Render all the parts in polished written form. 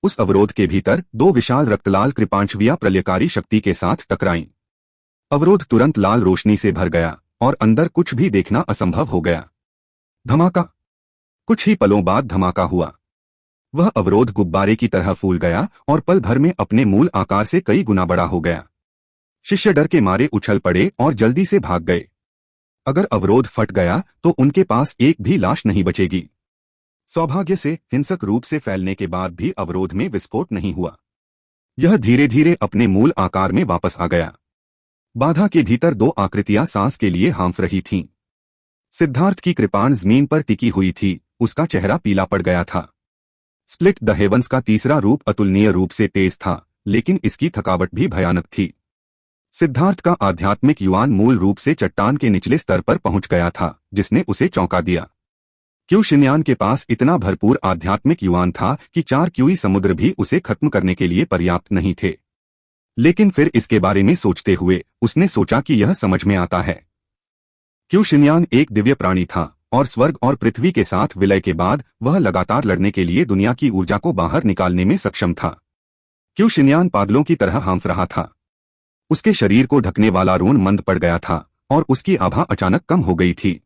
उस अवरोध के भीतर दो विशाल रक्तलाल कृपांशवियां प्रलयकारी शक्ति के साथ टकराईं। अवरोध तुरंत लाल रोशनी से भर गया और अंदर कुछ भी देखना असंभव हो गया। धमाका। कुछ ही पलों बाद धमाका हुआ। वह अवरोध गुब्बारे की तरह फूल गया और पल भर में अपने मूल आकार से कई गुना बड़ा हो गया। शिष्य डर के मारे उछल पड़े और जल्दी से भाग गए। अगर अवरोध फट गया तो उनके पास एक भी लाश नहीं बचेगी। सौभाग्य से हिंसक रूप से फैलने के बाद भी अवरोध में विस्फोट नहीं हुआ। यह धीरे धीरे अपने मूल आकार में वापस आ गया। बाधा के भीतर दो आकृतियां सांस के लिए हाँफ रही थीं। सिद्धार्थ की कृपाण जमीन पर टिकी हुई थी, उसका चेहरा पीला पड़ गया था। स्प्लिट द हेवंस का तीसरा रूप अतुलनीय रूप से तेज था, लेकिन इसकी थकावट भी भयानक थी। सिद्धार्थ का आध्यात्मिक युवान मूल रूप से चट्टान के निचले स्तर पर पहुंच गया था, जिसने उसे चौंका दिया। क्यू शिन्यान के पास इतना भरपूर आध्यात्मिक युवान था कि 4 क्यूई समुद्र भी उसे खत्म करने के लिए पर्याप्त नहीं थे। लेकिन फिर इसके बारे में सोचते हुए उसने सोचा कि यह समझ में आता है। क्यू शिन्यान एक दिव्य प्राणी था और स्वर्ग और पृथ्वी के साथ विलय के बाद वह लगातार लड़ने के लिए दुनिया की ऊर्जा को बाहर निकालने में सक्षम था। क्यू शिन्यान पागलों की तरह हाँफ रहा था। उसके शरीर को ढकने वाला रून मंद पड़ गया था और उसकी आभा अचानक कम हो गई थी।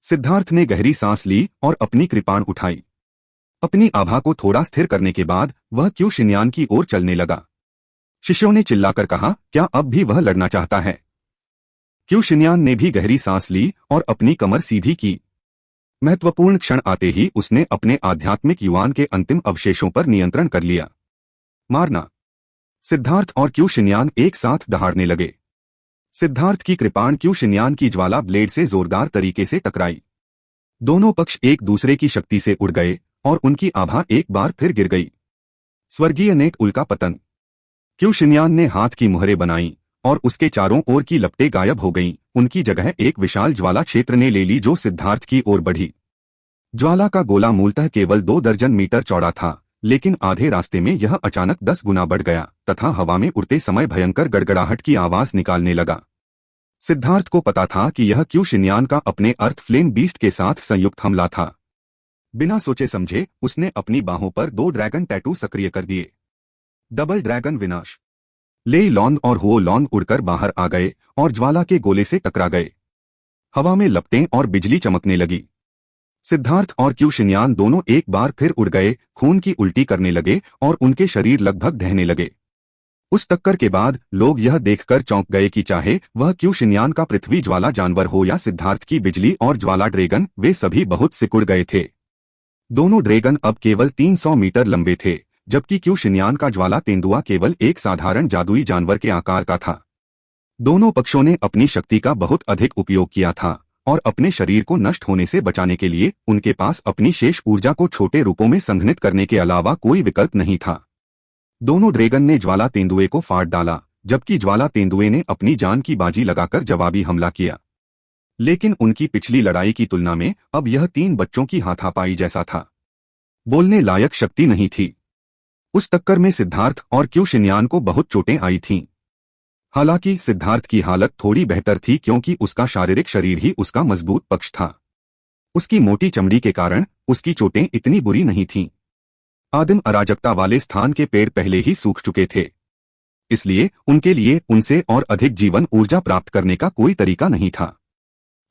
सिद्धार्थ ने गहरी सांस ली और अपनी कृपाण उठाई। अपनी आभा को थोड़ा स्थिर करने के बाद वह क्यू शिन्यान की ओर चलने लगा। शिष्यों ने चिल्लाकर कहा, क्या अब भी वह लड़ना चाहता है? क्यू शिन्यान ने भी गहरी सांस ली और अपनी कमर सीधी की। महत्वपूर्ण क्षण आते ही उसने अपने आध्यात्मिक युवान के अंतिम अवशेषों पर नियंत्रण कर लिया। मारना। सिद्धार्थ और क्यू शिन्यान एक साथ दहाड़ने लगे। सिद्धार्थ की कृपाण क्यू शिन्यान की ज्वाला ब्लेड से जोरदार तरीके से टकराई। दोनों पक्ष एक दूसरे की शक्ति से उड़ गए और उनकी आभा एक बार फिर गिर गई। स्वर्गीय नेट उल्का पतन। क्यू शिन्यान ने हाथ की मुहरें बनाई और उसके चारों ओर की लपटें गायब हो गईं। उनकी जगह एक विशाल ज्वाला क्षेत्र ने ले ली जो सिद्धार्थ की ओर बढ़ी। ज्वाला का गोला मूलतः केवल 2 दर्जन मीटर चौड़ा था, लेकिन आधे रास्ते में यह अचानक 10 गुना बढ़ गया तथा हवा में उड़ते समय भयंकर गड़गड़ाहट की आवाज निकालने लगा। सिद्धार्थ को पता था कि यह क्यू शिन्यान का अपने अर्थ फ्लेम बीस्ट के साथ संयुक्त हमला था। बिना सोचे समझे उसने अपनी बाहों पर 2 ड्रैगन टैटू सक्रिय कर दिए। डबल ड्रैगन विनाश। लेई लॉन्ग और हुओ लॉन्ग उड़कर बाहर आ गए और ज्वाला के गोले से टकरा गए। हवा में लपटें और बिजली चमकने लगी। सिद्धार्थ और क्यू शिन्यान दोनों एक बार फिर उड़ गए, खून की उल्टी करने लगे और उनके शरीर लगभग ढहने लगे। उस टक्कर के बाद लोग यह देखकर चौंक गए कि चाहे वह क्यू शिन्यान का पृथ्वी ज्वाला जानवर हो या सिद्धार्थ की बिजली और ज्वाला ड्रैगन, वे सभी बहुत सिकुड़ गए थे। दोनों ड्रैगन अब केवल 300 मीटर लंबे थे, जबकि क्यू शिन्यान का ज्वाला तेंदुआ केवल एक साधारण जादुई जानवर के आकार का था। दोनों पक्षों ने अपनी शक्ति का बहुत अधिक उपयोग किया था और अपने शरीर को नष्ट होने से बचाने के लिए उनके पास अपनी शेष ऊर्जा को छोटे रूपों में संघनित करने के अलावा कोई विकल्प नहीं था। दोनों ड्रैगन ने ज्वाला तेंदुए को फाड़ डाला, जबकि ज्वाला तेंदुए ने अपनी जान की बाजी लगाकर जवाबी हमला किया। लेकिन उनकी पिछली लड़ाई की तुलना में अब यह 3 बच्चों की हाथापाई जैसा था। बोलने लायक शक्ति नहीं थी। उस टक्कर में सिद्धार्थ और क्यू शिन्यान को बहुत चोटें आई थीं। हालांकि सिद्धार्थ की हालत थोड़ी बेहतर थी क्योंकि उसका शारीरिक शरीर ही उसका मजबूत पक्ष था। उसकी मोटी चमड़ी के कारण उसकी चोटें इतनी बुरी नहीं थीं। आदिम अराजकता वाले स्थान के पेड़ पहले ही सूख चुके थे, इसलिए उनके लिए उनसे और अधिक जीवन ऊर्जा प्राप्त करने का कोई तरीका नहीं था।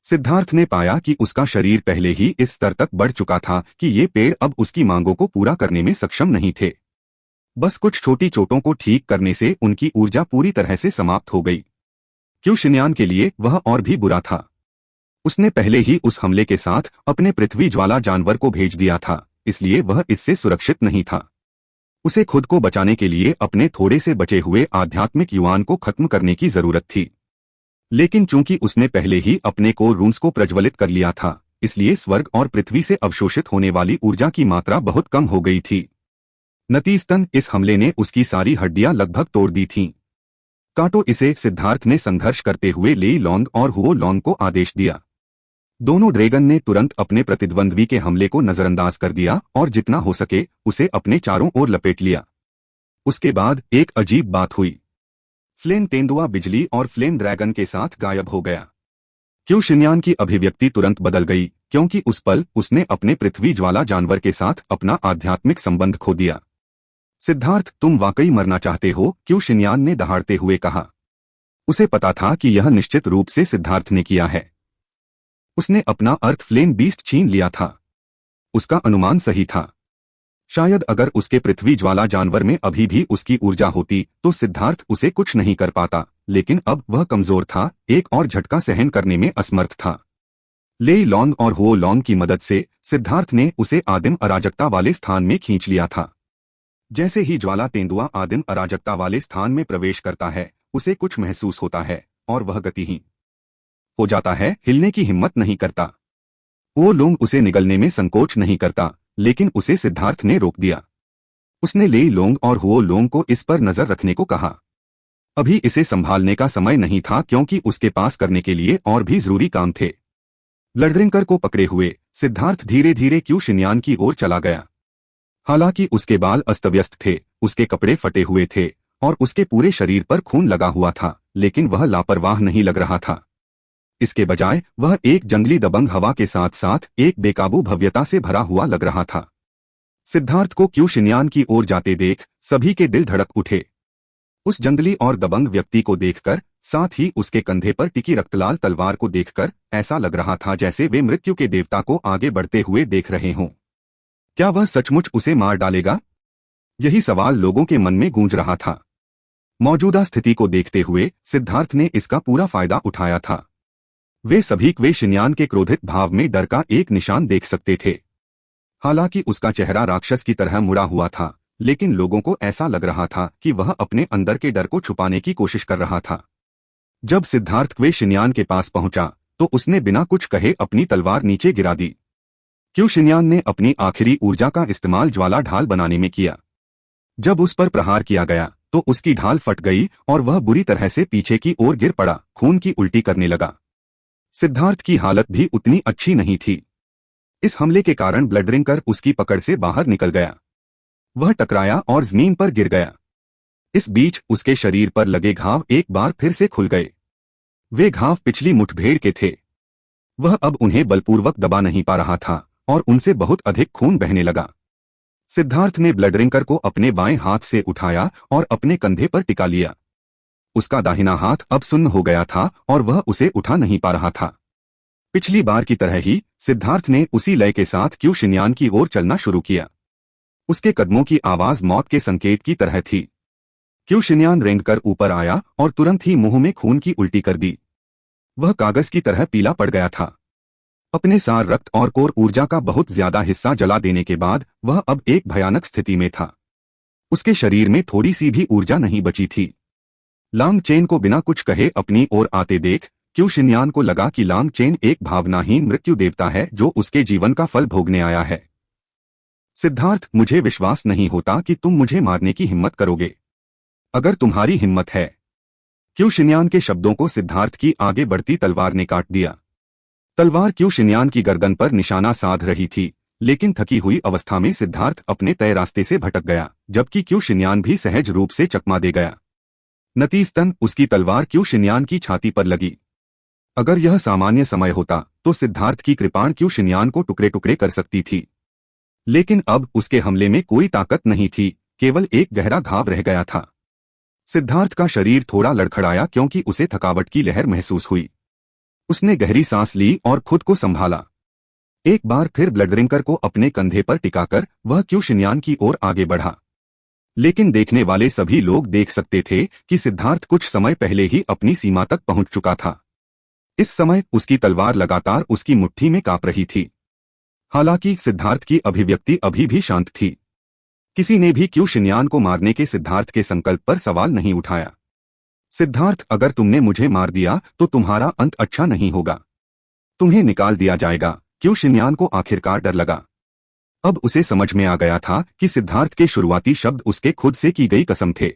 सिद्धार्थ ने पाया कि उसका शरीर पहले ही इस स्तर तक बढ़ चुका था कि ये पेड़ अब उसकी मांगों को पूरा करने में सक्षम नहीं थे। बस कुछ छोटी चोटों को ठीक करने से उनकी ऊर्जा पूरी तरह से समाप्त हो गई। क्यू शिन्यान के लिए वह और भी बुरा था। उसने पहले ही उस हमले के साथ अपने पृथ्वी ज्वाला जानवर को भेज दिया था, इसलिए वह इससे सुरक्षित नहीं था। उसे खुद को बचाने के लिए अपने थोड़े से बचे हुए आध्यात्मिक युवान को खत्म करने की जरूरत थी। लेकिन चूंकि उसने पहले ही अपने कोर रून्स को प्रज्वलित कर लिया था, इसलिए स्वर्ग और पृथ्वी से अवशोषित होने वाली ऊर्जा की मात्रा बहुत कम हो गई थी। नतीजतन इस हमले ने उसकी सारी हड्डियां लगभग तोड़ दी थीं। काटो इसे, सिद्धार्थ ने संघर्ष करते हुए लेई लॉन्ग और हुओ लॉन्ग को आदेश दिया। दोनों ड्रैगन ने तुरंत अपने प्रतिद्वंद्वी के हमले को नजरअंदाज कर दिया और जितना हो सके उसे अपने चारों ओर लपेट लिया। उसके बाद एक अजीब बात हुई। फ्लेम तेंदुआ बिजली और फ्लेम ड्रैगन के साथ गायब हो गया। क्यू शिन्यान की अभिव्यक्ति तुरंत बदल गई क्योंकि उस पल उसने अपने पृथ्वी ज्वाला जानवर के साथ अपना आध्यात्मिक संबंध खो दिया। सिद्धार्थ, तुम वाकई मरना चाहते हो? क्यू शिनयान ने दहाड़ते हुए कहा। उसे पता था कि यह निश्चित रूप से सिद्धार्थ ने किया है। उसने अपना अर्थ फ्लेम बीस्ट छीन लिया था। उसका अनुमान सही था। शायद अगर उसके पृथ्वी ज्वाला जानवर में अभी भी उसकी ऊर्जा होती तो सिद्धार्थ उसे कुछ नहीं कर पाता, लेकिन अब वह कमजोर था, एक और झटका सहन करने में असमर्थ था। लेई लॉन्ग और हो लॉन्ग की मदद से सिद्धार्थ ने उसे आदिम अराजकता वाले स्थान में खींच लिया था। जैसे ही ज्वाला तेंदुआ आदिम अराजकता वाले स्थान में प्रवेश करता है, उसे कुछ महसूस होता है और वह गतिहीन हो जाता है, हिलने की हिम्मत नहीं करता। वो लोंग उसे निगलने में संकोच नहीं करता, लेकिन उसे सिद्धार्थ ने रोक दिया। उसने लेई लोंग और हुओ लोंग को इस पर नजर रखने को कहा। अभी इसे संभालने का समय नहीं था, क्योंकि उसके पास करने के लिए और भी जरूरी काम थे। ब्लडरिंकर को पकड़े हुए सिद्धार्थ धीरे धीरे क्यू शिनयान की ओर चला गया। हालांकि उसके बाल अस्तव्यस्त थे, उसके कपड़े फटे हुए थे और उसके पूरे शरीर पर खून लगा हुआ था, लेकिन वह लापरवाह नहीं लग रहा था। इसके बजाय वह एक जंगली दबंग हवा के साथ साथ एक बेकाबू भव्यता से भरा हुआ लग रहा था। सिद्धार्थ को क्यू शिनयान की ओर जाते देख सभी के दिल धड़क उठे। उस जंगली और दबंग व्यक्ति को देखकर, साथ ही उसके कंधे पर टिकी रक्तलाल तलवार को देखकर ऐसा लग रहा था जैसे वे मृत्यु के देवता को आगे बढ़ते हुए देख रहे हों। क्या वह सचमुच उसे मार डालेगा? यही सवाल लोगों के मन में गूंज रहा था। मौजूदा स्थिति को देखते हुए सिद्धार्थ ने इसका पूरा फायदा उठाया था। वे सभी क्वे शिनयान के क्रोधित भाव में डर का एक निशान देख सकते थे। हालांकि उसका चेहरा राक्षस की तरह मुड़ा हुआ था, लेकिन लोगों को ऐसा लग रहा था कि वह अपने अंदर के डर को छुपाने की कोशिश कर रहा था। जब सिद्धार्थ क्वे शिनयान के पास पहुंचा तो उसने बिना कुछ कहे अपनी तलवार नीचे गिरा दी। क्यू शिनयान ने अपनी आखिरी ऊर्जा का इस्तेमाल ज्वाला ढाल बनाने में किया। जब उस पर प्रहार किया गया तो उसकी ढाल फट गई और वह बुरी तरह से पीछे की ओर गिर पड़ा, खून की उल्टी करने लगा। सिद्धार्थ की हालत भी उतनी अच्छी नहीं थी। इस हमले के कारण ब्लडरिंकर उसकी पकड़ से बाहर निकल गया। वह टकराया और जमीन पर गिर गया। इस बीच उसके शरीर पर लगे घाव एक बार फिर से खुल गए। वे घाव पिछली मुठभेड़ के थे। वह अब उन्हें बलपूर्वक दबा नहीं पा रहा था और उनसे बहुत अधिक खून बहने लगा। सिद्धार्थ ने ब्लडरिंकर को अपने बाएं हाथ से उठाया और अपने कंधे पर टिका लिया। उसका दाहिना हाथ अब सुन्न हो गया था और वह उसे उठा नहीं पा रहा था। पिछली बार की तरह ही सिद्धार्थ ने उसी लय के साथ क्यू शिनयान की ओर चलना शुरू किया। उसके कदमों की आवाज मौत के संकेत की तरह थी। क्यू शिनयान रेंगकर ऊपर आया और तुरंत ही मुंह में खून की उल्टी कर दी। वह कागज की तरह पीला पड़ गया था। अपने सार रक्त और कोर ऊर्जा का बहुत ज्यादा हिस्सा जला देने के बाद वह अब एक भयानक स्थिति में था। उसके शरीर में थोड़ी सी भी ऊर्जा नहीं बची थी। लांग चेन को बिना कुछ कहे अपनी ओर आते देख क्यू शिनयान को लगा कि लांग चेन एक भावनाहीन मृत्यु देवता है जो उसके जीवन का फल भोगने आया है। सिद्धार्थ, मुझे विश्वास नहीं होता कि तुम मुझे मारने की हिम्मत करोगे। अगर तुम्हारी हिम्मत है। क्यू शिनयान के शब्दों को सिद्धार्थ की आगे बढ़ती तलवार ने काट दिया। तलवार क्यू शिनयान की गर्दन पर निशाना साध रही थी, लेकिन थकी हुई अवस्था में सिद्धार्थ अपने तय रास्ते से भटक गया, जबकि क्यू शिनयान भी सहज रूप से चकमा दे गया। नतीजतन उसकी तलवार क्यू शिनयान की छाती पर लगी। अगर यह सामान्य समय होता तो सिद्धार्थ की कृपाण क्यू शिनयान को टुकड़े टुकड़े कर सकती थी, लेकिन अब उसके हमले में कोई ताकत नहीं थी, केवल एक गहरा घाव रह गया था। सिद्धार्थ का शरीर थोड़ा लड़खड़ाया क्योंकि उसे थकावट की लहर महसूस हुई। उसने गहरी सांस ली और खुद को संभाला। एक बार फिर ब्लडरिंकर को अपने कंधे पर टिकाकर वह क्यू शिनयान की ओर आगे बढ़ा। लेकिन देखने वाले सभी लोग देख सकते थे कि सिद्धार्थ कुछ समय पहले ही अपनी सीमा तक पहुंच चुका था। इस समय उसकी तलवार लगातार उसकी मुट्ठी में कांप रही थी। हालांकि सिद्धार्थ की अभिव्यक्ति अभी भी शांत थी। किसी ने भी क्यू शिनयान को मारने के सिद्धार्थ के संकल्प पर सवाल नहीं उठाया। सिद्धार्थ, अगर तुमने मुझे मार दिया तो तुम्हारा अंत अच्छा नहीं होगा। तुम्हें निकाल दिया जाएगा। क्यू शिनयान को आखिरकार डर लगा। अब उसे समझ में आ गया था कि सिद्धार्थ के शुरुआती शब्द उसके खुद से की गई कसम थे।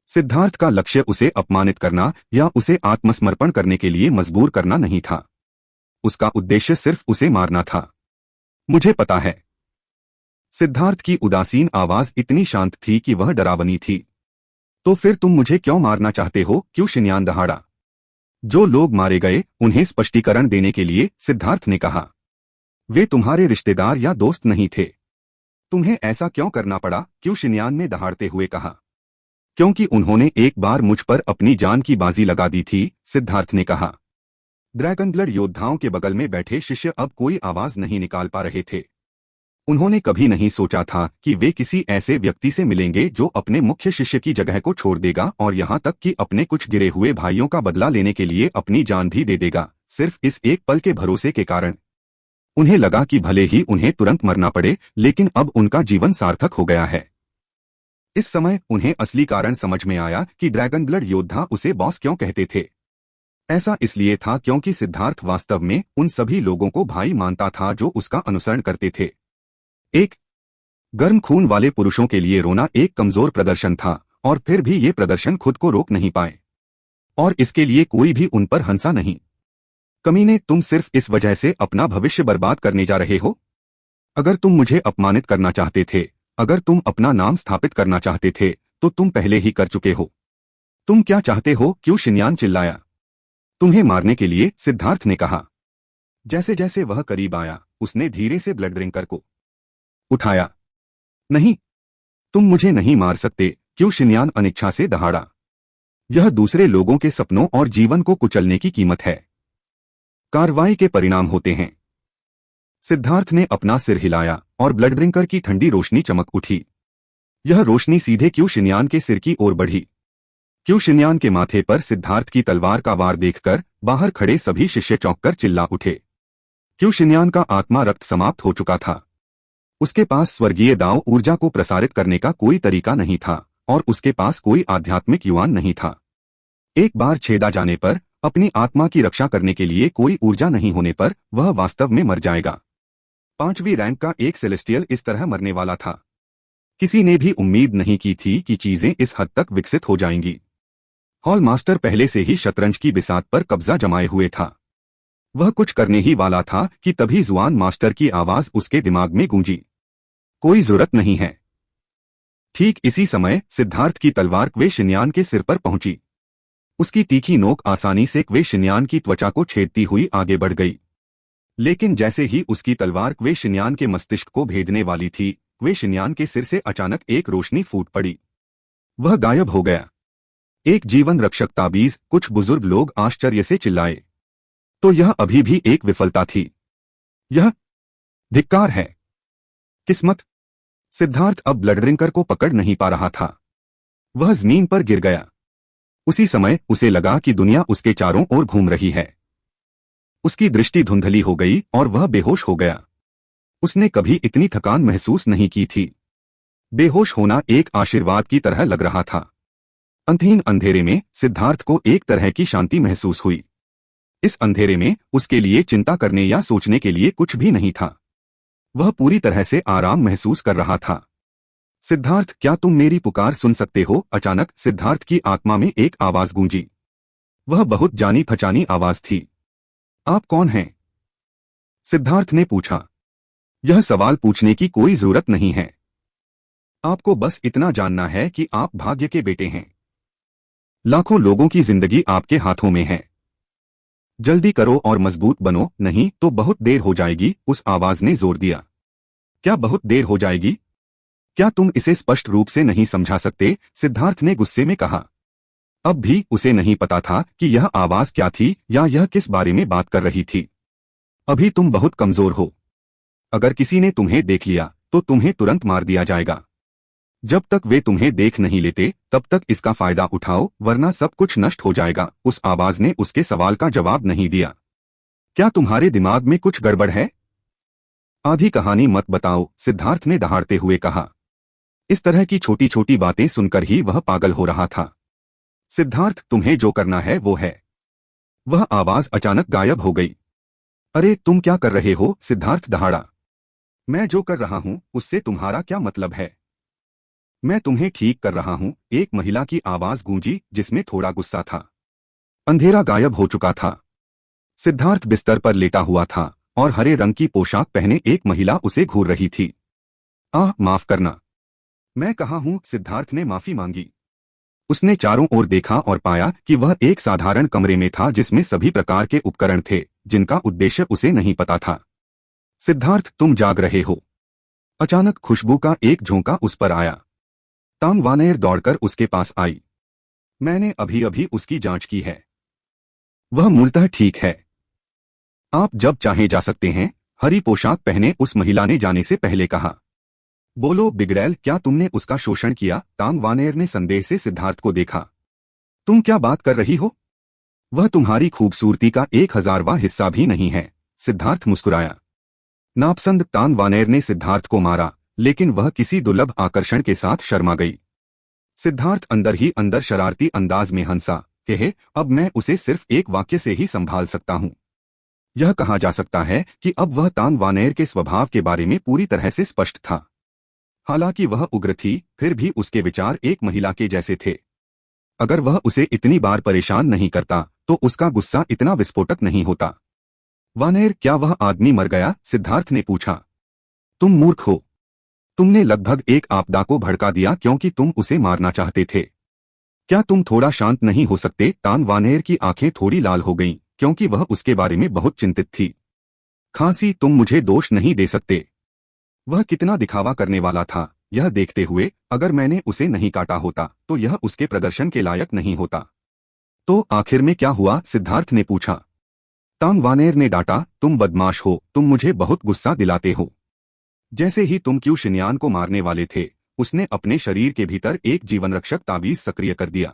सिद्धार्थ का लक्ष्य उसे अपमानित करना या उसे आत्मसमर्पण करने के लिए मजबूर करना नहीं था। उसका उद्देश्य सिर्फ उसे मारना था। मुझे पता है। सिद्धार्थ की उदासीन आवाज इतनी शांत थी कि वह डरावनी थी। तो फिर तुम मुझे क्यों मारना चाहते हो? क्यू शिनयान दहाड़ा। जो लोग मारे गए उन्हें स्पष्टीकरण देने के लिए सिद्धार्थ ने कहा। वे तुम्हारे रिश्तेदार या दोस्त नहीं थे। तुम्हें ऐसा क्यों करना पड़ा? क्यू शिनयान ने दहाड़ते हुए कहा। क्योंकि उन्होंने एक बार मुझ पर अपनी जान की बाजी लगा दी थी, सिद्धार्थ ने कहा। ड्रैगन ब्लड योद्धाओं के बगल में बैठे शिष्य अब कोई आवाज नहीं निकाल पा रहे थे। उन्होंने कभी नहीं सोचा था कि वे किसी ऐसे व्यक्ति से मिलेंगे जो अपने मुख्य शिष्य की जगह को छोड़ देगा और यहाँ तक कि अपने कुछ गिरे हुए भाइयों का बदला लेने के लिए अपनी जान भी दे देगा, सिर्फ इस एक पल के भरोसे के कारण। उन्हें लगा कि भले ही उन्हें तुरंत मरना पड़े, लेकिन अब उनका जीवन सार्थक हो गया है। इस समय उन्हें असली कारण समझ में आया कि ड्रैगन ब्लड योद्धा उसे बॉस क्यों कहते थे। ऐसा इसलिए था क्योंकि सिद्धार्थ वास्तव में उन सभी लोगों को भाई मानता था जो उसका अनुसरण करते थे। एक गर्म खून वाले पुरुषों के लिए रोना एक कमजोर प्रदर्शन था, और फिर भी ये प्रदर्शन खुद को रोक नहीं पाए, और इसके लिए कोई भी उन पर हंसा नहीं। कमीने, तुम सिर्फ इस वजह से अपना भविष्य बर्बाद करने जा रहे हो। अगर तुम मुझे अपमानित करना चाहते थे, अगर तुम अपना नाम स्थापित करना चाहते थे, तो तुम पहले ही कर चुके हो। तुम क्या चाहते हो? क्यू शिनयान चिल्लाया। तुम्हें मारने के लिए, सिद्धार्थ ने कहा। जैसे जैसे वह करीब आया, उसने धीरे से ब्लड ड्रिंकर को उठाया। नहीं, तुम मुझे नहीं मार सकते, क्यू शिनयान अनिच्छा से दहाड़ा। यह दूसरे लोगों के सपनों और जीवन को कुचलने की कीमत है। कार्रवाई के परिणाम होते हैं। सिद्धार्थ ने अपना सिर हिलाया और ब्लड ड्रिंकर की ठंडी रोशनी चमक उठी। यह रोशनी सीधे क्यू शिनयान के सिर की ओर बढ़ी। क्यू शिनयान के माथे पर सिद्धार्थ की तलवार का वार देखकर बाहर खड़े सभी शिष्य चौंककर चिल्ला उठे। क्यू शिनयान का आत्मा रक्त समाप्त हो चुका था। उसके पास स्वर्गीय दाव ऊर्जा को प्रसारित करने का कोई तरीका नहीं था, और उसके पास कोई आध्यात्मिक युवान नहीं था। एक बार छेदा जाने पर, अपनी आत्मा की रक्षा करने के लिए कोई ऊर्जा नहीं होने पर, वह वास्तव में मर जाएगा। 5वीं रैंक का एक सेलेस्टियल इस तरह मरने वाला था। किसी ने भी उम्मीद नहीं की थी कि चीजें इस हद तक विकसित हो जाएंगी। हॉल मास्टर पहले से ही शतरंज की बिसात पर कब्जा जमाए हुए था। वह कुछ करने ही वाला था कि तभी जुआन मास्टर की आवाज उसके दिमाग में गूंजी। कोई जरूरत नहीं है। ठीक इसी समय सिद्धार्थ की तलवार क्वे शिनयान के सिर पर पहुंची। उसकी तीखी नोक आसानी से क्वे शिनयान की त्वचा को छेदती हुई आगे बढ़ गई। लेकिन जैसे ही उसकी तलवार क्वे शिनयान के मस्तिष्क को भेदने वाली थी, क्वे शिनयान के सिर से अचानक एक रोशनी फूट पड़ी। वह गायब हो गया। एक जीवन रक्षक ताबीज, कुछ बुजुर्ग लोग आश्चर्य से चिल्लाए। तो यह अभी भी एक विफलता थी। यह धिक्कार है। किस्मत। सिद्धार्थ अब ब्लड ड्रिंकर को पकड़ नहीं पा रहा था। वह जमीन पर गिर गया। उसी समय उसे लगा कि दुनिया उसके चारों ओर घूम रही है। उसकी दृष्टि धुंधली हो गई और वह बेहोश हो गया। उसने कभी इतनी थकान महसूस नहीं की थी। बेहोश होना एक आशीर्वाद की तरह लग रहा था। अंतहीन अंधेरे में सिद्धार्थ को एक तरह की शांति महसूस हुई। इस अंधेरे में उसके लिए चिंता करने या सोचने के लिए कुछ भी नहीं था। वह पूरी तरह से आराम महसूस कर रहा था। सिद्धार्थ, क्या तुम मेरी पुकार सुन सकते हो? अचानक सिद्धार्थ की आत्मा में एक आवाज गूंजी। वह बहुत जानी पहचानी आवाज थी। आप कौन हैं? सिद्धार्थ ने पूछा। यह सवाल पूछने की कोई जरूरत नहीं है। आपको बस इतना जानना है कि आप भाग्य के बेटे हैं। लाखों लोगों की जिंदगी आपके हाथों में है। जल्दी करो और मजबूत बनो, नहीं तो बहुत देर हो जाएगी, उस आवाज ने जोर दिया। क्या बहुत देर हो जाएगी? क्या तुम इसे स्पष्ट रूप से नहीं समझा सकते? सिद्धार्थ ने गुस्से में कहा। अब भी उसे नहीं पता था कि यह आवाज क्या थी या यह किस बारे में बात कर रही थी। अभी तुम बहुत कमजोर हो। अगर किसी ने तुम्हें देख लिया तो तुम्हें तुरंत मार दिया जाएगा। जब तक वे तुम्हें देख नहीं लेते तब तक इसका फायदा उठाओ, वरना सब कुछ नष्ट हो जाएगा। उस आवाज ने उसके सवाल का जवाब नहीं दिया। क्या तुम्हारे दिमाग में कुछ गड़बड़ है? आधी कहानी मत बताओ, सिद्धार्थ ने दहाड़ते हुए कहा। इस तरह की छोटी छोटी बातें सुनकर ही वह पागल हो रहा था। सिद्धार्थ, तुम्हें जो करना है वो है। वह आवाज अचानक गायब हो गई। अरे तुम क्या कर रहे हो? सिद्धार्थ दहाड़ा। मैं जो कर रहा हूं उससे तुम्हारा क्या मतलब है? मैं तुम्हें ठीक कर रहा हूं, एक महिला की आवाज गूंजी जिसमें थोड़ा गुस्सा था। अंधेरा गायब हो चुका था। सिद्धार्थ बिस्तर पर लेटा हुआ था और हरे रंग की पोशाक पहने एक महिला उसे घूर रही थी। आह, माफ करना। मैं कहाँ हूं? सिद्धार्थ ने माफी मांगी। उसने चारों ओर देखा और पाया कि वह एक साधारण कमरे में था जिसमें सभी प्रकार के उपकरण थे जिनका उद्देश्य उसे नहीं पता था। सिद्धार्थ, तुम जाग रहे हो। अचानक खुशबू का एक झोंका उस पर आया। तांग वानेर दौड़कर उसके पास आई। मैंने अभी अभी उसकी जांच की है, वह मूलतः ठीक है। आप जब चाहें जा सकते हैं, हरी पोशाक पहने उस महिला ने जाने से पहले कहा। बोलो बिगड़ैल, क्या तुमने उसका शोषण किया? तांग वानेर ने संदेह से सिद्धार्थ को देखा। तुम क्या बात कर रही हो? वह तुम्हारी खूबसूरती का 1000वां हिस्सा भी नहीं है। सिद्धार्थ मुस्कुराया। नापसंद तांग वानेर ने सिद्धार्थ को मारा, लेकिन वह किसी दुर्लभ आकर्षण के साथ शर्मा गई। सिद्धार्थ अंदर ही अंदर शरारती अंदाज में हंसा। कहे, अब मैं उसे सिर्फ एक वाक्य से ही संभाल सकता हूं। यह कहा जा सकता है कि अब वह तांग वानेर के स्वभाव के बारे में पूरी तरह से स्पष्ट था। हालांकि वह उग्र थी, फिर भी उसके विचार एक महिला के जैसे थे। अगर वह उसे इतनी बार परेशान नहीं करता तो उसका गुस्सा इतना विस्फोटक नहीं होता। वानेर, क्या वह आदमी मर गया? सिद्धार्थ ने पूछा। तुम मूर्ख हो। तुमने लगभग एक आपदा को भड़का दिया क्योंकि तुम उसे मारना चाहते थे। क्या तुम थोड़ा शांत नहीं हो सकते? तांग वानेर की आंखें थोड़ी लाल हो गईं, क्योंकि वह उसके बारे में बहुत चिंतित थी। खांसी, तुम मुझे दोष नहीं दे सकते। वह कितना दिखावा करने वाला था, यह देखते हुए अगर मैंने उसे नहीं काटा होता तो यह उसके प्रदर्शन के लायक नहीं होता। तो आखिर में क्या हुआ? सिद्धार्थ ने पूछा। तांग वानेर ने डांटा, तुम बदमाश हो, तुम मुझे बहुत गुस्सा दिलाते हो। जैसे ही तुम क्यू शिन्यान को मारने वाले थे, उसने अपने शरीर के भीतर एक जीवनरक्षक ताबीज सक्रिय कर दिया।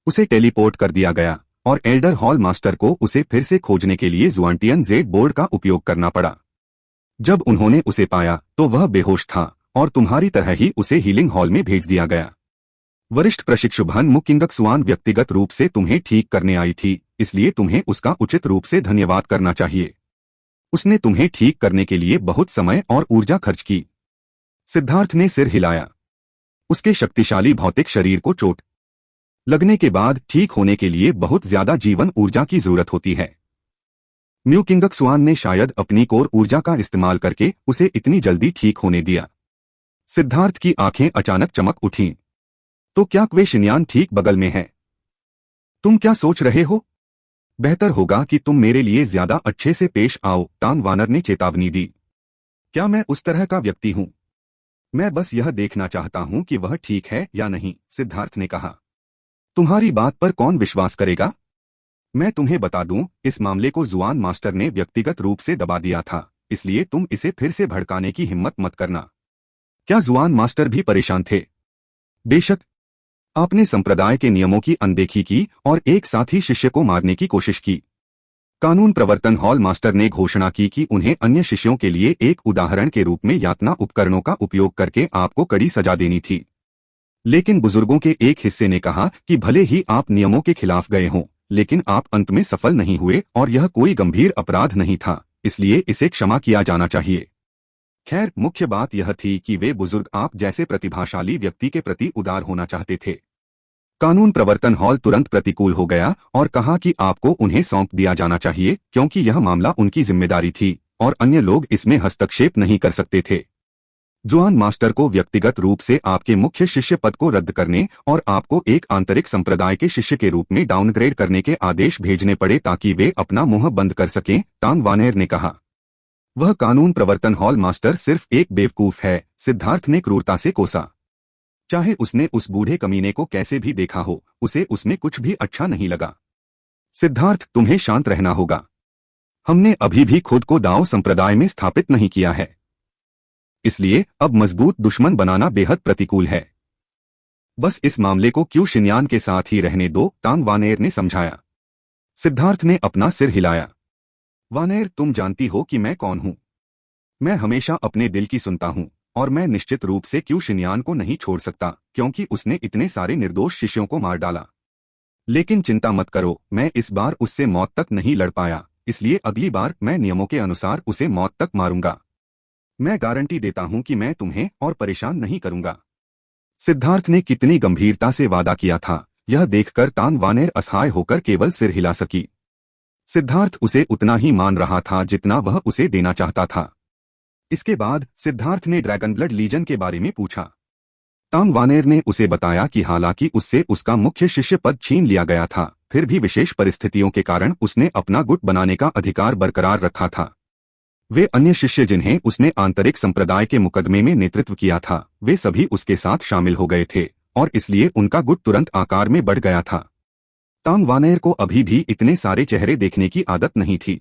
उसे टेलीपोर्ट कर दिया गया और एल्डर हॉल मास्टर को उसे फिर से खोजने के लिए जुआंटियन जेड बोर्ड का उपयोग करना पड़ा। जब उन्होंने उसे पाया तो वह बेहोश था और तुम्हारी तरह ही उसे हीलिंग हॉल में भेज दिया गया। वरिष्ठ प्रशिक्षु भान मुकिंगक्सवान व्यक्तिगत रूप से तुम्हें ठीक करने आई थी, इसलिए तुम्हें उसका उचित रूप से धन्यवाद करना चाहिए। उसने तुम्हें ठीक करने के लिए बहुत समय और ऊर्जा खर्च की। सिद्धार्थ ने सिर हिलाया। उसके शक्तिशाली भौतिक शरीर को चोट लगने के बाद ठीक होने के लिए बहुत ज्यादा जीवन ऊर्जा की जरूरत होती है। म्यू किंगक्सवान ने शायद अपनी कोर ऊर्जा का इस्तेमाल करके उसे इतनी जल्दी ठीक होने दिया। सिद्धार्थ की आंखें अचानक चमक उठीं। तो क्या क्वे शिन्यान ठीक बगल में है? तुम क्या सोच रहे हो? बेहतर होगा कि तुम मेरे लिए ज्यादा अच्छे से पेश आओ, तांग वानर ने चेतावनी दी। क्या मैं उस तरह का व्यक्ति हूं? मैं बस यह देखना चाहता हूं कि वह ठीक है या नहीं, सिद्धार्थ ने कहा। तुम्हारी बात पर कौन विश्वास करेगा? मैं तुम्हें बता दूं, इस मामले को जुआन मास्टर ने व्यक्तिगत रूप से दबा दिया था, इसलिए तुम इसे फिर से भड़काने की हिम्मत मत करना। क्या जुआन मास्टर भी परेशान थे? बेशक। आपने संप्रदाय के नियमों की अनदेखी की और एक साथी शिष्य को मारने की कोशिश की। कानून प्रवर्तन हॉल मास्टर ने घोषणा की कि उन्हें अन्य शिष्यों के लिए एक उदाहरण के रूप में यातना उपकरणों का उपयोग करके आपको कड़ी सजा देनी थी। लेकिन बुजुर्गों के एक हिस्से ने कहा कि भले ही आप नियमों के खिलाफ गए हों, लेकिन आप अंत में सफल नहीं हुए और यह कोई गंभीर अपराध नहीं था, इसलिए इसे क्षमा किया जाना चाहिए। खैर, मुख्य बात यह थी कि वे बुजुर्ग आप जैसे प्रतिभाशाली व्यक्ति के प्रति उदार होना चाहते थे। कानून प्रवर्तन हॉल तुरंत प्रतिकूल हो गया और कहा कि आपको उन्हें सौंप दिया जाना चाहिए, क्योंकि यह मामला उनकी जिम्मेदारी थी और अन्य लोग इसमें हस्तक्षेप नहीं कर सकते थे। जुआन मास्टर को व्यक्तिगत रूप से आपके मुख्य शिष्य पद को रद्द करने और आपको एक आंतरिक संप्रदाय के शिष्य के रूप में डाउनग्रेड करने के आदेश भेजने पड़े ताकि वे अपना मुंह बंद कर सकें, तांग वानेर ने कहा। वह कानून प्रवर्तन हॉल मास्टर सिर्फ एक बेवकूफ है, सिद्धार्थ ने क्रूरता से कोसा। चाहे उसने उस बूढ़े कमीने को कैसे भी देखा हो, उसे उसमें कुछ भी अच्छा नहीं लगा। सिद्धार्थ, तुम्हें शांत रहना होगा। हमने अभी भी खुद को दाओ संप्रदाय में स्थापित नहीं किया है, इसलिए अब मजबूत दुश्मन बनाना बेहद प्रतिकूल है। बस इस मामले को क्यू शिन्यान के साथ ही रहने दो, तांग वानेर ने समझाया। सिद्धार्थ ने अपना सिर हिलाया। वानेर, तुम जानती हो कि मैं कौन हूं। मैं हमेशा अपने दिल की सुनता हूं और मैं निश्चित रूप से क्यू शिन्यान को नहीं छोड़ सकता, क्योंकि उसने इतने सारे निर्दोष शिष्यों को मार डाला। लेकिन चिंता मत करो, मैं इस बार उससे मौत तक नहीं लड़ पाया, इसलिए अगली बार मैं नियमों के अनुसार उसे मौत तक मारूंगा। मैं गारंटी देता हूं कि मैं तुम्हें और परेशान नहीं करूंगा। सिद्धार्थ ने कितनी गंभीरता से वादा किया था, यह देखकर तांग वानेर असहाय होकर केवल सिर हिला सकी। सिद्धार्थ उसे उतना ही मान रहा था जितना वह उसे देना चाहता था। इसके बाद सिद्धार्थ ने ड्रैगन ब्लड लीजन के बारे में पूछा। तांग वानेर ने उसे बताया कि हालांकि उससे उसका मुख्य शिष्य पद छीन लिया गया था, फिर भी विशेष परिस्थितियों के कारण उसने अपना गुट बनाने का अधिकार बरकरार रखा था। वे अन्य शिष्य जिन्हें उसने आंतरिक संप्रदाय के मुकदमे में नेतृत्व किया था, वे सभी उसके साथ शामिल हो गए थे और इसलिए उनका गुट तुरंत आकार में बढ़ गया था। टांग वानेर को अभी भी इतने सारे चेहरे देखने की आदत नहीं थी,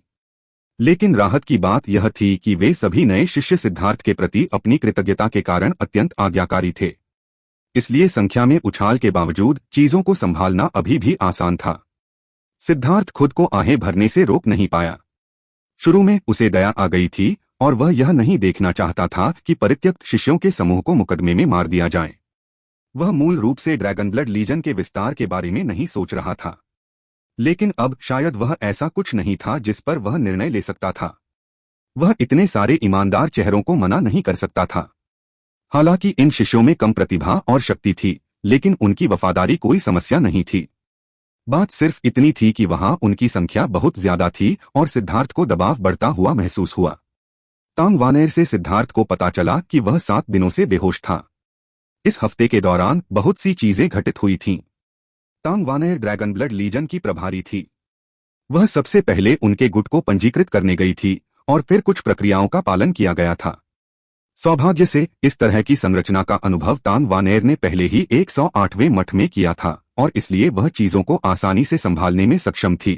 लेकिन राहत की बात यह थी कि वे सभी नए शिष्य सिद्धार्थ के प्रति अपनी कृतज्ञता के कारण अत्यंत आज्ञाकारी थे। इसलिए संख्या में उछाल के बावजूद चीजों को संभालना अभी भी आसान था। सिद्धार्थ खुद को आहें भरने से रोक नहीं पाया। शुरू में उसे दया आ गई थी और वह यह नहीं देखना चाहता था कि परित्यक्त शिष्यों के समूह को मुकदमे में मार दिया जाए। वह मूल रूप से ड्रैगन ब्लड लीजन के विस्तार के बारे में नहीं सोच रहा था, लेकिन अब शायद वह ऐसा कुछ नहीं था जिस पर वह निर्णय ले सकता था। वह इतने सारे ईमानदार चेहरों को मना नहीं कर सकता था। हालांकि इन शिष्यों में कम प्रतिभा और शक्ति थी, लेकिन उनकी वफादारी कोई समस्या नहीं थी। बात सिर्फ इतनी थी कि वहां उनकी संख्या बहुत ज्यादा थी और सिद्धार्थ को दबाव बढ़ता हुआ महसूस हुआ। टांग वानेर से सिद्धार्थ को पता चला कि वह 7 दिनों से बेहोश था। इस हफ्ते के दौरान बहुत सी चीजें घटित हुई थीं। टांग वानेर ड्रैगन ब्लड लीजन की प्रभारी थी। वह सबसे पहले उनके गुट को पंजीकृत करने गई थी और फिर कुछ प्रक्रियाओं का पालन किया गया था। सौभाग्य से इस तरह की संरचना का अनुभव टांग वानेर ने पहले ही 108वें मठ में किया था और इसलिए वह चीजों को आसानी से संभालने में सक्षम थी।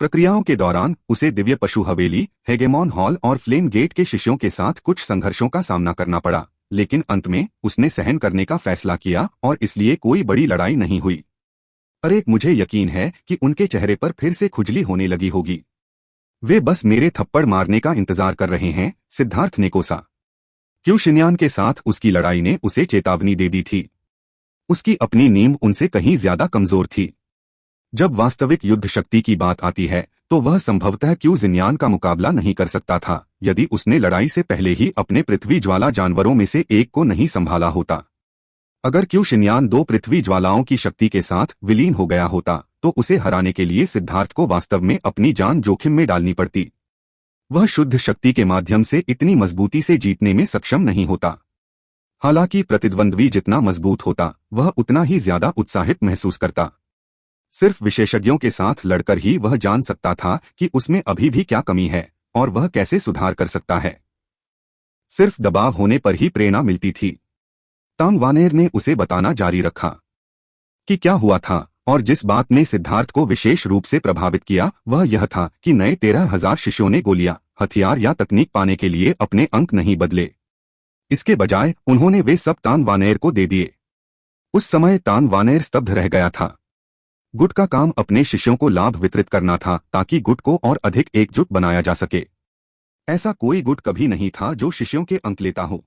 प्रक्रियाओं के दौरान उसे दिव्य पशु हवेली, हेगेमॉन हॉल और फ्लेम गेट के शिष्यों के साथ कुछ संघर्षों का सामना करना पड़ा, लेकिन अंत में उसने सहन करने का फैसला किया और इसलिए कोई बड़ी लड़ाई नहीं हुई। अरे, मुझे यकीन है कि उनके चेहरे पर फिर से खुजली होने लगी होगी। वे बस मेरे थप्पड़ मारने का इंतजार कर रहे हैं, सिद्धार्थ ने कोसा। क्यू शिन्यान के साथ उसकी लड़ाई ने उसे चेतावनी दे दी थी। उसकी अपनी नींव उनसे कहीं ज्यादा कमजोर थी। जब वास्तविक युद्ध शक्ति की बात आती है तो वह संभवतः क्यू जिन्यान का मुकाबला नहीं कर सकता था यदि उसने लड़ाई से पहले ही अपने पृथ्वी ज्वाला जानवरों में से एक को नहीं संभाला होता। अगर क्यू शिन्यान 2 पृथ्वी ज्वालाओं की शक्ति के साथ विलीन हो गया होता तो उसे हराने के लिए सिद्धार्थ को वास्तव में अपनी जान जोखिम में डालनी पड़ती। वह शुद्ध शक्ति के माध्यम से इतनी मजबूती से जीतने में सक्षम नहीं होता। हालांकि प्रतिद्वंद्वी जितना मजबूत होता वह उतना ही ज्यादा उत्साहित महसूस करता। सिर्फ विशेषज्ञों के साथ लड़कर ही वह जान सकता था कि उसमें अभी भी क्या कमी है और वह कैसे सुधार कर सकता है। सिर्फ दबाव होने पर ही प्रेरणा मिलती थी। टांग वानेर ने उसे बताना जारी रखा कि क्या हुआ था, और जिस बात ने सिद्धार्थ को विशेष रूप से प्रभावित किया वह यह था कि नए 13,000 शिष्यों ने गोलियां, हथियार या तकनीक पाने के लिए अपने अंक नहीं बदले। इसके बजाय उन्होंने वे सब टांग वानेर को दे दिए। उस समय टांग वानेर स्तब्ध रह गया था। गुट का काम अपने शिष्यों को लाभ वितरित करना था ताकि गुट को और अधिक एकजुट बनाया जा सके। ऐसा कोई गुट कभी नहीं था जो शिष्यों के अंक लेता हो।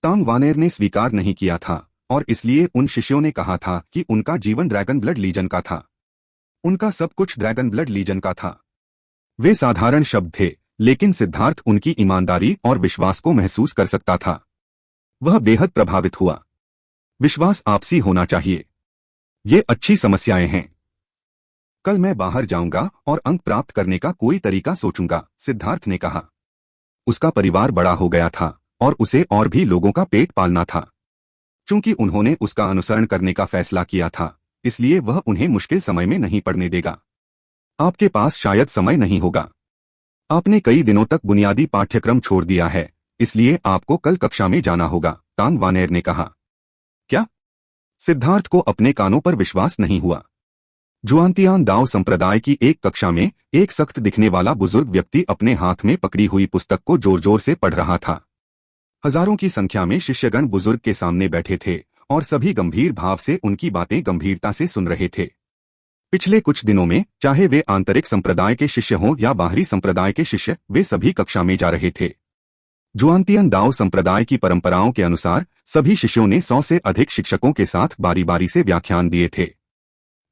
टांग वानेर ने स्वीकार नहीं किया था और इसलिए उन शिष्यों ने कहा था कि उनका जीवन ड्रैगन ब्लड लीजन का था। उनका सब कुछ ड्रैगन ब्लड लीजन का था। वे साधारण शब्द थे, लेकिन सिद्धार्थ उनकी ईमानदारी और विश्वास को महसूस कर सकता था। वह बेहद प्रभावित हुआ। विश्वास आपसी होना चाहिए। ये अच्छी समस्याएं हैं। कल मैं बाहर जाऊंगा और अंक प्राप्त करने का कोई तरीका सोचूंगा, सिद्धार्थ ने कहा। उसका परिवार बड़ा हो गया था और उसे और भी लोगों का पेट पालना था। चूंकि उन्होंने उसका अनुसरण करने का फैसला किया था, इसलिए वह उन्हें मुश्किल समय में नहीं पड़ने देगा। आपके पास शायद समय नहीं होगा। आपने कई दिनों तक बुनियादी पाठ्यक्रम छोड़ दिया है, इसलिए आपको कल कक्षा में जाना होगा, टांग वानेर ने कहा। क्या? सिद्धार्थ को अपने कानों पर विश्वास नहीं हुआ। जुआनतियान दाओ संप्रदाय की एक कक्षा में एक सख्त दिखने वाला बुजुर्ग व्यक्ति अपने हाथ में पकड़ी हुई पुस्तक को जोर जोर से पढ़ रहा था। हजारों की संख्या में शिष्यगण बुजुर्ग के सामने बैठे थे और सभी गंभीर भाव से उनकी बातें गंभीरता से सुन रहे थे। पिछले कुछ दिनों में, चाहे वे आंतरिक संप्रदाय के शिष्य हों या बाहरी संप्रदाय के शिष्य, वे सभी कक्षा में जा रहे थे। जुआनतियन दाओ संप्रदाय की परंपराओं के अनुसार सभी शिष्यों ने 100 से अधिक शिक्षकों के साथ बारी बारी से व्याख्यान दिए थे।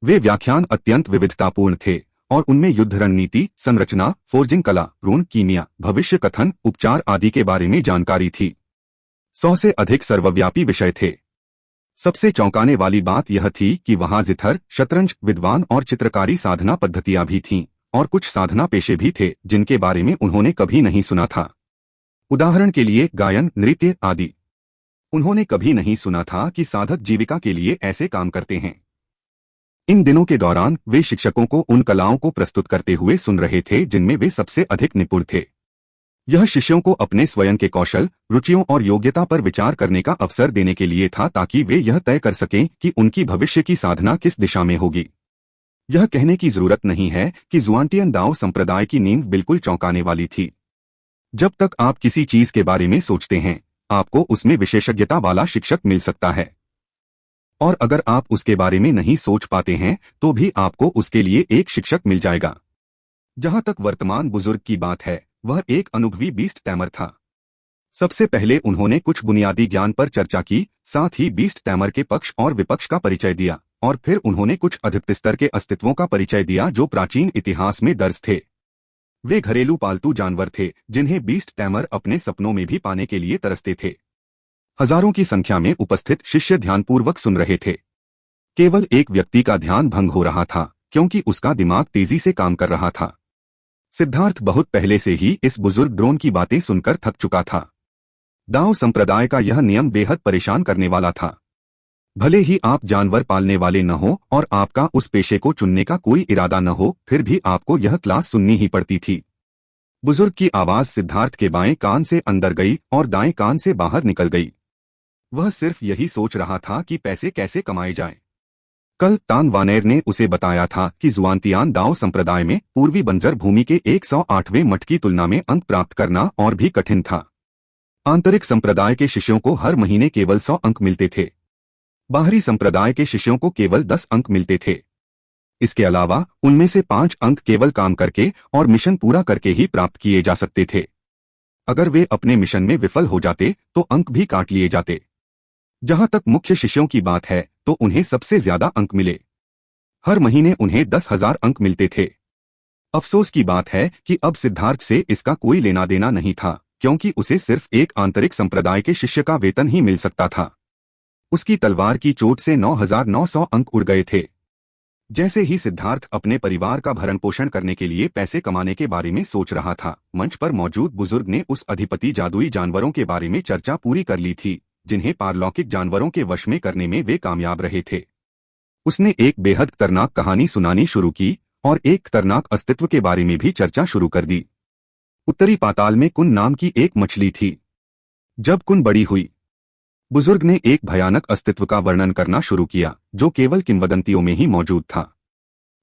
वे व्याख्यान अत्यंत विविधतापूर्ण थे और उनमें युद्ध रणनीति, संरचना, फोर्जिंग कला, ऋण, कीमिया, भविष्य कथन, उपचार आदि के बारे में जानकारी थी। 100 से अधिक सर्वव्यापी विषय थे। सबसे चौंकाने वाली बात यह थी कि वहां जिथर, शतरंज, विद्वान और चित्रकारी साधना पद्धतियां भी थीं और कुछ साधना पेशे भी थे जिनके बारे में उन्होंने कभी नहीं सुना था। उदाहरण के लिए गायन, नृत्य आदि। उन्होंने कभी नहीं सुना था कि साधक जीविका के लिए ऐसे काम करते हैं। इन दिनों के दौरान वे शिक्षकों को उन कलाओं को प्रस्तुत करते हुए सुन रहे थे जिनमें वे सबसे अधिक निपुण थे। यह शिष्यों को अपने स्वयं के कौशल, रुचियों और योग्यता पर विचार करने का अवसर देने के लिए था ताकि वे यह तय कर सकें कि उनकी भविष्य की साधना किस दिशा में होगी। यह कहने की जरूरत नहीं है कि जुआनटियन दाओ संप्रदाय की नींव बिल्कुल चौंकाने वाली थी। जब तक आप किसी चीज के बारे में सोचते हैं, आपको उसमें विशेषज्ञता वाला शिक्षक मिल सकता है, और अगर आप उसके बारे में नहीं सोच पाते हैं तो भी आपको उसके लिए एक शिक्षक मिल जाएगा। जहां तक वर्तमान बुजुर्ग की बात है, वह एक अनुभवी बीस्ट टैमर था। सबसे पहले उन्होंने कुछ बुनियादी ज्ञान पर चर्चा की, साथ ही बीस्ट टैमर के पक्ष और विपक्ष का परिचय दिया, और फिर उन्होंने कुछ अधिक स्तर के अस्तित्वों का परिचय दिया जो प्राचीन इतिहास में दर्ज थे। वे घरेलू पालतू जानवर थे जिन्हें बीस्ट टैमर अपने सपनों में भी पाने के लिए तरसते थे। हजारों की संख्या में उपस्थित शिष्य ध्यानपूर्वक सुन रहे थे। केवल एक व्यक्ति का ध्यान भंग हो रहा था क्योंकि उसका दिमाग तेजी से काम कर रहा था। सिद्धार्थ बहुत पहले से ही इस बुजुर्ग ड्रोन की बातें सुनकर थक चुका था। दाओ संप्रदाय का यह नियम बेहद परेशान करने वाला था। भले ही आप जानवर पालने वाले न हो और आपका उस पेशे को चुनने का कोई इरादा न हो, फिर भी आपको यह क्लास सुननी ही पड़ती थी। बुजुर्ग की आवाज सिद्धार्थ के बाएं कान से अंदर गई और दाएं कान से बाहर निकल गई। वह सिर्फ यही सोच रहा था कि पैसे कैसे कमाए जाएं। कल तान वानेर ने उसे बताया था कि जुआनतियान दाओ संप्रदाय में पूर्वी बंजर भूमि के 108वें मठ की तुलना में अंक प्राप्त करना और भी कठिन था। आंतरिक संप्रदाय के शिष्यों को हर महीने केवल 100 अंक मिलते थे। बाहरी संप्रदाय के शिष्यों को केवल 10 अंक मिलते थे। इसके अलावा उनमें से 5 अंक केवल काम करके और मिशन पूरा करके ही प्राप्त किए जा सकते थे। अगर वे अपने मिशन में विफल हो जाते तो अंक भी काट लिए जाते। जहां तक मुख्य शिष्यों की बात है तो उन्हें सबसे ज्यादा अंक मिले। हर महीने उन्हें 10,000 अंक मिलते थे। अफसोस की बात है कि अब सिद्धार्थ से इसका कोई लेना देना नहीं था, क्योंकि उसे सिर्फ एक आंतरिक संप्रदाय के शिष्य का वेतन ही मिल सकता था। उसकी तलवार की चोट से 9,900 अंक उड़ गए थे। जैसे ही सिद्धार्थ अपने परिवार का भरण पोषण करने के लिए पैसे कमाने के बारे में सोच रहा था, मंच पर मौजूद बुजुर्ग ने उस अधिपति जादुई जानवरों के बारे में चर्चा पूरी कर ली थी जिन्हें पारलौकिक जानवरों के वश में करने में वे कामयाब रहे थे। उसने एक बेहद खतरनाक कहानी सुनानी शुरू की और एक खतरनाक अस्तित्व के बारे में भी चर्चा शुरू कर दी। उत्तरी पाताल में कुन नाम की एक मछली थी। जब कुन बड़ी हुई, बुजुर्ग ने एक भयानक अस्तित्व का वर्णन करना शुरू किया जो केवल किंवदंतियों में ही मौजूद था।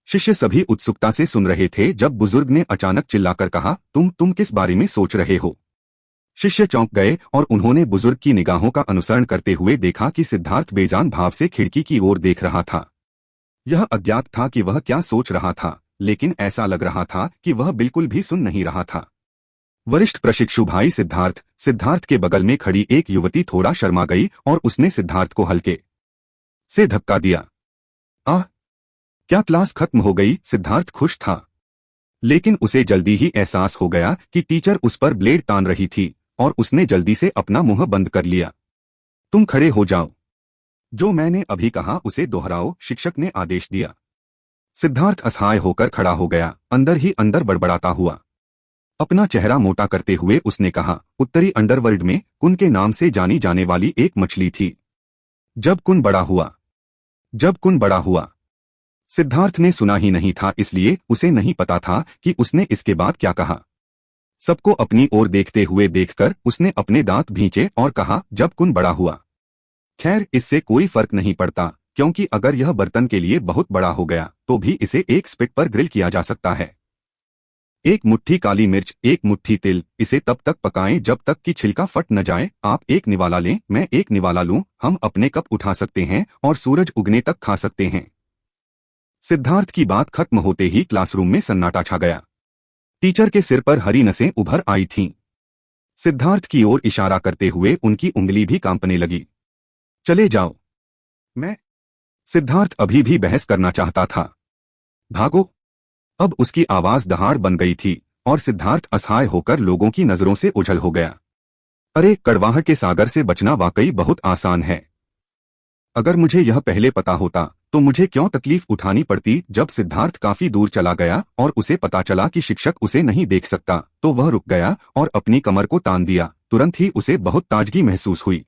शिष्य सभी उत्सुकता से सुन रहे थे जब बुजुर्ग ने अचानक चिल्लाकर कहा, तुम किस बारे में सोच रहे हो? शिष्य चौंक गए और उन्होंने बुजुर्ग की निगाहों का अनुसरण करते हुए देखा कि सिद्धार्थ बेजान भाव से खिड़की की ओर देख रहा था। यह अज्ञात था कि वह क्या सोच रहा था, लेकिन ऐसा लग रहा था कि वह बिल्कुल भी सुन नहीं रहा था। वरिष्ठ प्रशिक्षु भाई सिद्धार्थ के बगल में खड़ी एक युवती थोड़ा शर्मा गई और उसने सिद्धार्थ को हल्के से धक्का दिया। आह, क्या क्लास खत्म हो गई? सिद्धार्थ खुश था, लेकिन उसे जल्दी ही एहसास हो गया कि टीचर उस पर ब्लेड तान रही थी और उसने जल्दी से अपना मुंह बंद कर लिया। तुम खड़े हो जाओ। जो मैंने अभी कहा उसे दोहराओ, शिक्षक ने आदेश दिया। सिद्धार्थ असहाय होकर खड़ा हो गया, अंदर ही अंदर बड़बड़ाता हुआ। अपना चेहरा मोटा करते हुए उसने कहा, उत्तरी अंडरवर्ल्ड में कुन के नाम से जानी जाने वाली एक मछली थी। जब कुन बड़ा हुआ। सिद्धार्थ ने सुना ही नहीं था, इसलिए उसे नहीं पता था कि उसने इसके बाद क्या कहा। सबको अपनी ओर देखते हुए देखकर उसने अपने दांत भींचे और कहा, जब कुन बड़ा हुआ। खैर, इससे कोई फर्क नहीं पड़ता, क्योंकि अगर यह बर्तन के लिए बहुत बड़ा हो गया तो भी इसे एक स्पिट पर ग्रिल किया जा सकता है। एक मुट्ठी काली मिर्च, एक मुट्ठी तिल, इसे तब तक पकाएं जब तक कि छिलका फट न जाए। आप एक निवाला लें, मैं एक निवाला लूं, हम अपने कप उठा सकते हैं और सूरज उगने तक खा सकते हैं। सिद्धार्थ की बात खत्म होते ही क्लासरूम में सन्नाटा छा गया। टीचर के सिर पर हरी नसें उभर आई थीं। सिद्धार्थ की ओर इशारा करते हुए उनकी उंगली भी कांपने लगी। चले जाओ। सिद्धार्थ अभी भी बहस करना चाहता था। भागो। अब उसकी आवाज दहाड़ बन गई थी और सिद्धार्थ असहाय होकर लोगों की नजरों से ओझल हो गया। अरे, कड़वाहट के सागर से बचना वाकई बहुत आसान है। अगर मुझे यह पहले पता होता तो मुझे क्यों तकलीफ उठानी पड़ती। जब सिद्धार्थ काफी दूर चला गया और उसे पता चला कि शिक्षक उसे नहीं देख सकता तो वह रुक गया और अपनी कमर को तान दिया। तुरंत ही उसे बहुत ताजगी महसूस हुई।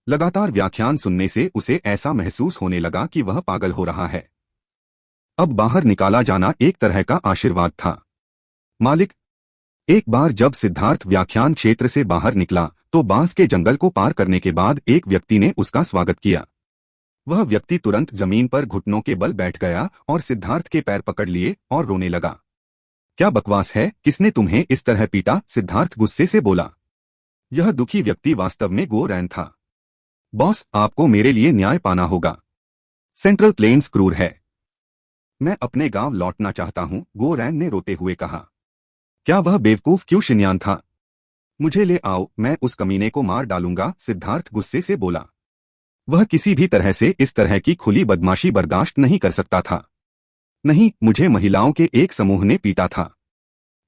लगातार व्याख्यान सुनने से उसे ऐसा महसूस होने लगा कि वह पागल हो रहा है। अब बाहर निकाला जाना एक तरह का आशीर्वाद था। मालिक, एक बार जब सिद्धार्थ व्याख्यान क्षेत्र से बाहर निकला तो बांस के जंगल को पार करने के बाद एक व्यक्ति ने उसका स्वागत किया। वह व्यक्ति तुरंत जमीन पर घुटनों के बल बैठ गया और सिद्धार्थ के पैर पकड़ लिए और रोने लगा। क्या बकवास है, किसने तुम्हें इस तरह पीटा? सिद्धार्थ गुस्से से बोला। यह दुखी व्यक्ति वास्तव में गो रैन था। बॉस, आपको मेरे लिए न्याय पाना होगा। सेंट्रल प्लेन्स क्रूर है। मैं अपने गांव लौटना चाहता हूं, गो रैन ने रोते हुए कहा। क्या वह बेवकूफ क्यों शिन्यान था? मुझे ले आओ, मैं उस कमीने को मार डालूंगा, सिद्धार्थ गुस्से से बोला। वह किसी भी तरह से इस तरह की खुली बदमाशी बर्दाश्त नहीं कर सकता था। नहीं, मुझे महिलाओं के एक समूह ने पीटा था,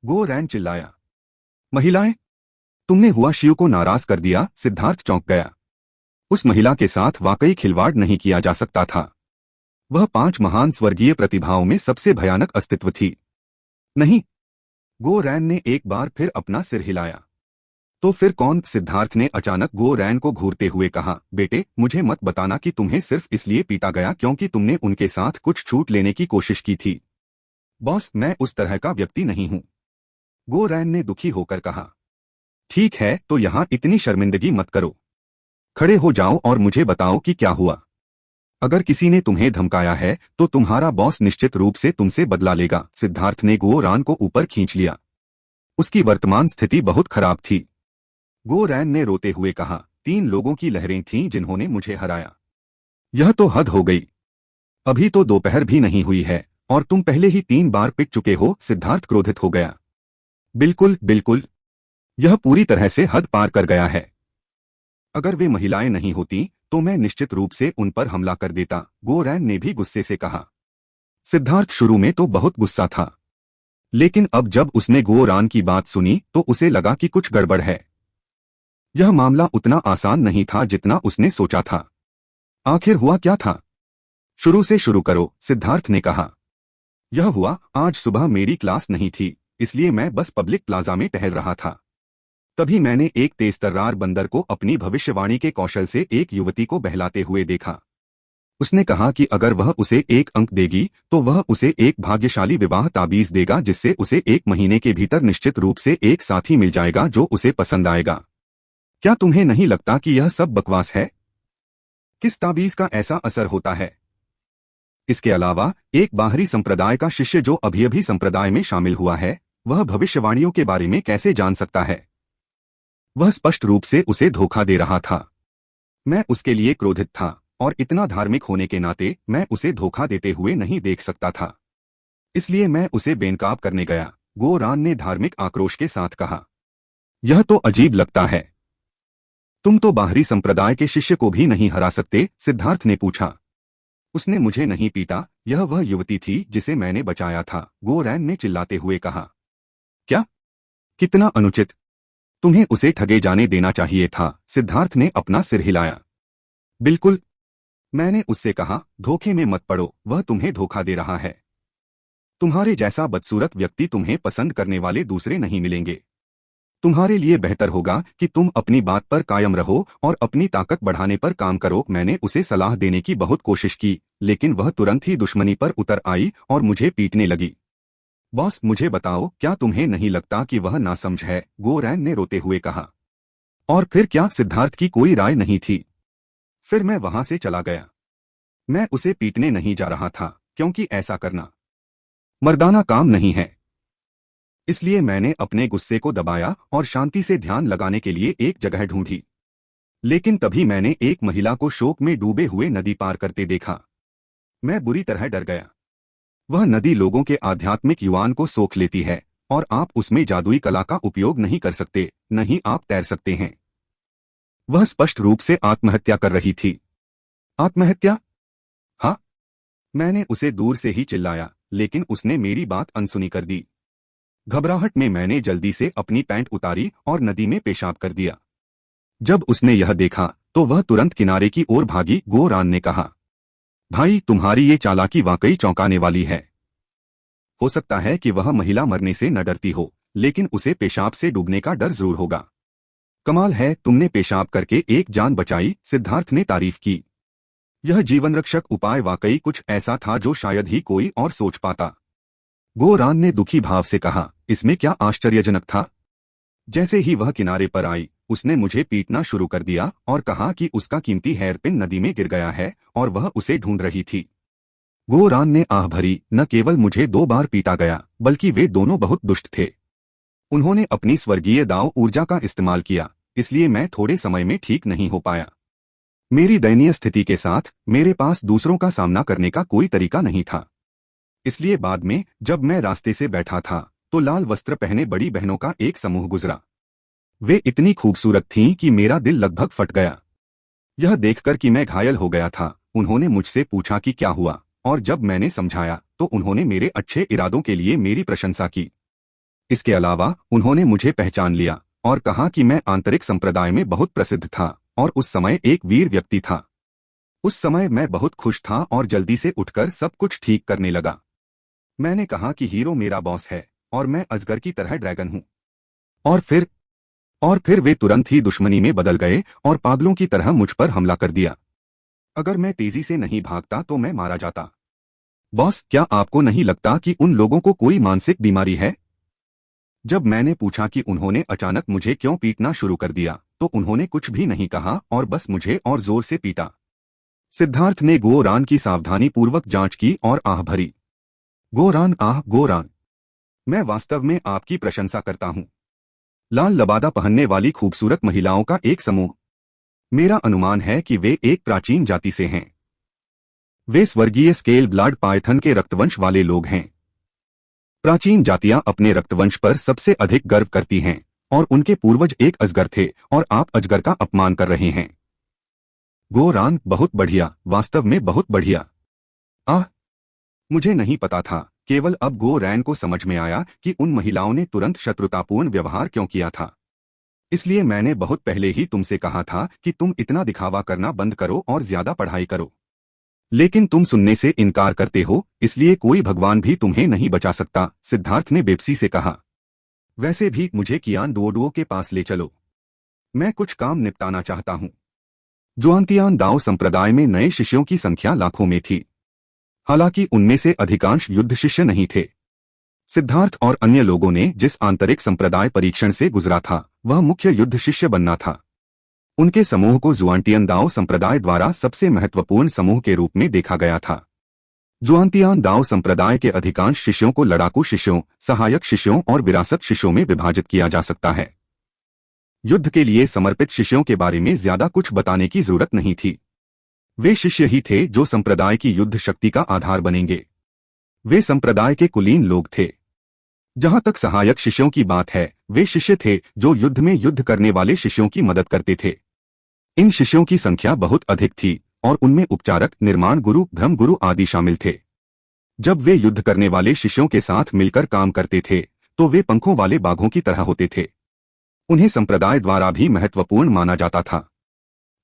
गो रैन चिल्लाया। महिलाएं? तुमने हुआ शिव को नाराज कर दिया, सिद्धार्थ चौंक गया। उस महिला के साथ वाकई खिलवाड़ नहीं किया जा सकता था। वह 5 महान स्वर्गीय प्रतिभाओं में सबसे भयानक अस्तित्व थी। नहीं, गो रैन ने एक बार फिर अपना सिर हिलाया। तो फिर कौन? सिद्धार्थ ने अचानक गो रैन को घूरते हुए कहा। बेटे, मुझे मत बताना कि तुम्हें सिर्फ इसलिए पीटा गया क्योंकि तुमने उनके साथ कुछ छूट लेने की कोशिश की थी। बॉस, मैं उस तरह का व्यक्ति नहीं हूं, गो रैन ने दुखी होकर कहा। ठीक है, तो यहां इतनी शर्मिंदगी मत करो। खड़े हो जाओ और मुझे बताओ कि क्या हुआ। अगर किसी ने तुम्हें धमकाया है तो तुम्हारा बॉस निश्चित रूप से तुमसे बदला लेगा। सिद्धार्थ ने गो रैन को ऊपर खींच लिया। उसकी वर्तमान स्थिति बहुत खराब थी। गो रैन ने रोते हुए कहा, 3 लोगों की लहरें थीं जिन्होंने मुझे हराया। यह तो हद हो गई। अभी तो दोपहर भी नहीं हुई है और तुम पहले ही 3 बार पिट चुके हो। सिद्धार्थ क्रोधित हो गया। बिल्कुल बिल्कुल, यह पूरी तरह से हद पार कर गया है। अगर वे महिलाएं नहीं होती तो मैं निश्चित रूप से उन पर हमला कर देता, गो रैन ने भी गुस्से से कहा। सिद्धार्थ शुरू में तो बहुत गुस्सा था, लेकिन अब जब उसने गो रैन की बात सुनी तो उसे लगा कि कुछ गड़बड़ है। यह मामला उतना आसान नहीं था जितना उसने सोचा था। आखिर हुआ क्या था? शुरू से शुरू करो, सिद्धार्थ ने कहा। यह हुआ, आज सुबह मेरी क्लास नहीं थी, इसलिए मैं बस पब्लिक प्लाजा में टहल रहा था। तभी मैंने एक तेजतर्रार बंदर को अपनी भविष्यवाणी के कौशल से एक युवती को बहलाते हुए देखा। उसने कहा कि अगर वह उसे 1 अंक देगी तो वह उसे एक भाग्यशाली विवाह ताबीज देगा जिससे उसे 1 महीने के भीतर निश्चित रूप से एक साथी मिल जाएगा जो उसे पसंद आएगा। क्या तुम्हें नहीं लगता कि यह सब बकवास है? किस ताबीज का ऐसा असर होता है? इसके अलावा एक बाहरी संप्रदाय का शिष्य जो अभी संप्रदाय में शामिल हुआ है, वह भविष्यवाणियों के बारे में कैसे जान सकता है? वह स्पष्ट रूप से उसे धोखा दे रहा था। मैं उसके लिए क्रोधित था और इतना धार्मिक होने के नाते मैं उसे धोखा देते हुए नहीं देख सकता था। इसलिए मैं उसे बेनकाब करने गया, गो रैन ने धार्मिक आक्रोश के साथ कहा। यह तो अजीब लगता है। तुम तो बाहरी संप्रदाय के शिष्य को भी नहीं हरा सकते, सिद्धार्थ ने पूछा। उसने मुझे नहीं पीटा, यह वह युवती थी जिसे मैंने बचाया था, गो रैन ने चिल्लाते हुए कहा। क्या? कितना अनुचित! तुम्हें उसे ठगे जाने देना चाहिए था, सिद्धार्थ ने अपना सिर हिलाया। बिल्कुल, मैंने उससे कहा, धोखे में मत पड़ो, वह तुम्हें धोखा दे रहा है। तुम्हारे जैसा बदसूरत व्यक्ति तुम्हें पसंद करने वाले दूसरे नहीं मिलेंगे। तुम्हारे लिए बेहतर होगा कि तुम अपनी बात पर कायम रहो और अपनी ताकत बढ़ाने पर काम करो। मैंने उसे सलाह देने की बहुत कोशिश की, लेकिन वह तुरंत ही दुश्मनी पर उतर आई और मुझे पीटने लगी। बॉस, मुझे बताओ, क्या तुम्हें नहीं लगता कि वह नासमझ है? गो रैन ने रोते हुए कहा। और फिर क्या? सिद्धार्थ की कोई राय नहीं थी। फिर मैं वहां से चला गया। मैं उसे पीटने नहीं जा रहा था क्योंकि ऐसा करना मर्दाना काम नहीं है। इसलिए मैंने अपने गुस्से को दबाया और शांति से ध्यान लगाने के लिए एक जगह ढूंढी। लेकिन तभी मैंने एक महिला को शोक में डूबे हुए नदी पार करते देखा। मैं बुरी तरह डर गया। वह नदी लोगों के आध्यात्मिक युवान को सोख लेती है और आप उसमें जादुई कला का उपयोग नहीं कर सकते, नहीं आप तैर सकते हैं। वह स्पष्ट रूप से आत्महत्या कर रही थी। आत्महत्या? हाँ, मैंने उसे दूर से ही चिल्लाया, लेकिन उसने मेरी बात अनसुनी कर दी। घबराहट में मैंने जल्दी से अपनी पैंट उतारी और नदी में पेशाब कर दिया। जब उसने यह देखा तो वह तुरंत किनारे की ओर भागी, गो रैन ने कहा। भाई, तुम्हारी ये चालाकी वाकई चौंकाने वाली है। हो सकता है कि वह महिला मरने से न डरती हो, लेकिन उसे पेशाब से डूबने का डर जरूर होगा। कमाल है, तुमने पेशाब करके एक जान बचाई, सिद्धार्थ ने तारीफ की। यह जीवन रक्षक उपाय वाकई कुछ ऐसा था जो शायद ही कोई और सोच पाता। गोरान ने दुखी भाव से कहा, इसमें क्या आश्चर्यजनक था। जैसे ही वह किनारे पर आई, उसने मुझे पीटना शुरू कर दिया और कहा कि उसका कीमती हेयरपिन नदी में गिर गया है और वह उसे ढूंढ रही थी। गोरान ने आह भरी, न केवल मुझे 2 बार पीटा गया, बल्कि वे दोनों बहुत दुष्ट थे। उन्होंने अपनी स्वर्गीय दाव ऊर्जा का इस्तेमाल किया, इसलिए मैं थोड़े समय में ठीक नहीं हो पाया। मेरी दयनीय स्थिति के साथ मेरे पास दूसरों का सामना करने का कोई तरीका नहीं था। इसलिए बाद में जब मैं रास्ते से बैठा था तो लाल वस्त्र पहने बड़ी बहनों का एक समूह गुजरा। वे इतनी खूबसूरत थीं कि मेरा दिल लगभग फट गया। यह देखकर कि मैं घायल हो गया था, उन्होंने मुझसे पूछा कि क्या हुआ, और जब मैंने समझाया तो उन्होंने मेरे अच्छे इरादों के लिए मेरी प्रशंसा की। इसके अलावा उन्होंने मुझे पहचान लिया और कहा कि मैं आंतरिक संप्रदाय में बहुत प्रसिद्ध था और उस समय एक वीर व्यक्ति था। उस समय मैं बहुत खुश था और जल्दी से उठकर सब कुछ ठीक करने लगा। मैंने कहा कि हीरो मेरा बॉस है और मैं अजगर की तरह ड्रैगन हूं। और फिर वे तुरंत ही दुश्मनी में बदल गए और पागलों की तरह मुझ पर हमला कर दिया। अगर मैं तेजी से नहीं भागता तो मैं मारा जाता। बॉस, क्या आपको नहीं लगता कि उन लोगों को कोई मानसिक बीमारी है? जब मैंने पूछा कि उन्होंने अचानक मुझे क्यों पीटना शुरू कर दिया, तो उन्होंने कुछ भी नहीं कहा और बस मुझे और जोर से पीटा। सिद्धार्थ ने गोरान की सावधानी पूर्वक जांच की और आह भरी। गोरान, आह गोरान, मैं वास्तव में आपकी प्रशंसा करता हूं। लाल लबादा पहनने वाली खूबसूरत महिलाओं का एक समूह। मेरा अनुमान है कि वे एक प्राचीन जाति से हैं। वे स्वर्गीय स्केल ब्लड पाइथन के रक्तवंश वाले लोग हैं। प्राचीन जातियां अपने रक्तवंश पर सबसे अधिक गर्व करती हैं और उनके पूर्वज एक अजगर थे और आप अजगर का अपमान कर रहे हैं। गोरान, बहुत बढ़िया, वास्तव में बहुत बढ़िया। आह, मुझे नहीं पता था। केवल अब गोरैन को समझ में आया कि उन महिलाओं ने तुरंत शत्रुतापूर्ण व्यवहार क्यों किया था। इसलिए मैंने बहुत पहले ही तुमसे कहा था कि तुम इतना दिखावा करना बंद करो और ज्यादा पढ़ाई करो। लेकिन तुम सुनने से इनकार करते हो, इसलिए कोई भगवान भी तुम्हें नहीं बचा सकता, सिद्धार्थ ने बेपसी से कहा। वैसे भी मुझे कियान डुओडुओ के पास ले चलो। मैं कुछ काम निपटाना चाहता हूं। जुआनतियान दाओ संप्रदाय में नए शिष्यों की संख्या लाखों में थी। हालांकि उनमें से अधिकांश युद्ध शिष्य नहीं थे। सिद्धार्थ और अन्य लोगों ने जिस आंतरिक संप्रदाय परीक्षण से गुजरा था, वह मुख्य युद्ध शिष्य बनना था। उनके समूह को जुआनटियन दाओ संप्रदाय द्वारा सबसे महत्वपूर्ण समूह के रूप में देखा गया था। जुआनतियान दाओ संप्रदाय के अधिकांश शिष्यों को लड़ाकू शिष्यों, सहायक शिष्यों और विरासत शिष्यों में विभाजित किया जा सकता है। युद्ध के लिए समर्पित शिष्यों के बारे में ज्यादा कुछ बताने की जरूरत नहीं थी। वे शिष्य ही थे जो संप्रदाय की युद्ध शक्ति का आधार बनेंगे। वे संप्रदाय के कुलीन लोग थे। जहां तक सहायक शिष्यों की बात है, वे शिष्य थे जो युद्ध में युद्ध करने वाले शिष्यों की मदद करते थे। इन शिष्यों की संख्या बहुत अधिक थी और उनमें उपचारक, निर्माण गुरु, धर्म गुरु आदि शामिल थे। जब वे युद्ध करने वाले शिष्यों के साथ मिलकर काम करते थे तो वे पंखों वाले बाघों की तरह होते थे। उन्हें संप्रदाय द्वारा भी महत्वपूर्ण माना जाता था।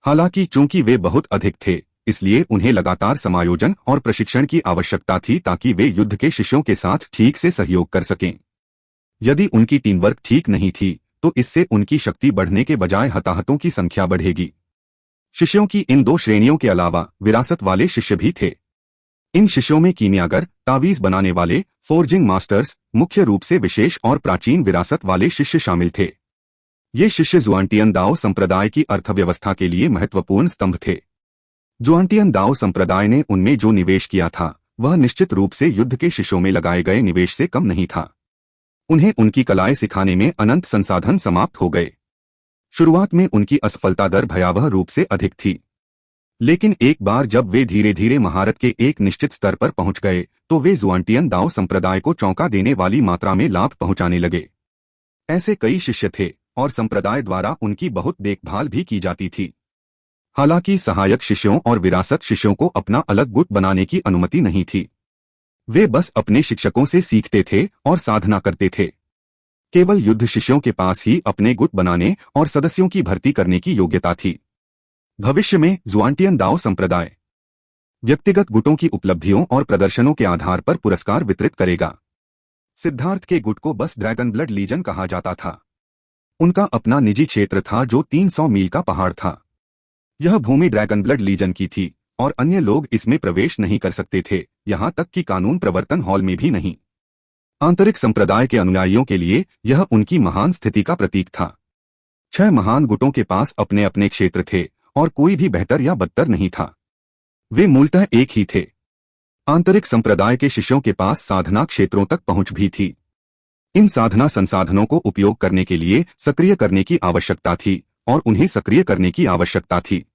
हालांकि चूंकि वे बहुत अधिक थे, इसलिए उन्हें लगातार समायोजन और प्रशिक्षण की आवश्यकता थी ताकि वे युद्ध के शिष्यों के साथ ठीक से सहयोग कर सकें। यदि उनकी टीम वर्क ठीक नहीं थी तो इससे उनकी शक्ति बढ़ने के बजाय हताहतों की संख्या बढ़ेगी। शिष्यों की इन 2 श्रेणियों के अलावा विरासत वाले शिष्य भी थे। इन शिष्यों में कीमियागर, तावीज बनाने वाले, फोर्जिंग मास्टर्स, मुख्य रूप से विशेष और प्राचीन विरासत वाले शिष्य शामिल थे। ये शिष्य जुआनटियन दाओ संप्रदाय की अर्थव्यवस्था के लिए महत्वपूर्ण स्तंभ थे। जुआनटियन दाओ संप्रदाय ने उनमें जो निवेश किया था वह निश्चित रूप से युद्ध के शिष्यों में लगाए गए निवेश से कम नहीं था। उन्हें उनकी कलाएं सिखाने में अनंत संसाधन समाप्त हो गए। शुरुआत में उनकी असफलता दर भयावह रूप से अधिक थी, लेकिन एक बार जब वे धीरे धीरे महारत के एक निश्चित स्तर पर पहुंच गए तो वे जुआनटियन दाओ संप्रदाय को चौंका देने वाली मात्रा में लाभ पहुंचाने लगे। ऐसे कई शिष्य थे और संप्रदाय द्वारा उनकी बहुत देखभाल भी की जाती थी। हालांकि सहायक शिष्यों और विरासत शिष्यों को अपना अलग गुट बनाने की अनुमति नहीं थी। वे बस अपने शिक्षकों से सीखते थे और साधना करते थे। केवल युद्ध शिष्यों के पास ही अपने गुट बनाने और सदस्यों की भर्ती करने की योग्यता थी। भविष्य में जुआनटियन दाओ संप्रदाय व्यक्तिगत गुटों की उपलब्धियों और प्रदर्शनों के आधार पर पुरस्कार वितरित करेगा। सिद्धार्थ के गुट को बस ड्रैगन ब्लड लीजन कहा जाता था। उनका अपना निजी क्षेत्र था जो 300 मील का पहाड़ था। यह भूमि ड्रैगन ब्लड लीजन की थी और अन्य लोग इसमें प्रवेश नहीं कर सकते थे, यहां तक कि कानून प्रवर्तन हॉल में भी नहीं। आंतरिक संप्रदाय के अनुयायियों के लिए यह उनकी महान स्थिति का प्रतीक था। 6 महान गुटों के पास अपने अपने क्षेत्र थे और कोई भी बेहतर या बदतर नहीं था। वे मूलतः एक ही थे। आंतरिक संप्रदाय के शिष्यों के पास साधना क्षेत्रों तक पहुंच भी थी। इन साधना संसाधनों को उपयोग करने के लिए सक्रिय करने की आवश्यकता थी और उन्हें सक्रिय करने की आवश्यकता थी।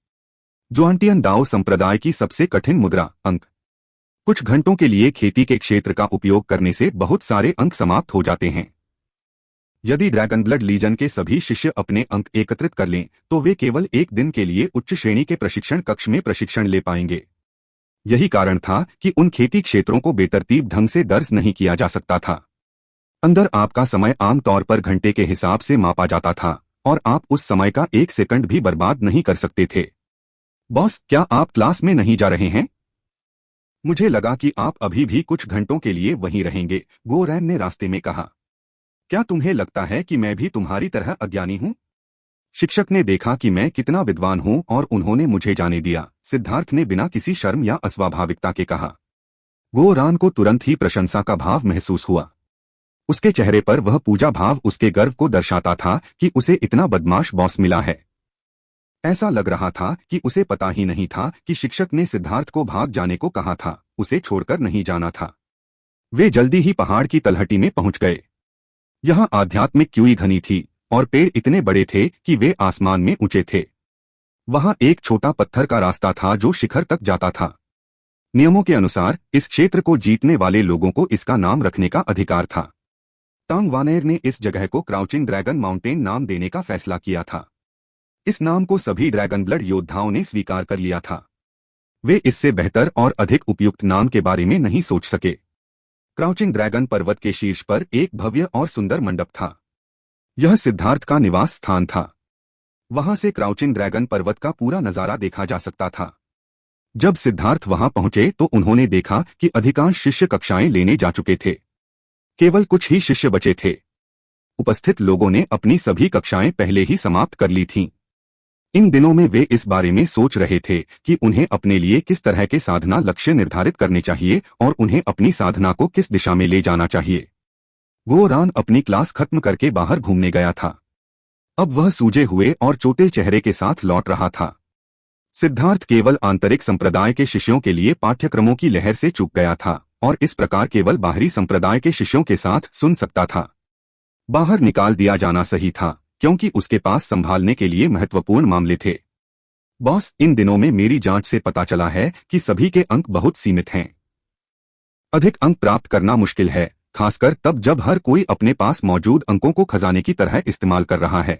ज़ुआंटियन दाओ संप्रदाय की सबसे कठिन मुद्रा अंक। कुछ घंटों के लिए खेती के क्षेत्र का उपयोग करने से बहुत सारे अंक समाप्त हो जाते हैं। यदि ड्रैगन ब्लड लीजन के सभी शिष्य अपने अंक एकत्रित कर लें तो वे केवल एक दिन के लिए उच्च श्रेणी के प्रशिक्षण कक्ष में प्रशिक्षण ले पाएंगे। यही कारण था कि उन खेती क्षेत्रों को बेतरतीब ढंग से दर्ज नहीं किया जा सकता था। अंदर आपका समय आमतौर पर घंटे के हिसाब से मापा जाता था और आप उस समय का 1 सेकंड भी बर्बाद नहीं कर सकते थे। बॉस, क्या आप क्लास में नहीं जा रहे हैं? मुझे लगा कि आप अभी भी कुछ घंटों के लिए वहीं रहेंगे, गोरैन ने रास्ते में कहा। क्या तुम्हें लगता है कि मैं भी तुम्हारी तरह अज्ञानी हूं? शिक्षक ने देखा कि मैं कितना विद्वान हूं और उन्होंने मुझे जाने दिया, सिद्धार्थ ने बिना किसी शर्म या अस्वाभाविकता के कहा। गोरान को तुरंत ही प्रशंसा का भाव महसूस हुआ। उसके चेहरे पर वह पूजा भाव उसके गर्व को दर्शाता था कि उसे इतना बदमाश बॉस मिला है। ऐसा लग रहा था कि उसे पता ही नहीं था कि शिक्षक ने सिद्धार्थ को भाग जाने को कहा था, उसे छोड़कर नहीं जाना था। वे जल्दी ही पहाड़ की तलहटी में पहुंच गए। यहाँ आध्यात्मिक क्यूई घनी थी और पेड़ इतने बड़े थे कि वे आसमान में ऊंचे थे। वहां एक छोटा पत्थर का रास्ता था जो शिखर तक जाता था। नियमों के अनुसार इस क्षेत्र को जीतने वाले लोगों को इसका नाम रखने का अधिकार था। टांग वानेर ने इस जगह को क्राउचिंग ड्रैगन माउंटेन नाम देने का फैसला किया था। इस नाम को सभी ड्रैगन ब्लड योद्धाओं ने स्वीकार कर लिया था। वे इससे बेहतर और अधिक उपयुक्त नाम के बारे में नहीं सोच सके। क्राउचिंग ड्रैगन पर्वत के शीर्ष पर एक भव्य और सुंदर मंडप था। यह सिद्धार्थ का निवास स्थान था। वहां से क्राउचिंग ड्रैगन पर्वत का पूरा नजारा देखा जा सकता था। जब सिद्धार्थ वहां पहुंचे तो उन्होंने देखा कि अधिकांश शिष्य कक्षाएं लेने जा चुके थे। केवल कुछ ही शिष्य बचे थे। उपस्थित लोगों ने अपनी सभी कक्षाएं पहले ही समाप्त कर ली थीं। इन दिनों में वे इस बारे में सोच रहे थे कि उन्हें अपने लिए किस तरह के साधना लक्ष्य निर्धारित करने चाहिए और उन्हें अपनी साधना को किस दिशा में ले जाना चाहिए। गोरान अपनी क्लास खत्म करके बाहर घूमने गया था। अब वह सूजे हुए और चोटिल चेहरे के साथ लौट रहा था। सिद्धार्थ केवल आंतरिक संप्रदाय के शिष्यों के लिए पाठ्यक्रमों की लहर से चूक गया था और इस प्रकार केवल बाहरी संप्रदाय के शिष्यों के साथ सुन सकता था। बाहर निकाल दिया जाना सही था क्योंकि उसके पास संभालने के लिए महत्वपूर्ण मामले थे। बॉस, इन दिनों में मेरी जांच से पता चला है कि सभी के अंक बहुत सीमित हैं। अधिक अंक प्राप्त करना मुश्किल है, खासकर तब जब हर कोई अपने पास मौजूद अंकों को खजाने की तरह इस्तेमाल कर रहा है।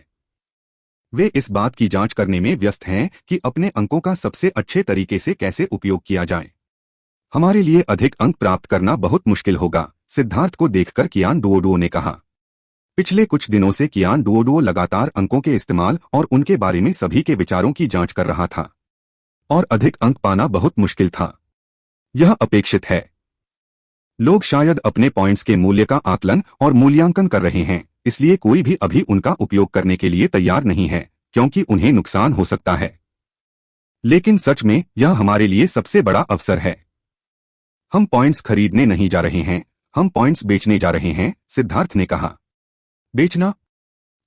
वे इस बात की जांच करने में व्यस्त हैं कि अपने अंकों का सबसे अच्छे तरीके से कैसे उपयोग किया जाए। हमारे लिए अधिक अंक प्राप्त करना बहुत मुश्किल होगा, सिद्धार्थ को देखकर कियान डुओडुओ ने कहा। पिछले कुछ दिनों से कियान डुओडुओ लगातार अंकों के इस्तेमाल और उनके बारे में सभी के विचारों की जांच कर रहा था और अधिक अंक पाना बहुत मुश्किल था। यह अपेक्षित है। लोग शायद अपने पॉइंट्स के मूल्य का आकलन और मूल्यांकन कर रहे हैं, इसलिए कोई भी अभी उनका उपयोग करने के लिए तैयार नहीं है क्योंकि उन्हें नुकसान हो सकता है। लेकिन सच में यह हमारे लिए सबसे बड़ा अवसर है। हम पॉइंट्स खरीदने नहीं जा रहे हैं, हम पॉइंट्स बेचने जा रहे हैं, सिद्धार्थ ने कहा। बेचना?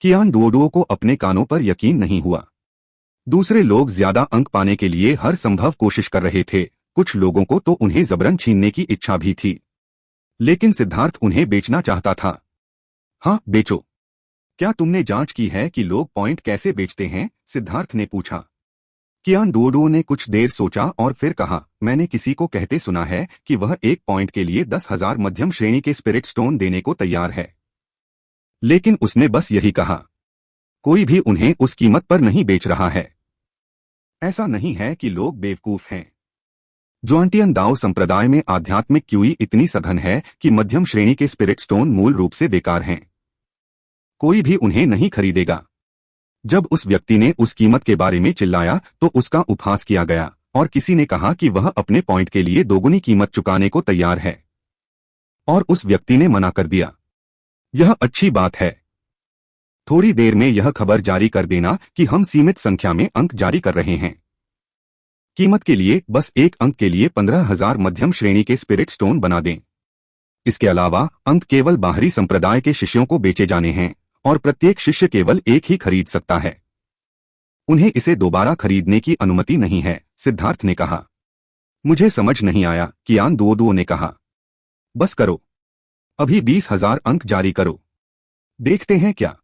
कियान डुओडुओ को अपने कानों पर यकीन नहीं हुआ। दूसरे लोग ज्यादा अंक पाने के लिए हर संभव कोशिश कर रहे थे। कुछ लोगों को तो उन्हें जबरन छीनने की इच्छा भी थी, लेकिन सिद्धार्थ उन्हें बेचना चाहता था। हाँ, बेचो। क्या तुमने जांच की है कि लोग पॉइंट कैसे बेचते हैं? सिद्धार्थ ने पूछा। कियान डुओडुओ ने कुछ देर सोचा और फिर कहा, मैंने किसी को कहते सुना है कि वह 1 पॉइंट के लिए 10,000 मध्यम श्रेणी के स्पिरिट स्टोन देने को तैयार है। लेकिन उसने बस यही कहा। कोई भी उन्हें उस कीमत पर नहीं बेच रहा है। ऐसा नहीं है कि लोग बेवकूफ हैं। ज़ुआंटियन दाओ संप्रदाय में आध्यात्मिक क्यूई इतनी सघन है कि मध्यम श्रेणी के स्पिरिट स्टोन मूल रूप से बेकार हैं। कोई भी उन्हें नहीं खरीदेगा। जब उस व्यक्ति ने उस कीमत के बारे में चिल्लाया तो उसका उपहास किया गया और किसी ने कहा कि वह अपने पॉइंट के लिए दोगुनी कीमत चुकाने को तैयार है, और उस व्यक्ति ने मना कर दिया। यह अच्छी बात है। थोड़ी देर में यह खबर जारी कर देना कि हम सीमित संख्या में अंक जारी कर रहे हैं। कीमत के लिए बस 1 अंक के लिए 15,000 मध्यम श्रेणी के स्पिरिट स्टोन बना दें। इसके अलावा अंक केवल बाहरी संप्रदाय के शिष्यों को बेचे जाने हैं और प्रत्येक शिष्य केवल एक ही खरीद सकता है। उन्हें इसे दोबारा खरीदने की अनुमति नहीं है, सिद्धार्थ ने कहा। मुझे समझ नहीं आया, कियान डोडो ने कहा। बस करो, अभी 20,000 अंक जारी करो, देखते हैं क्या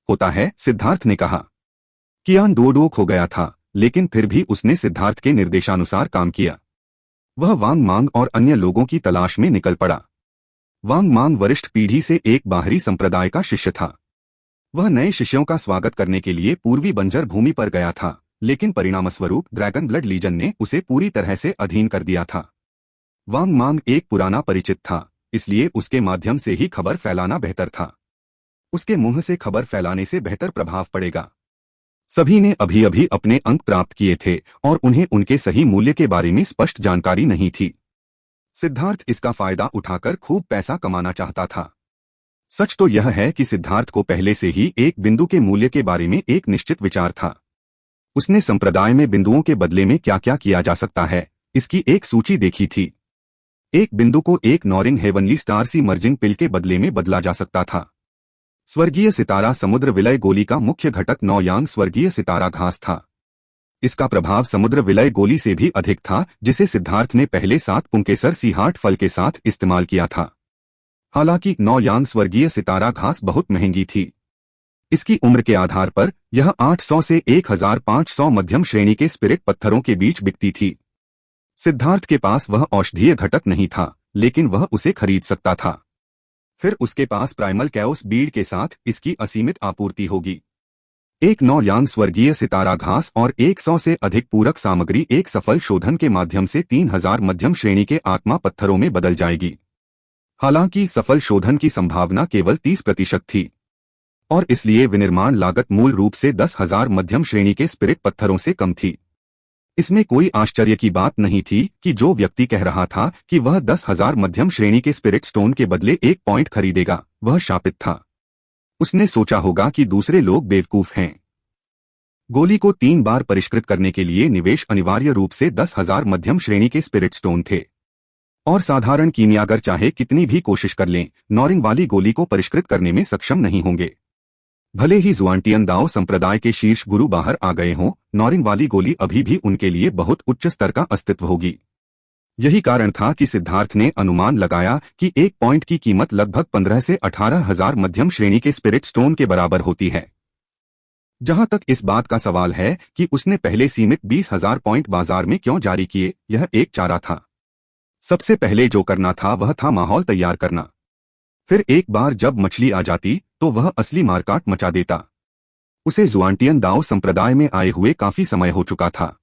होता है, सिद्धार्थ ने कहा। कियान डोडो खो गया था, लेकिन फिर भी उसने सिद्धार्थ के निर्देशानुसार काम किया। वह वांग मांग और अन्य लोगों की तलाश में निकल पड़ा। वांग मांग वरिष्ठ पीढ़ी से एक बाहरी संप्रदाय का शिष्य था। वह नए शिष्यों का स्वागत करने के लिए पूर्वी बंजर भूमि पर गया था, लेकिन परिणामस्वरूप ड्रैगन ब्लड लीजन ने उसे पूरी तरह से अधीन कर दिया था। वांग मांग एक पुराना परिचित था, इसलिए उसके माध्यम से ही खबर फैलाना बेहतर था। उसके मुंह से खबर फैलाने से बेहतर प्रभाव पड़ेगा। सभी ने अभी अभी अपने अंक प्राप्त किए थे और उन्हें उनके सही मूल्य के बारे में स्पष्ट जानकारी नहीं थी। सिद्धार्थ इसका फायदा उठाकर खूब पैसा कमाना चाहता था। सच तो यह है कि सिद्धार्थ को पहले से ही एक बिंदु के मूल्य के बारे में एक निश्चित विचार था। उसने संप्रदाय में बिंदुओं के बदले में क्या क्या किया जा सकता है, इसकी एक सूची देखी थी। एक बिंदु को एक नॉरिंग हेवनली स्टार सी मर्जिंग पिल के बदले में बदला जा सकता था। स्वर्गीय सितारा समुद्र विलय गोली का मुख्य घटक 9 यांग स्वर्गीय सितारा घास था। इसका प्रभाव समुद्र विलय गोली से भी अधिक था, जिसे सिद्धार्थ ने पहले 7 पुंकेसर सीहार्ट फल के साथ इस्तेमाल किया था। हालांकि 9 यांग स्वर्गीय सितारा घास बहुत महंगी थी। इसकी उम्र के आधार पर यह 800 से 1500 मध्यम श्रेणी के स्पिरिट पत्थरों के बीच बिकती थी। सिद्धार्थ के पास वह औषधीय घटक नहीं था, लेकिन वह उसे खरीद सकता था। फिर उसके पास प्राइमल कैओस बीड के साथ इसकी असीमित आपूर्ति होगी। एक 9 यांग स्वर्गीय सितारा घास और 100 से अधिक पूरक सामग्री एक सफल शोधन के माध्यम से 3000 मध्यम श्रेणी के आत्मा पत्थरों में बदल जाएगी। हालांकि सफल शोधन की संभावना केवल 30% थी और इसलिए विनिर्माण लागत मूल रूप से 10,000 मध्यम श्रेणी के स्पिरिट पत्थरों से कम थी। इसमें कोई आश्चर्य की बात नहीं थी कि जो व्यक्ति कह रहा था कि वह 10,000 मध्यम श्रेणी के स्पिरिट स्टोन के बदले 1 पॉइंट खरीदेगा, वह शापित था। उसने सोचा होगा कि दूसरे लोग बेवकूफ हैं। गोली को 3 बार परिष्कृत करने के लिए निवेश अनिवार्य रूप से 10,000 मध्यम श्रेणी के स्पिरिट स्टोन थे और साधारण कीमियागर चाहे कितनी भी कोशिश कर लें, नॉरिंग वाली गोली को परिष्कृत करने में सक्षम नहीं होंगे। भले ही जुआंटियन दाओ संप्रदाय के शीर्ष गुरु बाहर आ गए हों, नॉरिंग वाली गोली अभी भी उनके लिए बहुत उच्च स्तर का अस्तित्व होगी। यही कारण था कि सिद्धार्थ ने अनुमान लगाया कि 1 पॉइंट की कीमत लगभग 15 से 18,000 मध्यम श्रेणी के स्पिरिट स्टोन के बराबर होती है। जहां तक इस बात का सवाल है कि उसने पहले सीमित 20,000 पॉइंट बाजार में क्यों जारी किए, यह एक चारा था। सबसे पहले जो करना था वह था माहौल तैयार करना। फिर एक बार जब मछली आ जाती तो वह असली मारकाट मचा देता। उसे जुआंटियन दाओ संप्रदाय में आए हुए काफी समय हो चुका था।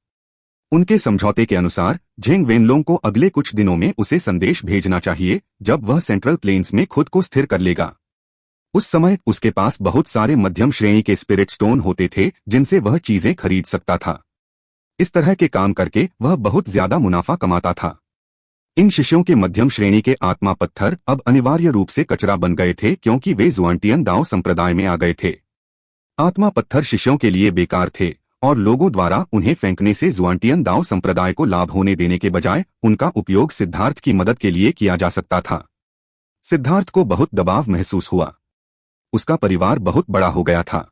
उनके समझौते के अनुसार झेंग वेनलोंग को अगले कुछ दिनों में उसे संदेश भेजना चाहिए, जब वह सेंट्रल प्लेन्स में खुद को स्थिर कर लेगा। उस समय उसके पास बहुत सारे मध्यम श्रेणी के स्पिरिट स्टोन होते थे जिनसे वह चीजें खरीद सकता था। इस तरह के काम करके वह बहुत ज्यादा मुनाफा कमाता था। इन शिष्यों के मध्यम श्रेणी के आत्मा पत्थर अब अनिवार्य रूप से कचरा बन गए थे, क्योंकि वे जुआंटियन दाओ संप्रदाय में आ गए थे। आत्मा पत्थर शिष्यों के लिए बेकार थे और लोगों द्वारा उन्हें फेंकने से जुआंटियन दाओ संप्रदाय को लाभ होने देने के बजाय उनका उपयोग सिद्धार्थ की मदद के लिए किया जा सकता था। सिद्धार्थ को बहुत दबाव महसूस हुआ। उसका परिवार बहुत बड़ा हो गया था।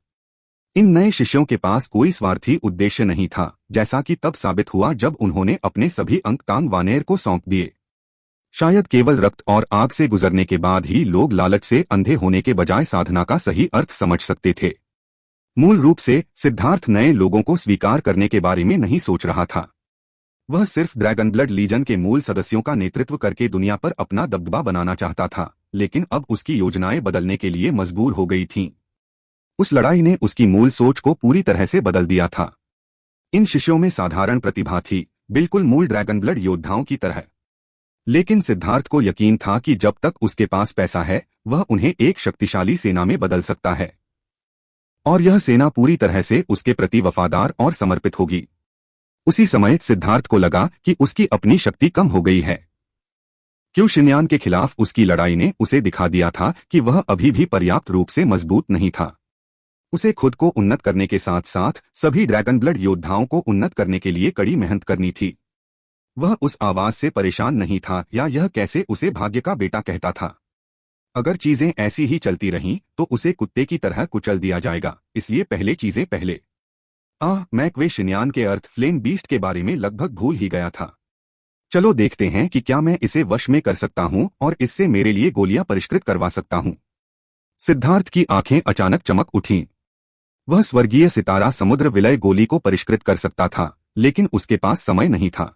इन नए शिष्यों के पास कोई स्वार्थी उद्देश्य नहीं था, जैसा कि तब साबित हुआ जब उन्होंने अपने सभी अंक तांग वानेर को सौंप दिए। शायद केवल रक्त और आग से गुजरने के बाद ही लोग लालच से अंधे होने के बजाय साधना का सही अर्थ समझ सकते थे। मूल रूप से सिद्धार्थ नए लोगों को स्वीकार करने के बारे में नहीं सोच रहा था। वह सिर्फ ड्रैगन ब्लड लीजन के मूल सदस्यों का नेतृत्व करके दुनिया पर अपना दबदबा बनाना चाहता था, लेकिन अब उसकी योजनाएं बदलने के लिए मजबूर हो गई थीं। उस लड़ाई ने उसकी मूल सोच को पूरी तरह से बदल दिया था। इन शिष्यों में साधारण प्रतिभा थी, बिल्कुल मूल ड्रैगन ब्लड योद्धाओं की तरह। लेकिन सिद्धार्थ को यकीन था कि जब तक उसके पास पैसा है, वह उन्हें एक शक्तिशाली सेना में बदल सकता है और यह सेना पूरी तरह से उसके प्रति वफादार और समर्पित होगी। उसी समय सिद्धार्थ को लगा कि उसकी अपनी शक्ति कम हो गई है। क्यू शिन्यान के खिलाफ उसकी लड़ाई ने उसे दिखा दिया था कि वह अभी भी पर्याप्त रूप से मजबूत नहीं था। उसे खुद को उन्नत करने के साथ साथ सभी ड्रैगन ब्लड योद्धाओं को उन्नत करने के लिए कड़ी मेहनत करनी थी। वह उस आवाज से परेशान नहीं था या यह कैसे उसे भाग्य का बेटा कहता था। अगर चीजें ऐसी ही चलती रहीं तो उसे कुत्ते की तरह कुचल दिया जाएगा, इसलिए पहले चीजें पहले। मैकवे शिन्यान के अर्थ फ्लेम बीस्ट के बारे में लगभग भूल ही गया था। चलो देखते हैं कि क्या मैं इसे वश में कर सकता हूं और इससे मेरे लिए गोलियां परिष्कृत करवा सकता हूं। सिद्धार्थ की आंखें अचानक चमक उठीं। वह स्वर्गीय सितारा समुद्र विलय गोली को परिष्कृत कर सकता था, लेकिन उसके पास समय नहीं था।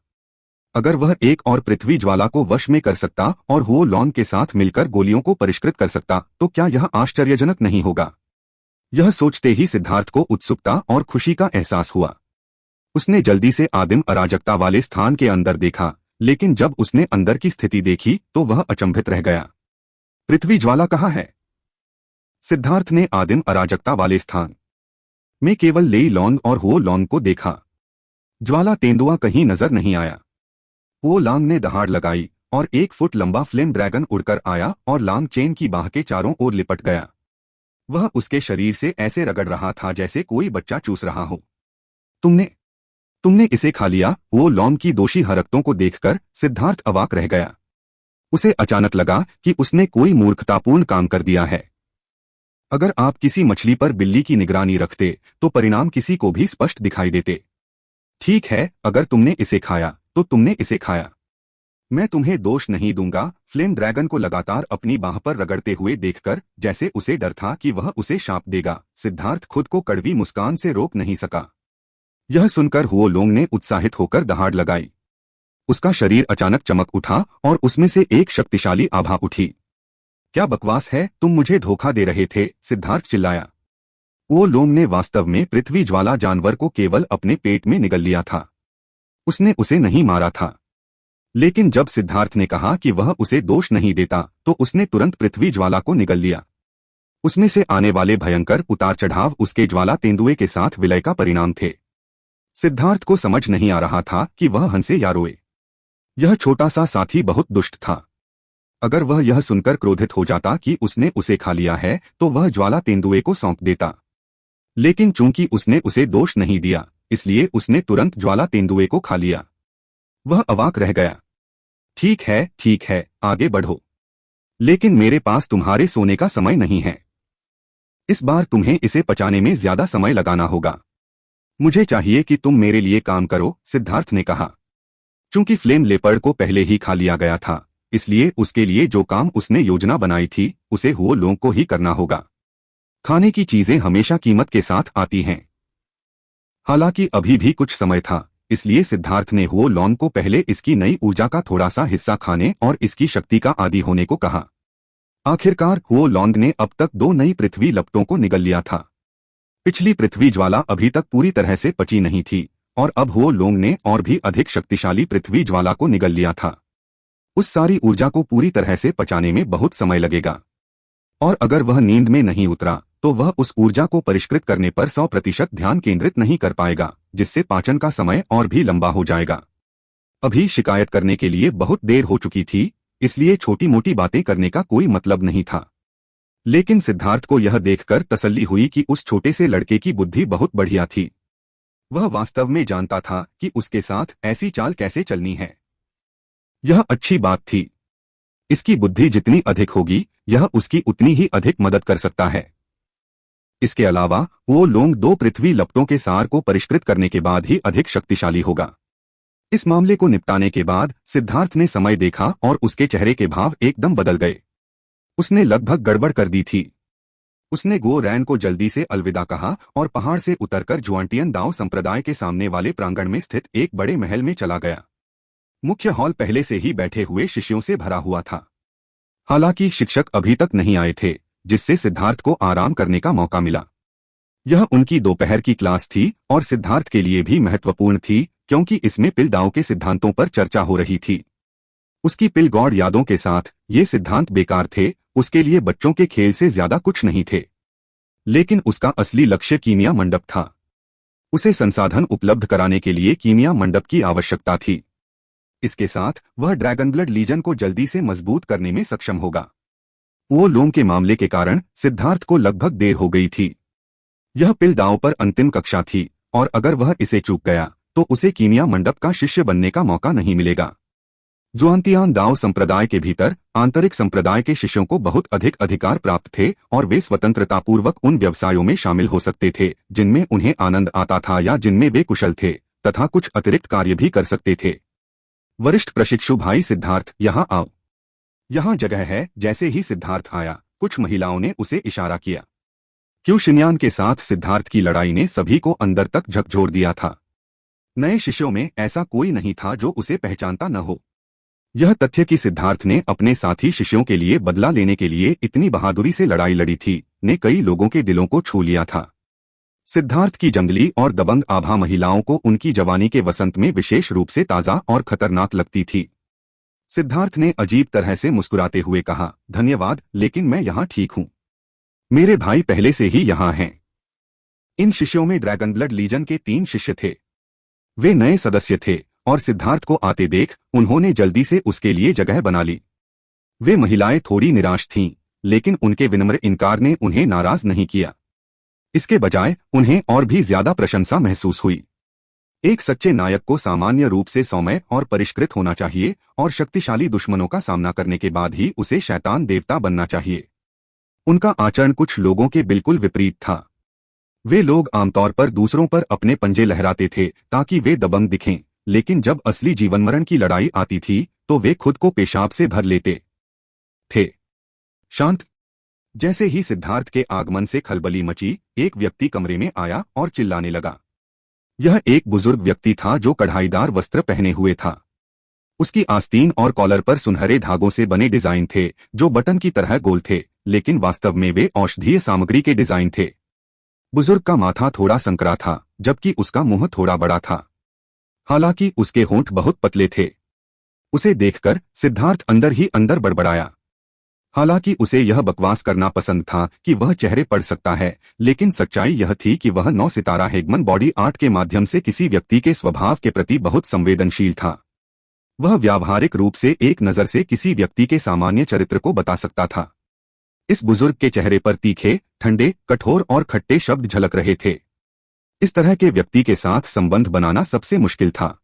अगर वह एक और पृथ्वी ज्वाला को वश में कर सकता और वो लॉन के साथ मिलकर गोलियों को परिष्कृत कर सकता तो क्या यह आश्चर्यजनक नहीं होगा। यह सोचते ही सिद्धार्थ को उत्सुकता और खुशी का एहसास हुआ। उसने जल्दी से आदिम अराजकता वाले स्थान के अंदर देखा, लेकिन जब उसने अंदर की स्थिति देखी तो वह अचंभित रह गया। पृथ्वी ज्वाला कहाँ है? सिद्धार्थ ने आदिम अराजकता वाले स्थान में केवल लेई लॉन्ग और हो लॉन्ग को देखा। ज्वाला तेंदुआ कहीं नजर नहीं आया। वो लांग ने दहाड़ लगाई और 1 फुट लंबा फ्लेम ड्रैगन उड़कर आया और लांग चेन की बाह के चारों ओर लिपट गया। वह उसके शरीर से ऐसे रगड़ रहा था जैसे कोई बच्चा चूस रहा हो। तुमने इसे खा लिया? वो लॉन्ग की दोषी हरकतों को देखकर सिद्धार्थ अवाक रह गया। उसे अचानक लगा कि उसने कोई मूर्खतापूर्ण काम कर दिया है। अगर आप किसी मछली पर बिल्ली की निगरानी रखते तो परिणाम किसी को भी स्पष्ट दिखाई देते। ठीक है, अगर तुमने इसे खाया तो तुमने इसे खाया। मैं तुम्हें दोष नहीं दूंगा। फ्लेम ड्रैगन को लगातार अपनी बाह पर रगड़ते हुए देखकर जैसे उसे डर था कि वह उसे शाप देगा, सिद्धार्थ खुद को कड़वी मुस्कान से रोक नहीं सका। यह सुनकर हुओ लोंग ने उत्साहित होकर दहाड़ लगाई। उसका शरीर अचानक चमक उठा और उसमें से एक शक्तिशाली आभा उठी। क्या बकवास है, तुम मुझे धोखा दे रहे थे, सिद्धार्थ चिल्लाया। वो लोंग ने वास्तव में पृथ्वी ज्वाला जानवर को केवल अपने पेट में निगल लिया था। उसने उसे नहीं मारा था। लेकिन जब सिद्धार्थ ने कहा कि वह उसे दोष नहीं देता तो उसने तुरंत पृथ्वी ज्वाला को निगल लिया। उसमें से आने वाले भयंकर उतार चढ़ाव उसके ज्वाला तेंदुए के साथ विलय का परिणाम थे। सिद्धार्थ को समझ नहीं आ रहा था कि वह हंसे या रोए। यह छोटा सा साथी बहुत दुष्ट था। अगर वह यह सुनकर क्रोधित हो जाता कि उसने उसे खा लिया है तो वह ज्वाला तेंदुए को सौंप देता। लेकिन चूंकि उसने उसे दोष नहीं दिया, इसलिए उसने तुरंत ज्वाला तेंदुए को खा लिया। वह अवाक रह गया। ठीक है, आगे बढ़ो। लेकिन मेरे पास तुम्हारे सोने का समय नहीं है। इस बार तुम्हें इसे पचाने में ज्यादा समय लगाना होगा। मुझे चाहिए कि तुम मेरे लिए काम करो, सिद्धार्थ ने कहा। चूंकि फ्लेम लेपर्ड को पहले ही खा लिया गया था, इसलिए उसके लिए जो काम उसने योजना बनाई थी उसे हुओ लोंग को ही करना होगा। खाने की चीजें हमेशा कीमत के साथ आती हैं। हालांकि अभी भी कुछ समय था, इसलिए सिद्धार्थ ने हुओ लॉन्ग को पहले इसकी नई ऊर्जा का थोड़ा सा हिस्सा खाने और इसकी शक्ति का आदी होने को कहा। आखिरकार हुओ लॉन्ग ने अब तक 2 नई पृथ्वी लपटों को निगल लिया था। पिछली पृथ्वी ज्वाला अभी तक पूरी तरह से पची नहीं थी और अब हुओ लॉन्ग ने और भी अधिक शक्तिशाली पृथ्वी ज्वाला को निगल लिया था। उस सारी ऊर्जा को पूरी तरह से पचाने में बहुत समय लगेगा और अगर वह नींद में नहीं उतरा तो वह उस ऊर्जा को परिष्कृत करने पर 100% ध्यान केंद्रित नहीं कर पाएगा, जिससे पाचन का समय और भी लंबा हो जाएगा। अभी शिकायत करने के लिए बहुत देर हो चुकी थी, इसलिए छोटी मोटी बातें करने का कोई मतलब नहीं था। लेकिन सिद्धार्थ को यह देखकर तसल्ली हुई कि उस छोटे से लड़के की बुद्धि बहुत बढ़िया थी। वह वास्तव में जानता था कि उसके साथ ऐसी चाल कैसे चलनी है। यह अच्छी बात थी। इसकी बुद्धि जितनी अधिक होगी, यह उसकी उतनी ही अधिक मदद कर सकता है। इसके अलावा वो लोंग 2 पृथ्वी लपटों के सार को परिष्कृत करने के बाद ही अधिक शक्तिशाली होगा। इस मामले को निपटाने के बाद सिद्धार्थ ने समय देखा और उसके चेहरे के भाव एकदम बदल गए। उसने लगभग गड़बड़ कर दी थी। उसने गो रैन को जल्दी से अलविदा कहा और पहाड़ से उतरकर जुआंटियन दाओ संप्रदाय के सामने वाले प्रांगण में स्थित एक बड़े महल में चला गया। मुख्य हॉल पहले से ही बैठे हुए शिष्यों से भरा हुआ था। हालांकि शिक्षक अभी तक नहीं आए थे, जिससे सिद्धार्थ को आराम करने का मौका मिला। यह उनकी दोपहर की क्लास थी और सिद्धार्थ के लिए भी महत्वपूर्ण थी, क्योंकि इसमें पिलदाओ के सिद्धांतों पर चर्चा हो रही थी। उसकी पिल गॉड यादों के साथ ये सिद्धांत बेकार थे, उसके लिए बच्चों के खेल से ज्यादा कुछ नहीं थे। लेकिन उसका असली लक्ष्य कीमिया मंडप था। उसे संसाधन उपलब्ध कराने के लिए कीमिया मंडप की आवश्यकता थी। इसके साथ वह ड्रैगनब्लड लीजन को जल्दी से मजबूत करने में सक्षम होगा। वो लोंग के मामले के कारण सिद्धार्थ को लगभग देर हो गई थी। यह पिलदाओ पर अंतिम कक्षा थी और अगर वह इसे चूक गया तो उसे कीमिया मंडप का शिष्य बनने का मौका नहीं मिलेगा। जुआनतियान दाओ संप्रदाय के भीतर आंतरिक संप्रदाय के शिष्यों को बहुत अधिक अधिकार प्राप्त थे और वे स्वतंत्रतापूर्वक उन व्यवसायों में शामिल हो सकते थे जिनमें उन्हें आनंद आता था या जिनमें वे कुशल थे, तथा कुछ अतिरिक्त कार्य भी कर सकते थे। वरिष्ठ प्रशिक्षु भाई सिद्धार्थ, यहाँ आओ। यहाँ जगह है। जैसे ही सिद्धार्थ आया, कुछ महिलाओं ने उसे इशारा किया। क्यू शिन्यान के साथ सिद्धार्थ की लड़ाई ने सभी को अंदर तक झकझोर दिया था। नए शिष्यों में ऐसा कोई नहीं था जो उसे पहचानता न हो। यह तथ्य कि सिद्धार्थ ने अपने साथी शिष्यों के लिए बदला लेने के लिए इतनी बहादुरी से लड़ाई लड़ी थी, ने कई लोगों के दिलों को छू लिया था। सिद्धार्थ की जंगली और दबंग आभा महिलाओं को उनकी जवानी के वसंत में विशेष रूप से ताजा और खतरनाक लगती थी। सिद्धार्थ ने अजीब तरह से मुस्कुराते हुए कहा, धन्यवाद, लेकिन मैं यहाँ ठीक हूँ। मेरे भाई पहले से ही यहाँ हैं। इन शिष्यों में ड्रैगन ब्लड लीजन के 3 शिष्य थे। वे नए सदस्य थे और सिद्धार्थ को आते देख उन्होंने जल्दी से उसके लिए जगह बना ली। वे महिलाएं थोड़ी निराश थीं, लेकिन उनके विनम्र इनकार ने उन्हें नाराज नहीं किया। इसके बजाय उन्हें और भी ज्यादा प्रशंसा महसूस हुई। एक सच्चे नायक को सामान्य रूप से सौम्य और परिष्कृत होना चाहिए और शक्तिशाली दुश्मनों का सामना करने के बाद ही उसे शैतान देवता बनना चाहिए। उनका आचरण कुछ लोगों के बिल्कुल विपरीत था। वे लोग आमतौर पर दूसरों पर अपने पंजे लहराते थे ताकि वे दबंग दिखें, लेकिन जब असली जीवन मरण की लड़ाई आती थी तो वे खुद को पेशाब से भर लेते थे। शांत। जैसे ही सिद्धार्थ के आगमन से खलबली मची, एक व्यक्ति कमरे में आया और चिल्लाने लगा। यह एक बुजुर्ग व्यक्ति था जो कढ़ाईदार वस्त्र पहने हुए था। उसकी आस्तीन और कॉलर पर सुनहरे धागों से बने डिजाइन थे जो बटन की तरह गोल थे, लेकिन वास्तव में वे औषधीय सामग्री के डिजाइन थे। बुजुर्ग का माथा थोड़ा संकरा था, जबकि उसका मुंह थोड़ा बड़ा था। हालांकि उसके होंठ बहुत पतले थे। उसे देखकर सिद्धार्थ अंदर ही अंदर बड़बड़ाया। हालांकि उसे यह बकवास करना पसंद था कि वह चेहरे पढ़ सकता है, लेकिन सच्चाई यह थी कि वह 9 सितारा हेगमन बॉडी आर्ट के माध्यम से किसी व्यक्ति के स्वभाव के प्रति बहुत संवेदनशील था। वह व्यावहारिक रूप से एक नज़र से किसी व्यक्ति के सामान्य चरित्र को बता सकता था। इस बुजुर्ग के चेहरे पर तीखे, ठंडे, कठोर और खट्टे शब्द झलक रहे थे। इस तरह के व्यक्ति के साथ संबंध बनाना सबसे मुश्किल था।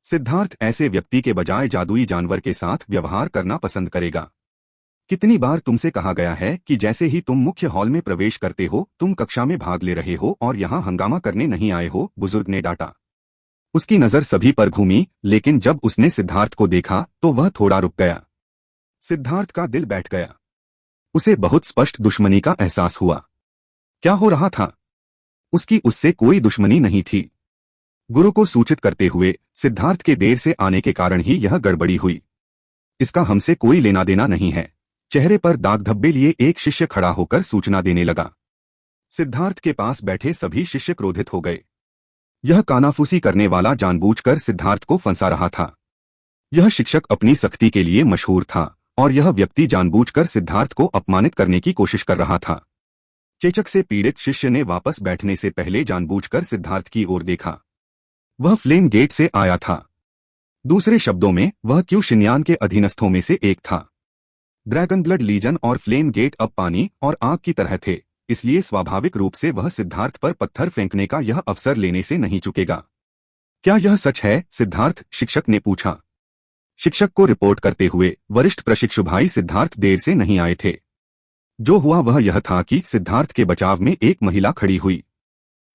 सिद्धार्थ ऐसे व्यक्ति के बजाय जादुई जानवर के साथ व्यवहार करना पसंद करेगा। कितनी बार तुमसे कहा गया है कि जैसे ही तुम मुख्य हॉल में प्रवेश करते हो, तुम कक्षा में भाग ले रहे हो और यहाँ हंगामा करने नहीं आए हो, बुजुर्ग ने डांटा। उसकी नजर सभी पर घूमी, लेकिन जब उसने सिद्धार्थ को देखा तो वह थोड़ा रुक गया। सिद्धार्थ का दिल बैठ गया। उसे बहुत स्पष्ट दुश्मनी का एहसास हुआ। क्या हो रहा था? उसकी उससे कोई दुश्मनी नहीं थी। गुरु को सूचित करते हुए सिद्धार्थ के देर से आने के कारण ही यह गड़बड़ी हुई। इसका हमसे कोई लेना देना नहीं है। चेहरे पर दाग धब्बे लिए एक शिष्य खड़ा होकर सूचना देने लगा। सिद्धार्थ के पास बैठे सभी शिष्य क्रोधित हो गए। यह कानाफूसी करने वाला जानबूझकर सिद्धार्थ को फंसा रहा था। यह शिक्षक अपनी सख्ती के लिए मशहूर था और यह व्यक्ति जानबूझकर सिद्धार्थ को अपमानित करने की कोशिश कर रहा था। चेचक से पीड़ित शिष्य ने वापस बैठने से पहले जानबूझकर सिद्धार्थ की ओर देखा। वह फ्लेम गेट से आया था। दूसरे शब्दों में, वह क्यू शिन्यान के अधीनस्थों में से एक था। ड्रैगन ब्लड लीजन और फ्लेम गेट अब पानी और आग की तरह थे, इसलिए स्वाभाविक रूप से वह सिद्धार्थ पर पत्थर फेंकने का यह अवसर लेने से नहीं चुकेगा। क्या यह सच है, सिद्धार्थ? शिक्षक ने पूछा। शिक्षक को रिपोर्ट करते हुए वरिष्ठ प्रशिक्षु भाई सिद्धार्थ देर से नहीं आए थे। जो हुआ वह यह था कि सिद्धार्थ के बचाव में एक महिला खड़ी हुई।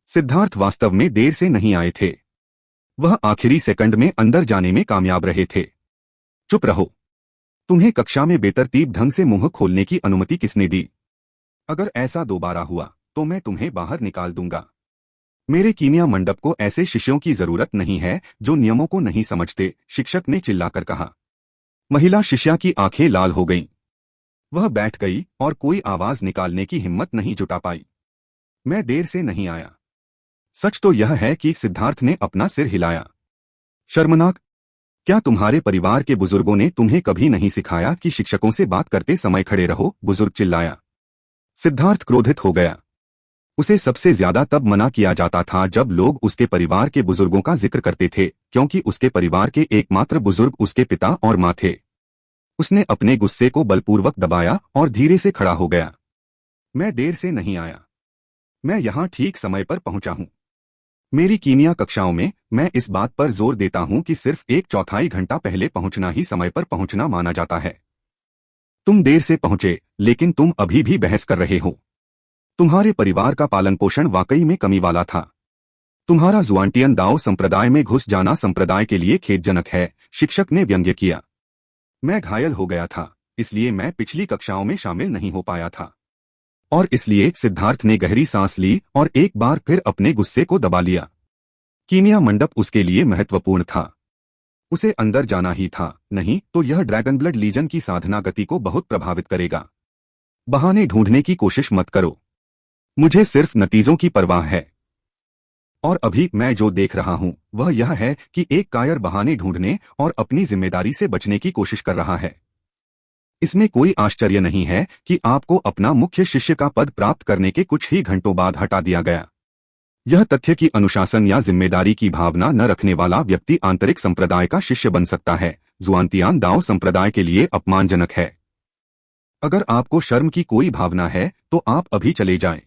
सिद्धार्थ वास्तव में देर से नहीं आए थे। वह आखिरी सेकंड में अंदर जाने में कामयाब रहे थे। चुप रहो। तुम्हें कक्षा में बेतरतीब ढंग से मुंह खोलने की अनुमति किसने दी? अगर ऐसा दोबारा हुआ तो मैं तुम्हें बाहर निकाल दूंगा। मेरे कीमिया मंडप को ऐसे शिष्यों की जरूरत नहीं है जो नियमों को नहीं समझते, शिक्षक ने चिल्लाकर कहा। महिला शिष्या की आंखें लाल हो गईं। वह बैठ गई और कोई आवाज निकालने की हिम्मत नहीं जुटा पाई। मैं देर से नहीं आया। सच तो यह है कि सिद्धार्थ ने अपना सिर हिलाया। शर्मनाक। क्या तुम्हारे परिवार के बुजुर्गों ने तुम्हें कभी नहीं सिखाया कि शिक्षकों से बात करते समय खड़े रहो? बुजुर्ग चिल्लाया। सिद्धार्थ क्रोधित हो गया। उसे सबसे ज्यादा तब मना किया जाता था जब लोग उसके परिवार के बुजुर्गों का जिक्र करते थे, क्योंकि उसके परिवार के एकमात्र बुजुर्ग उसके पिता और माँ थे। उसने अपने गुस्से को बलपूर्वक दबाया और धीरे से खड़ा हो गया। मैं देर से नहीं आया। मैं यहाँ ठीक समय पर पहुंचा हूँ। मेरी कीमिया कक्षाओं में मैं इस बात पर जोर देता हूं कि सिर्फ एक चौथाई घंटा पहले पहुंचना ही समय पर पहुंचना माना जाता है। तुम देर से पहुंचे, लेकिन तुम अभी भी बहस कर रहे हो। तुम्हारे परिवार का पालन पोषण वाकई में कमी वाला था। तुम्हारा जुआंटियन दाओ संप्रदाय में घुस जाना संप्रदाय के लिए खेदजनक है, शिक्षक ने व्यंग्य किया। मैं घायल हो गया था, इसलिए मैं पिछली कक्षाओं में शामिल नहीं हो पाया था। और इसलिए सिद्धार्थ ने गहरी सांस ली और एक बार फिर अपने गुस्से को दबा लिया। कीमिया मंडप उसके लिए महत्वपूर्ण था। उसे अंदर जाना ही था, नहीं तो यह ड्रैगन ब्लड लीजन की साधना गति को बहुत प्रभावित करेगा। बहाने ढूंढने की कोशिश मत करो। मुझे सिर्फ नतीजों की परवाह है। और अभी मैं जो देख रहा हूं वह यह है कि एक कायर बहाने ढूंढने और अपनी जिम्मेदारी से बचने की कोशिश कर रहा है। इसमें कोई आश्चर्य नहीं है कि आपको अपना मुख्य शिष्य का पद प्राप्त करने के कुछ ही घंटों बाद हटा दिया गया। यह तथ्य कि अनुशासन या जिम्मेदारी की भावना न रखने वाला व्यक्ति आंतरिक संप्रदाय का शिष्य बन सकता है, जुआंतियान दाओ संप्रदाय के लिए अपमानजनक है। अगर आपको शर्म की कोई भावना है तो आप अभी चले जाएं।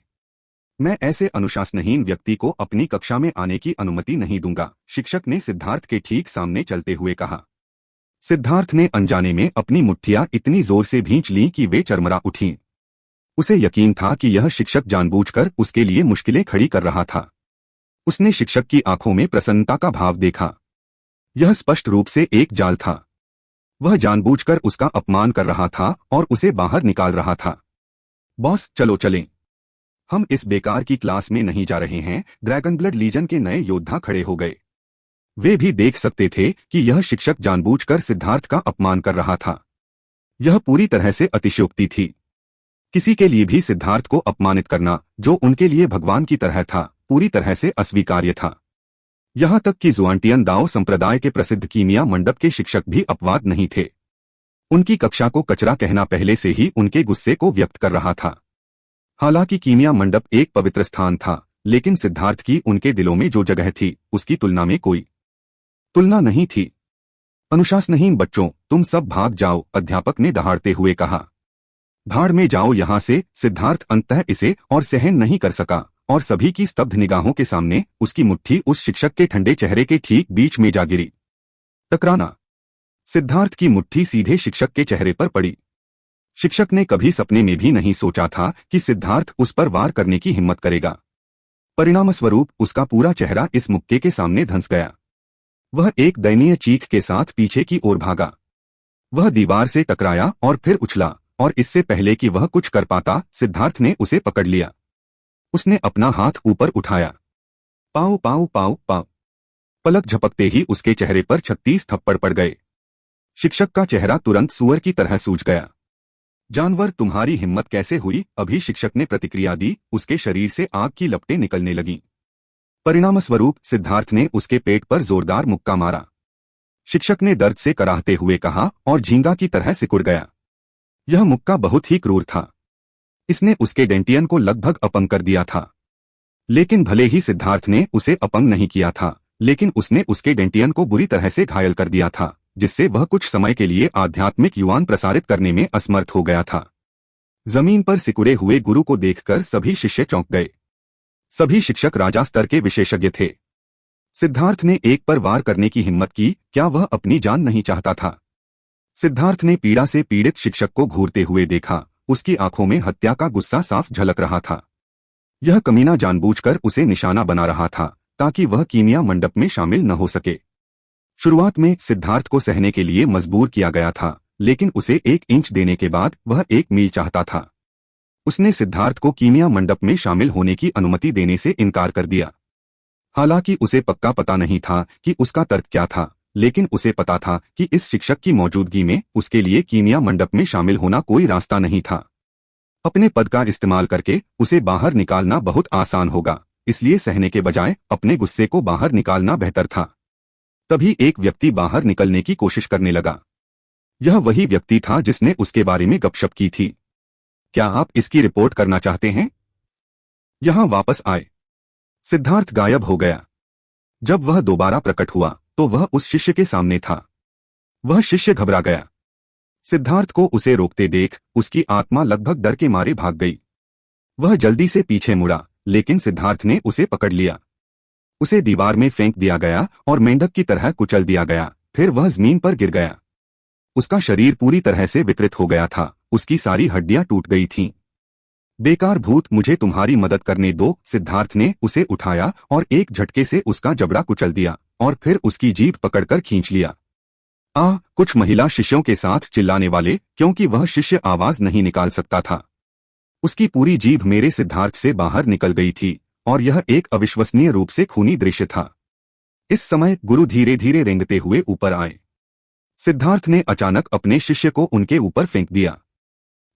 मैं ऐसे अनुशासनहीन व्यक्ति को अपनी कक्षा में आने की अनुमति नहीं दूंगा, शिक्षक ने सिद्धार्थ के ठीक सामने चलते हुए कहा। सिद्धार्थ ने अनजाने में अपनी मुट्ठियां इतनी जोर से भींच लीं कि वे चरमरा उठीं। उसे यकीन था कि यह शिक्षक जानबूझकर उसके लिए मुश्किलें खड़ी कर रहा था। उसने शिक्षक की आंखों में प्रसन्नता का भाव देखा। यह स्पष्ट रूप से एक जाल था। वह जानबूझकर उसका अपमान कर रहा था और उसे बाहर निकाल रहा था। बॉस, चलो चलें। हम इस बेकार की क्लास में नहीं जा रहे हैं। ड्रैगन ब्लड लीजन के नए योद्धा खड़े हो गए। वे भी देख सकते थे कि यह शिक्षक जानबूझकर सिद्धार्थ का अपमान कर रहा था। यह पूरी तरह से अतिशयोक्ति थी। किसी के लिए भी सिद्धार्थ को अपमानित करना, जो उनके लिए भगवान की तरह था, पूरी तरह से अस्वीकार्य था। यहां तक कि जुआंटियन दाओ संप्रदाय के प्रसिद्ध कीमिया मंडप के शिक्षक भी अपवाद नहीं थे। उनकी कक्षा को कचरा कहना पहले से ही उनके गुस्से को व्यक्त कर रहा था। हालांकि कीमिया मंडप एक पवित्र स्थान था, लेकिन सिद्धार्थ की उनके दिलों में जो जगह थी उसकी तुलना में कोई तुलना नहीं थी। अनुशासनहीन बच्चों, तुम सब भाग जाओ, अध्यापक ने दहाड़ते हुए कहा। भाड़ में जाओ यहां से। सिद्धार्थ अंततः इसे और सहन नहीं कर सका और सभी की स्तब्ध निगाहों के सामने उसकी मुट्ठी उस शिक्षक के ठंडे चेहरे के ठीक बीच में जा गिरी। टकराना। सिद्धार्थ की मुट्ठी सीधे शिक्षक के चेहरे पर पड़ी। शिक्षक ने कभी सपने में भी नहीं सोचा था कि सिद्धार्थ उस पर वार करने की हिम्मत करेगा। परिणामस्वरूप उसका पूरा चेहरा इस मुक्के के सामने धंस गया। वह एक दयनीय चीख के साथ पीछे की ओर भागा। वह दीवार से टकराया और फिर उछला, और इससे पहले कि वह कुछ कर पाता, सिद्धार्थ ने उसे पकड़ लिया। उसने अपना हाथ ऊपर उठाया। पाऊ पाऊ पाऊ पाऊ। पलक झपकते ही उसके चेहरे पर 36 थप्पड़ पड़ गए। शिक्षक का चेहरा तुरंत सूअर की तरह सूज गया। जानवर, तुम्हारी हिम्मत कैसे हुई? अभी शिक्षक ने प्रतिक्रिया दी। उसके शरीर से आग की लपटें निकलने लगीं। परिणामस्वरूप सिद्धार्थ ने उसके पेट पर जोरदार मुक्का मारा। शिक्षक ने दर्द से कराहते हुए कहा और झींगा की तरह सिकुड़ गया। यह मुक्का बहुत ही क्रूर था। इसने उसके डेंटियन को लगभग अपंग कर दिया था। लेकिन भले ही सिद्धार्थ ने उसे अपंग नहीं किया था, लेकिन उसने उसके डेंटियन को बुरी तरह से घायल कर दिया था, जिससे वह कुछ समय के लिए आध्यात्मिक युवान प्रसारित करने में असमर्थ हो गया था। जमीन पर सिकुड़े हुए गुरु को देखकर सभी शिष्य चौंक गए। सभी शिक्षक राजा स्तर के विशेषज्ञ थे। सिद्धार्थ ने एक पर वार करने की हिम्मत की। क्या वह अपनी जान नहीं चाहता था? सिद्धार्थ ने पीड़ा से पीड़ित शिक्षक को घूरते हुए देखा। उसकी आंखों में हत्या का गुस्सा साफ झलक रहा था। यह कमीना जानबूझकर उसे निशाना बना रहा था ताकि वह कीमिया मंडप में शामिल न हो सके। शुरुआत में सिद्धार्थ को सहने के लिए मजबूर किया गया था, लेकिन उसे 1 इंच देने के बाद वह 1 मील चाहता था। उसने सिद्धार्थ को कीमिया मंडप में शामिल होने की अनुमति देने से इनकार कर दिया। हालांकि उसे पक्का पता नहीं था कि उसका तर्क क्या था, लेकिन उसे पता था कि इस शिक्षक की मौजूदगी में उसके लिए कीमिया मंडप में शामिल होना कोई रास्ता नहीं था। अपने पद का इस्तेमाल करके उसे बाहर निकालना बहुत आसान होगा, इसलिए सहने के बजाय अपने गुस्से को बाहर निकालना बेहतर था। तभी एक व्यक्ति बाहर निकलने की कोशिश करने लगा। यह वही व्यक्ति था जिसने उसके बारे में गपशप की थी। क्या आप इसकी रिपोर्ट करना चाहते हैं? यहां वापस आए। सिद्धार्थ गायब हो गया। जब वह दोबारा प्रकट हुआ तो वह उस शिष्य के सामने था। वह शिष्य घबरा गया। सिद्धार्थ को उसे रोकते देख उसकी आत्मा लगभग डर के मारे भाग गई। वह जल्दी से पीछे मुड़ा, लेकिन सिद्धार्थ ने उसे पकड़ लिया। उसे दीवार में फेंक दिया गया और मेंढक की तरह कुचल दिया गया। फिर वह जमीन पर गिर गया। उसका शरीर पूरी तरह से विकृत हो गया था, उसकी सारी हड्डियां टूट गई थीं। बेकार भूत, मुझे तुम्हारी मदद करने दो। सिद्धार्थ ने उसे उठाया और एक झटके से उसका जबड़ा कुचल दिया और फिर उसकी जीभ पकड़कर खींच लिया। कुछ महिला शिष्यों के साथ चिल्लाने वाले, क्योंकि वह शिष्य आवाज नहीं निकाल सकता था। उसकी पूरी जीभ मेरे सिद्धार्थ से बाहर निकल गई थी और यह एक अविश्वसनीय रूप से खूनी दृश्य था। इस समय गुरु धीरे धीरे रेंगते हुए ऊपर आए। सिद्धार्थ ने अचानक अपने शिष्य को उनके ऊपर फेंक दिया।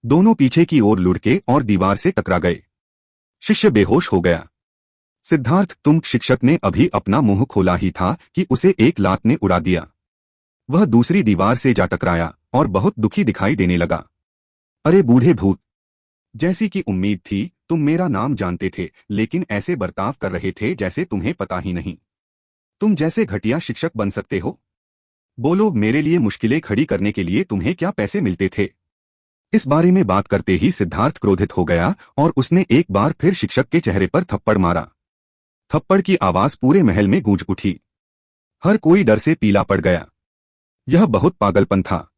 दोनों पीछे की ओर लुढ़के और दीवार से टकरा गए। शिष्य बेहोश हो गया। सिद्धार्थ, तुम। शिक्षक ने अभी अपना मुंह खोला ही था कि उसे एक लात ने उड़ा दिया। वह दूसरी दीवार से जा टकराया और बहुत दुखी दिखाई देने लगा। अरे बूढ़े भूत, जैसी कि उम्मीद थी, तुम मेरा नाम जानते थे, लेकिन ऐसे बर्ताव कर रहे थे जैसे तुम्हें पता ही नहीं। तुम जैसे घटिया शिक्षक बन सकते हो? बोलो, मेरे लिए मुश्किलें खड़ी करने के लिए तुम्हें क्या पैसे मिलते थे? इस बारे में बात करते ही सिद्धार्थ क्रोधित हो गया और उसने एक बार फिर शिक्षक के चेहरे पर थप्पड़ मारा। थप्पड़ की आवाज पूरे महल में गूंज उठी। हर कोई डर से पीला पड़ गया। यह बहुत पागलपन था।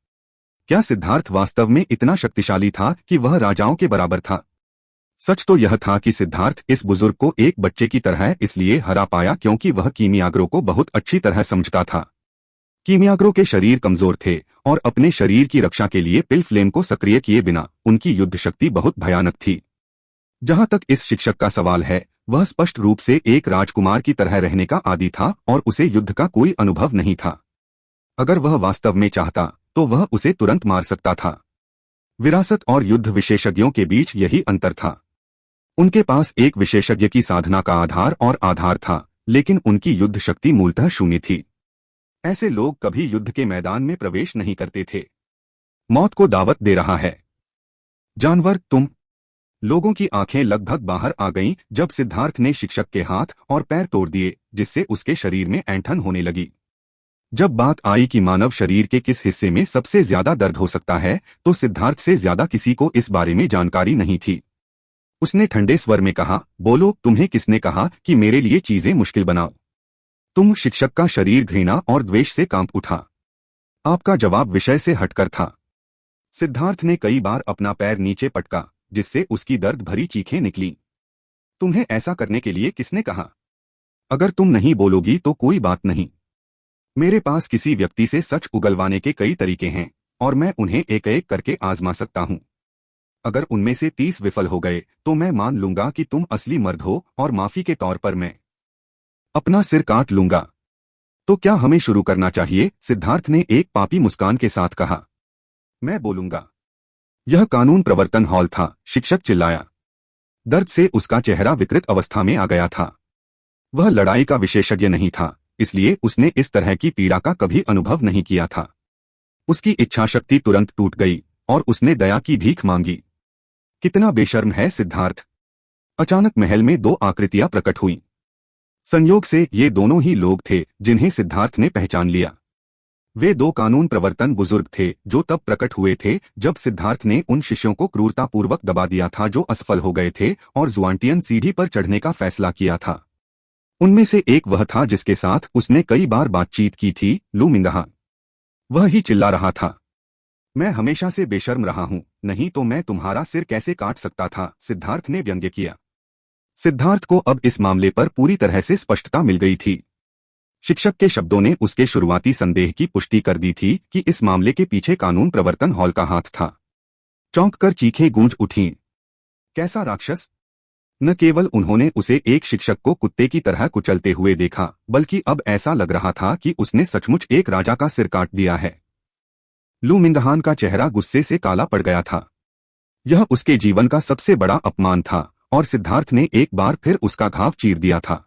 क्या सिद्धार्थ वास्तव में इतना शक्तिशाली था कि वह राजाओं के बराबर था? सच तो यह था कि सिद्धार्थ इस बुजुर्ग को एक बच्चे की तरह इसलिए हरा पाया क्योंकि वह कीमियाग्रो को बहुत अच्छी तरह समझता था। कीमियाग्रो के शरीर कमजोर थे और अपने शरीर की रक्षा के लिए पिल फ्लेम को सक्रिय किए बिना उनकी युद्ध शक्ति बहुत भयानक थी। जहां तक इस शिक्षक का सवाल है, वह स्पष्ट रूप से एक राजकुमार की तरह रहने का आदी था और उसे युद्ध का कोई अनुभव नहीं था। अगर वह वास्तव में चाहता तो वह उसे तुरंत मार सकता था। विरासत और युद्ध विशेषज्ञों के बीच यही अंतर था। उनके पास एक विशेषज्ञ की साधना का आधार था, लेकिन उनकी युद्ध शक्ति मूलतः शून्य थी। ऐसे लोग कभी युद्ध के मैदान में प्रवेश नहीं करते थे। मौत को दावत दे रहा है जानवर, तुम। लोगों की आंखें लगभग बाहर आ गईं जब सिद्धार्थ ने शिक्षक के हाथ और पैर तोड़ दिए, जिससे उसके शरीर में ऐंठन होने लगी। जब बात आई कि मानव शरीर के किस हिस्से में सबसे ज्यादा दर्द हो सकता है, तो सिद्धार्थ से ज्यादा किसी को इस बारे में जानकारी नहीं थी। उसने ठंडे स्वर में कहा, बोलो, तुम्हें किसने कहा कि मेरे लिए चीजें मुश्किल बनाओ? तुम। शिक्षक का शरीर घृणा और द्वेष से कांप उठा। आपका जवाब विषय से हटकर था। सिद्धार्थ ने कई बार अपना पैर नीचे पटका, जिससे उसकी दर्द भरी चीखें निकली। तुम्हें ऐसा करने के लिए किसने कहा? अगर तुम नहीं बोलोगी तो कोई बात नहीं। मेरे पास किसी व्यक्ति से सच उगलवाने के कई तरीके हैं और मैं उन्हें एक एक करके आजमा सकता हूं। अगर उनमें से 30 विफल हो गए तो मैं मान लूंगा कि तुम असली मर्द हो और माफी के तौर पर मैं अपना सिर काट लूंगा। तो क्या हमें शुरू करना चाहिए? सिद्धार्थ ने एक पापी मुस्कान के साथ कहा। मैं बोलूंगा। यह कानून प्रवर्तन हॉल था, शिक्षक चिल्लाया। दर्द से उसका चेहरा विकृत अवस्था में आ गया था। वह लड़ाई का विशेषज्ञ नहीं था, इसलिए उसने इस तरह की पीड़ा का कभी अनुभव नहीं किया था। उसकी इच्छाशक्ति तुरंत टूट गई और उसने दया की भीख मांगी। कितना बेशर्म है सिद्धार्थ! अचानक महल में दो आकृतियां प्रकट हुईं। संयोग से ये दोनों ही लोग थे जिन्हें सिद्धार्थ ने पहचान लिया। वे दो कानून प्रवर्तन बुजुर्ग थे जो तब प्रकट हुए थे जब सिद्धार्थ ने उन शिष्यों को क्रूरतापूर्वक दबा दिया था जो असफल हो गए थे और जुआंटियन सीढ़ी पर चढ़ने का फैसला किया था। उनमें से एक वह था जिसके साथ उसने कई बार बातचीत की थी, लू मिंगहान। वह ही चिल्ला रहा था, मैं हमेशा से बेशर्म रहा हूं, नहीं तो मैं तुम्हारा सिर कैसे काट सकता था? सिद्धार्थ ने व्यंग्य किया। सिद्धार्थ को अब इस मामले पर पूरी तरह से स्पष्टता मिल गई थी। शिक्षक के शब्दों ने उसके शुरुआती संदेह की पुष्टि कर दी थी कि इस मामले के पीछे कानून प्रवर्तन हॉल का हाथ था। चौंक कर चीखें गूंज उठीं। कैसा राक्षस! न केवल उन्होंने उसे एक शिक्षक को कुत्ते की तरह कुचलते हुए देखा, बल्कि अब ऐसा लग रहा था कि उसने सचमुच एक राजा का सिर काट दिया है। लू मिंगहान का चेहरा गुस्से से काला पड़ गया था। यह उसके जीवन का सबसे बड़ा अपमान था और सिद्धार्थ ने एक बार फिर उसका घाव चीर दिया था।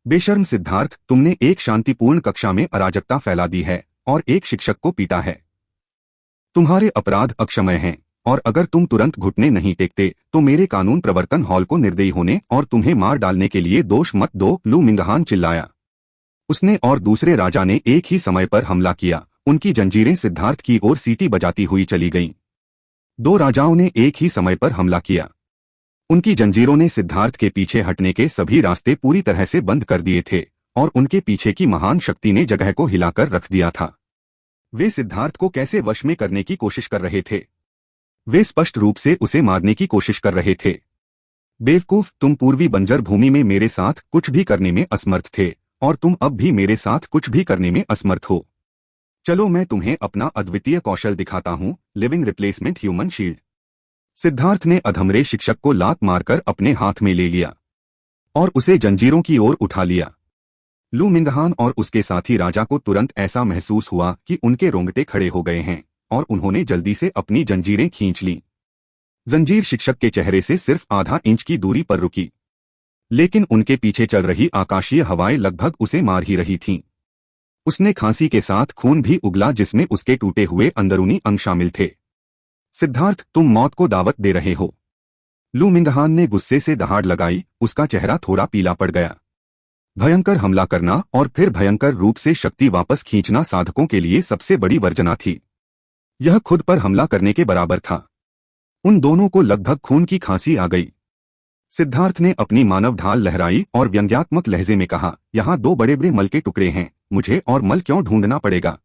बेशर्म सिद्धार्थ, तुमने एक शांतिपूर्ण कक्षा में अराजकता फैला दी है और एक शिक्षक को पीटा है। तुम्हारे अपराध अक्षम्य हैं और अगर तुम तुरंत घुटने नहीं टेकते तो मेरे कानून प्रवर्तन हॉल को निर्दयी होने और तुम्हें मार डालने के लिए दोष मत दो, लू मिंगहान चिल्लाया। उसने और दूसरे राजा ने एक ही समय पर हमला किया। उनकी जंजीरें सिद्धार्थ की ओर सीटी बजाती हुई चली गईं। दो राजाओं ने एक ही समय पर हमला किया। उनकी जंजीरों ने सिद्धार्थ के पीछे हटने के सभी रास्ते पूरी तरह से बंद कर दिए थे और उनके पीछे की महान शक्ति ने जगह को हिलाकर रख दिया था। वे सिद्धार्थ को कैसे वश में करने की कोशिश कर रहे थे? वे स्पष्ट रूप से उसे मारने की कोशिश कर रहे थे। बेवकूफ, तुम पूर्वी बंजर भूमि में मेरे साथ कुछ भी करने में असमर्थ थे और तुम अब भी मेरे साथ कुछ भी करने में असमर्थ हो। चलो मैं तुम्हें अपना अद्वितीय कौशल दिखाता हूँ, living replacement human shield. Siddharth ने अधमरे शिक्षक को लात मारकर अपने हाथ में ले लिया और उसे जंजीरों की ओर उठा लिया। लू मिंगहान और उसके साथी राजा को तुरंत ऐसा महसूस हुआ कि उनके रोंगटे खड़े हो गए हैं और उन्होंने जल्दी से अपनी जंजीरें खींच लीं। जंजीर शिक्षक के चेहरे से सिर्फ आधा इंच की दूरी पर रुकी, लेकिन उनके पीछे चल रही आकाशीय हवाएं लगभग उसे मार ही रही थीं। उसने खांसी के साथ खून भी उगला जिसमें उसके टूटे हुए अंदरूनी अंग शामिल थे। सिद्धार्थ, तुम मौत को दावत दे रहे हो। लू मिंगहान ने गुस्से से दहाड़ लगाई, उसका चेहरा थोड़ा पीला पड़ गया। भयंकर हमला करना और फिर भयंकर रूप से शक्ति वापस खींचना साधकों के लिए सबसे बड़ी वर्जना थी। यह खुद पर हमला करने के बराबर था। उन दोनों को लगभग खून की खांसी आ गई। सिद्धार्थ ने अपनी मानव ढाल लहराई और व्यंग्यात्मक लहजे में कहा, यहाँ दो बड़े बड़े मल के टुकड़े हैं, मुझे और मल क्यों ढूंढना पड़ेगा?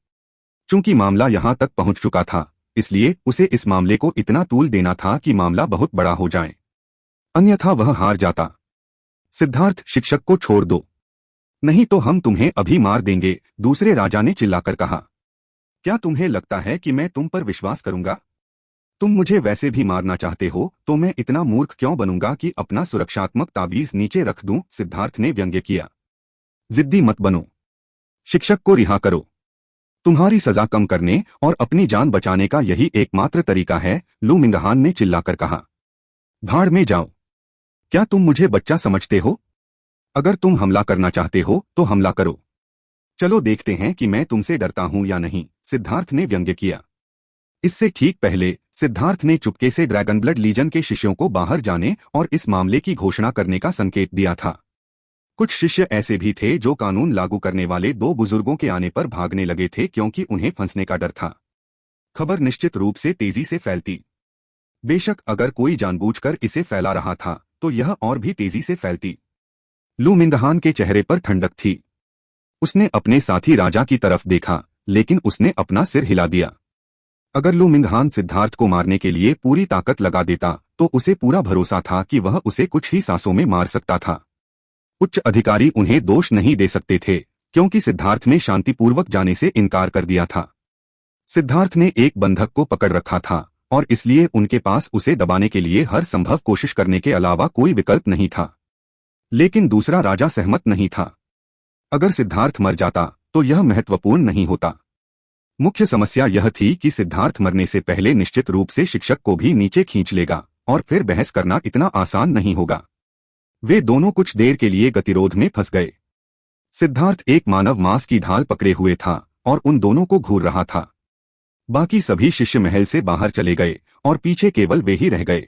चूंकि मामला यहाँ तक पहुंच चुका था, इसलिए उसे इस मामले को इतना तूल देना था कि मामला बहुत बड़ा हो जाए, अन्यथा वह हार जाता। सिद्धार्थ, शिक्षक को छोड़ दो, नहीं तो हम तुम्हें अभी मार देंगे, दूसरे राजा ने चिल्लाकर कहा। क्या तुम्हें लगता है कि मैं तुम पर विश्वास करूंगा? तुम मुझे वैसे भी मारना चाहते हो, तो मैं इतना मूर्ख क्यों बनूंगा कि अपना सुरक्षात्मक ताबीज नीचे रख दूं? सिद्धार्थ ने व्यंग्य किया। जिद्दी मत बनो, शिक्षक को रिहा करो। तुम्हारी सजा कम करने और अपनी जान बचाने का यही एकमात्र तरीका है, लू मिंगहान ने चिल्लाकर कहा। भाड़ में जाओ, क्या तुम मुझे बच्चा समझते हो? अगर तुम हमला करना चाहते हो तो हमला करो, चलो देखते हैं कि मैं तुमसे डरता हूं या नहीं, सिद्धार्थ ने व्यंग्य किया। इससे ठीक पहले सिद्धार्थ ने चुपके से ड्रैगन ब्लड लीजन के शिष्यों को बाहर जाने और इस मामले की घोषणा करने का संकेत दिया था। कुछ शिष्य ऐसे भी थे जो कानून लागू करने वाले दो बुजुर्गों के आने पर भागने लगे थे क्योंकि उन्हें फंसने का डर था। खबर निश्चित रूप से तेजी से फैलती। बेशक अगर कोई जानबूझकर इसे फैला रहा था तो यह और भी तेजी से फैलती। लू मिंगहान के चेहरे पर ठंडक थी। उसने अपने साथी राजा की तरफ देखा, लेकिन उसने अपना सिर हिला दिया। अगर लू मिंगहान सिद्धार्थ को मारने के लिए पूरी ताकत लगा देता तो उसे पूरा भरोसा था कि वह उसे कुछ ही सांसों में मार सकता था। उच्च अधिकारी उन्हें दोष नहीं दे सकते थे क्योंकि सिद्धार्थ ने शांतिपूर्वक जाने से इनकार कर दिया था। सिद्धार्थ ने एक बंधक को पकड़ रखा था और इसलिए उनके पास उसे दबाने के लिए हर संभव कोशिश करने के अलावा कोई विकल्प नहीं था। लेकिन दूसरा राजा सहमत नहीं था। अगर सिद्धार्थ मर जाता तो यह महत्वपूर्ण नहीं होता। मुख्य समस्या यह थी कि सिद्धार्थ मरने से पहले निश्चित रूप से शिक्षक को भी नीचे खींच लेगा और फिर बहस करना इतना आसान नहीं होगा। वे दोनों कुछ देर के लिए गतिरोध में फंस गए। सिद्धार्थ एक मानव मांस की ढाल पकड़े हुए था और उन दोनों को घूर रहा था। बाकी सभी शिष्य महल से बाहर चले गए और पीछे केवल वे ही रह गए।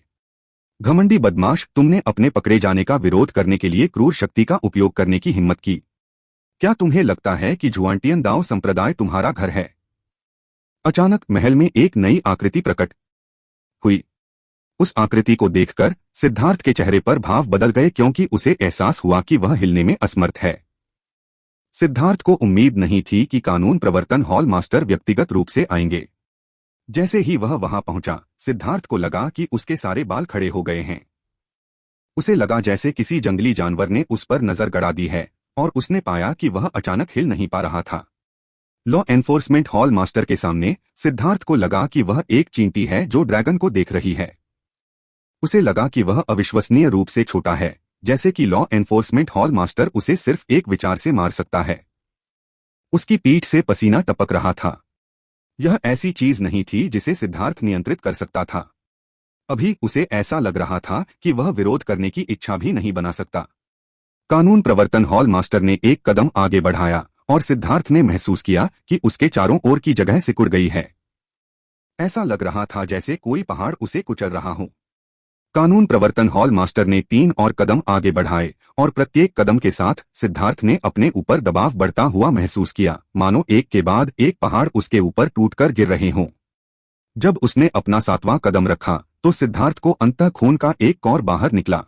घमंडी बदमाश, तुमने अपने पकड़े जाने का विरोध करने के लिए क्रूर शक्ति का उपयोग करने की हिम्मत की। क्या तुम्हें लगता है कि जुआंटियन दाओ संप्रदाय तुम्हारा घर है? अचानक महल में एक नई आकृति प्रकट हुई। उस आकृति को देखकर सिद्धार्थ के चेहरे पर भाव बदल गए क्योंकि उसे एहसास हुआ कि वह हिलने में असमर्थ है। सिद्धार्थ को उम्मीद नहीं थी कि कानून प्रवर्तन हॉल मास्टर व्यक्तिगत रूप से आएंगे। जैसे ही वह वहां पहुंचा, सिद्धार्थ को लगा कि उसके सारे बाल खड़े हो गए हैं। उसे लगा जैसे किसी जंगली जानवर ने उस पर नजर गड़ा दी है और उसने पाया कि वह अचानक हिल नहीं पा रहा था। लॉ एनफोर्समेंट हॉल मास्टर के सामने सिद्धार्थ को लगा कि वह एक चींटी है जो ड्रैगन को देख रही है। उसे लगा कि वह अविश्वसनीय रूप से छोटा है, जैसे कि लॉ एनफोर्समेंट हॉल मास्टर उसे सिर्फ एक विचार से मार सकता है। उसकी पीठ से पसीना टपक रहा था। यह ऐसी चीज नहीं थी जिसे सिद्धार्थ नियंत्रित कर सकता था। अभी उसे ऐसा लग रहा था कि वह विरोध करने की इच्छा भी नहीं बना सकता। कानून प्रवर्तन हॉल मास्टर ने एक कदम आगे बढ़ाया और सिद्धार्थ ने महसूस किया कि उसके चारों ओर की जगह सिकुड़ गई है। ऐसा लग रहा था जैसे कोई पहाड़ उसे कुचल रहा हो। कानून प्रवर्तन हॉल मास्टर ने 3 और कदम आगे बढ़ाए और प्रत्येक कदम के साथ सिद्धार्थ ने अपने ऊपर दबाव बढ़ता हुआ महसूस किया, मानो एक के बाद एक पहाड़ उसके ऊपर टूटकर गिर रहे हों। जब उसने अपना 7वां कदम रखा तो सिद्धार्थ को अंततः खून का एक कौर बाहर निकला।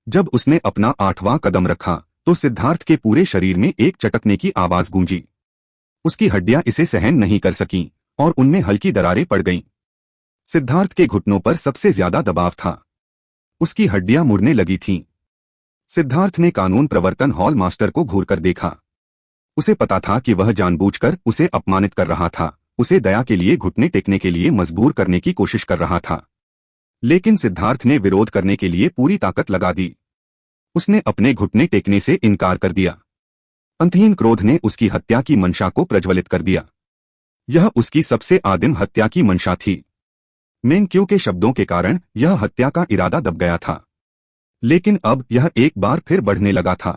जब उसने अपना 8वां कदम रखा तो सिद्धार्थ के पूरे शरीर में एक चटकने की आवाज गूंजी। उसकी हड्डियां इसे सहन नहीं कर सकीं और उनमें हल्की दरारें पड़ गईं। सिद्धार्थ के घुटनों पर सबसे ज्यादा दबाव था। उसकी हड्डियां मुड़ने लगी थीं। सिद्धार्थ ने कानून प्रवर्तन हॉल मास्टर को घूरकर देखा। उसे पता था कि वह जानबूझकर उसे अपमानित कर रहा था, उसे दया के लिए घुटने टेकने के लिए मजबूर करने की कोशिश कर रहा था। लेकिन सिद्धार्थ ने विरोध करने के लिए पूरी ताकत लगा दी। उसने अपने घुटने टेकने से इनकार कर दिया। अंतहीन क्रोध ने उसकी हत्या की मंशा को प्रज्वलित कर दिया। यह उसकी सबसे आदिम हत्या की मंशा थी। मेंक्यू के शब्दों के कारण यह हत्या का इरादा दब गया था, लेकिन अब यह एक बार फिर बढ़ने लगा था।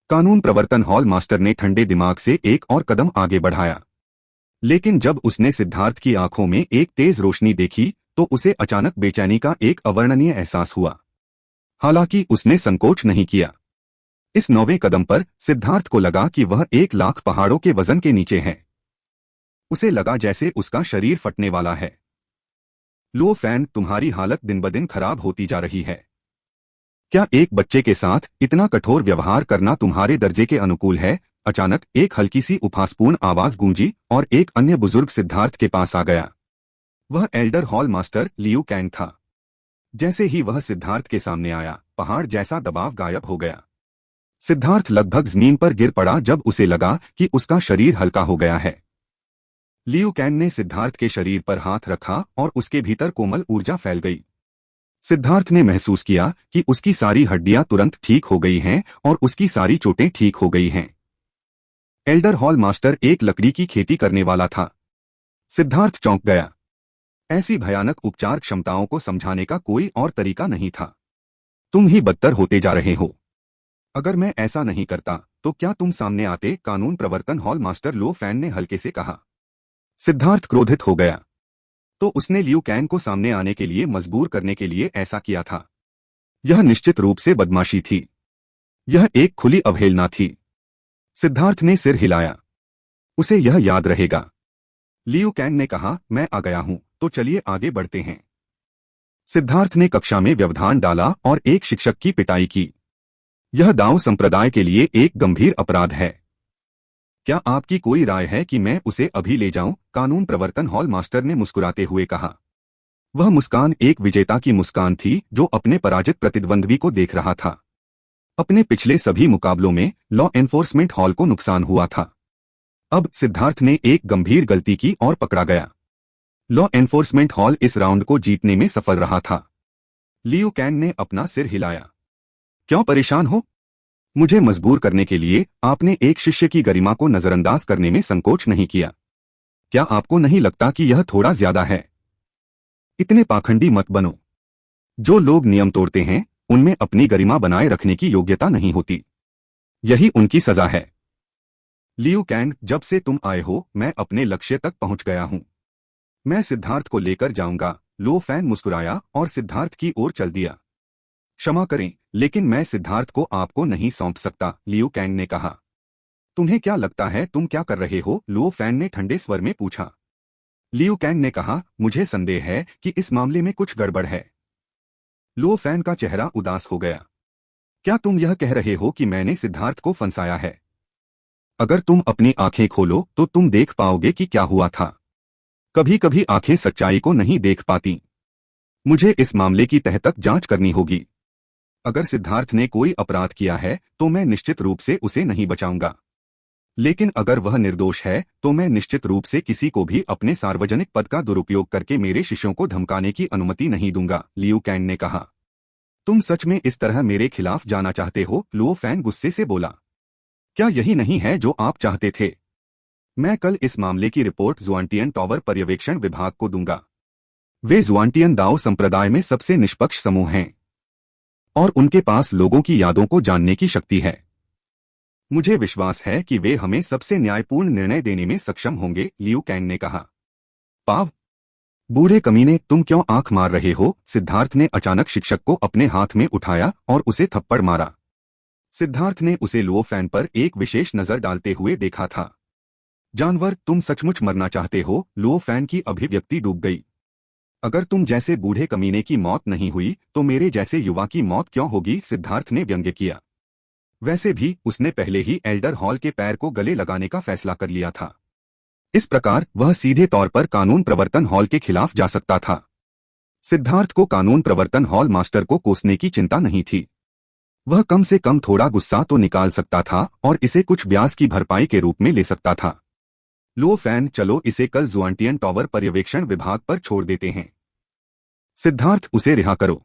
कानून प्रवर्तन हॉल मास्टर ने ठंडे दिमाग से एक और कदम आगे बढ़ाया, लेकिन जब उसने सिद्धार्थ की आंखों में एक तेज रोशनी देखी तो उसे अचानक बेचैनी का एक अवर्णनीय एहसास हुआ। हालांकि उसने संकोच नहीं किया। इस 9वें कदम पर सिद्धार्थ को लगा कि वह 1,00,000 पहाड़ों के वजन के नीचे है। उसे लगा जैसे उसका शरीर फटने वाला है। लो फैन, तुम्हारी हालत दिन ब दिन खराब होती जा रही है। क्या एक बच्चे के साथ इतना कठोर व्यवहार करना तुम्हारे दर्जे के अनुकूल है? अचानक एक हल्की सी उपहासपूर्ण आवाज गूंजी और एक अन्य बुजुर्ग सिद्धार्थ के पास आ गया। वह Elder hall master Liu Kang था। जैसे ही वह सिद्धार्थ के सामने आया, पहाड़ जैसा दबाव गायब हो गया। सिद्धार्थ लगभग जमीन पर गिर पड़ा जब उसे लगा कि उसका शरीर हल्का हो गया है। लियू कैंग ने सिद्धार्थ के शरीर पर हाथ रखा और उसके भीतर कोमल ऊर्जा फैल गई। सिद्धार्थ ने महसूस किया कि उसकी सारी हड्डियां तुरंत ठीक हो गई हैं और उसकी सारी चोटें ठीक हो गई हैं। एल्डर हॉल मास्टर एक लकड़ी की खेती करने वाला था। सिद्धार्थ चौंक गया। ऐसी भयानक उपचार क्षमताओं को समझाने का कोई और तरीका नहीं था। तुम ही बदतर होते जा रहे हो। अगर मैं ऐसा नहीं करता तो क्या तुम सामने आते? कानून प्रवर्तन हॉल मास्टर लो फैन ने हल्के से कहा। सिद्धार्थ क्रोधित हो गया। तो उसने लियू कैंग को सामने आने के लिए मजबूर करने के लिए ऐसा किया था। यह निश्चित रूप से बदमाशी थी। यह एक खुली अवहेलना थी। सिद्धार्थ ने सिर हिलाया। उसे यह याद रहेगा। लियू कैंग ने कहा, मैं आ गया हूं, तो चलिए आगे बढ़ते हैं। सिद्धार्थ ने कक्षा में व्यवधान डाला और एक शिक्षक की पिटाई की। यह दाओ संप्रदाय के लिए एक गंभीर अपराध है। क्या आपकी कोई राय है कि मैं उसे अभी ले जाऊं? कानून प्रवर्तन हॉल मास्टर ने मुस्कुराते हुए कहा। वह मुस्कान एक विजेता की मुस्कान थी जो अपने पराजित प्रतिद्वंद्वी को देख रहा था। अपने पिछले सभी मुकाबलों में लॉ एनफोर्समेंट हॉल को नुकसान हुआ था। अब सिद्धार्थ ने एक गंभीर गलती की और पकड़ा गया। लॉ एनफोर्समेंट हॉल इस राउंड को जीतने में सफल रहा था। लियू कैंग ने अपना सिर हिलाया। क्यों परेशान हो? मुझे मजबूर करने के लिए आपने एक शिष्य की गरिमा को नजरअंदाज करने में संकोच नहीं किया। क्या आपको नहीं लगता कि यह थोड़ा ज्यादा है? इतने पाखंडी मत बनो। जो लोग नियम तोड़ते हैं उनमें अपनी गरिमा बनाए रखने की योग्यता नहीं होती। यही उनकी सजा है। लियू कैंग, जब से तुम आए हो मैं अपने लक्ष्य तक पहुंच गया हूं। मैं सिद्धार्थ को लेकर जाऊंगा। लो फैन मुस्कुराया और सिद्धार्थ की ओर चल दिया। क्षमा करें, लेकिन मैं सिद्धार्थ को आपको नहीं सौंप सकता, लियू कैंग ने कहा। तुम्हें क्या लगता है तुम क्या कर रहे हो? लो फैन ने ठंडे स्वर में पूछा। लियू कैंग ने कहा, मुझे संदेह है कि इस मामले में कुछ गड़बड़ है। लो फैन का चेहरा उदास हो गया। क्या तुम यह कह रहे हो कि मैंने सिद्धार्थ को फंसाया है? अगर तुम अपनी आंखें खोलो तो तुम देख पाओगे कि क्या हुआ था। कभी कभी आंखें सच्चाई को नहीं देख पाती। मुझे इस मामले की तह तक जांच करनी होगी। अगर सिद्धार्थ ने कोई अपराध किया है तो मैं निश्चित रूप से उसे नहीं बचाऊंगा, लेकिन अगर वह निर्दोष है तो मैं निश्चित रूप से किसी को भी अपने सार्वजनिक पद का दुरुपयोग करके मेरे शिष्यों को धमकाने की अनुमति नहीं दूंगा, लियू कैंग ने कहा। तुम सच में इस तरह मेरे खिलाफ जाना चाहते हो? लो फैन गुस्से से बोला। क्या यही नहीं है जो आप चाहते थे? मैं कल इस मामले की रिपोर्ट जुआंटियन टावर पर्यवेक्षण विभाग को दूंगा। वे जुआंटियन दाओ संप्रदाय में सबसे निष्पक्ष समूह हैं और उनके पास लोगों की यादों को जानने की शक्ति है। मुझे विश्वास है कि वे हमें सबसे न्यायपूर्ण निर्णय देने में सक्षम होंगे, लियू कैंग ने कहा। पाव, बूढ़े कमीने, तुम क्यों आंख मार रहे हो? सिद्धार्थ ने अचानक शिक्षक को अपने हाथ में उठाया और उसे थप्पड़ मारा। सिद्धार्थ ने उसे लो फैन पर एक विशेष नजर डालते हुए देखा था। जानवर, तुम सचमुच मरना चाहते हो? लो फैन की अभिव्यक्ति डूब गई। अगर तुम जैसे बूढ़े कमीने की मौत नहीं हुई तो मेरे जैसे युवा की मौत क्यों होगी, सिद्धार्थ ने व्यंग्य किया। वैसे भी उसने पहले ही एल्डर हॉल के पैर को गले लगाने का फैसला कर लिया था। इस प्रकार वह सीधे तौर पर कानून प्रवर्तन हॉल के खिलाफ जा सकता था। सिद्धार्थ को कानून प्रवर्तन हॉल मास्टर को कोसने की चिंता नहीं थी। वह कम से कम थोड़ा गुस्सा तो निकाल सकता था और इसे कुछ ब्याज की भरपाई के रूप में ले सकता था। लो फैन, चलो इसे कल जुआंटियन टावर पर्यवेक्षण विभाग पर छोड़ देते हैं। सिद्धार्थ, उसे रिहा करो।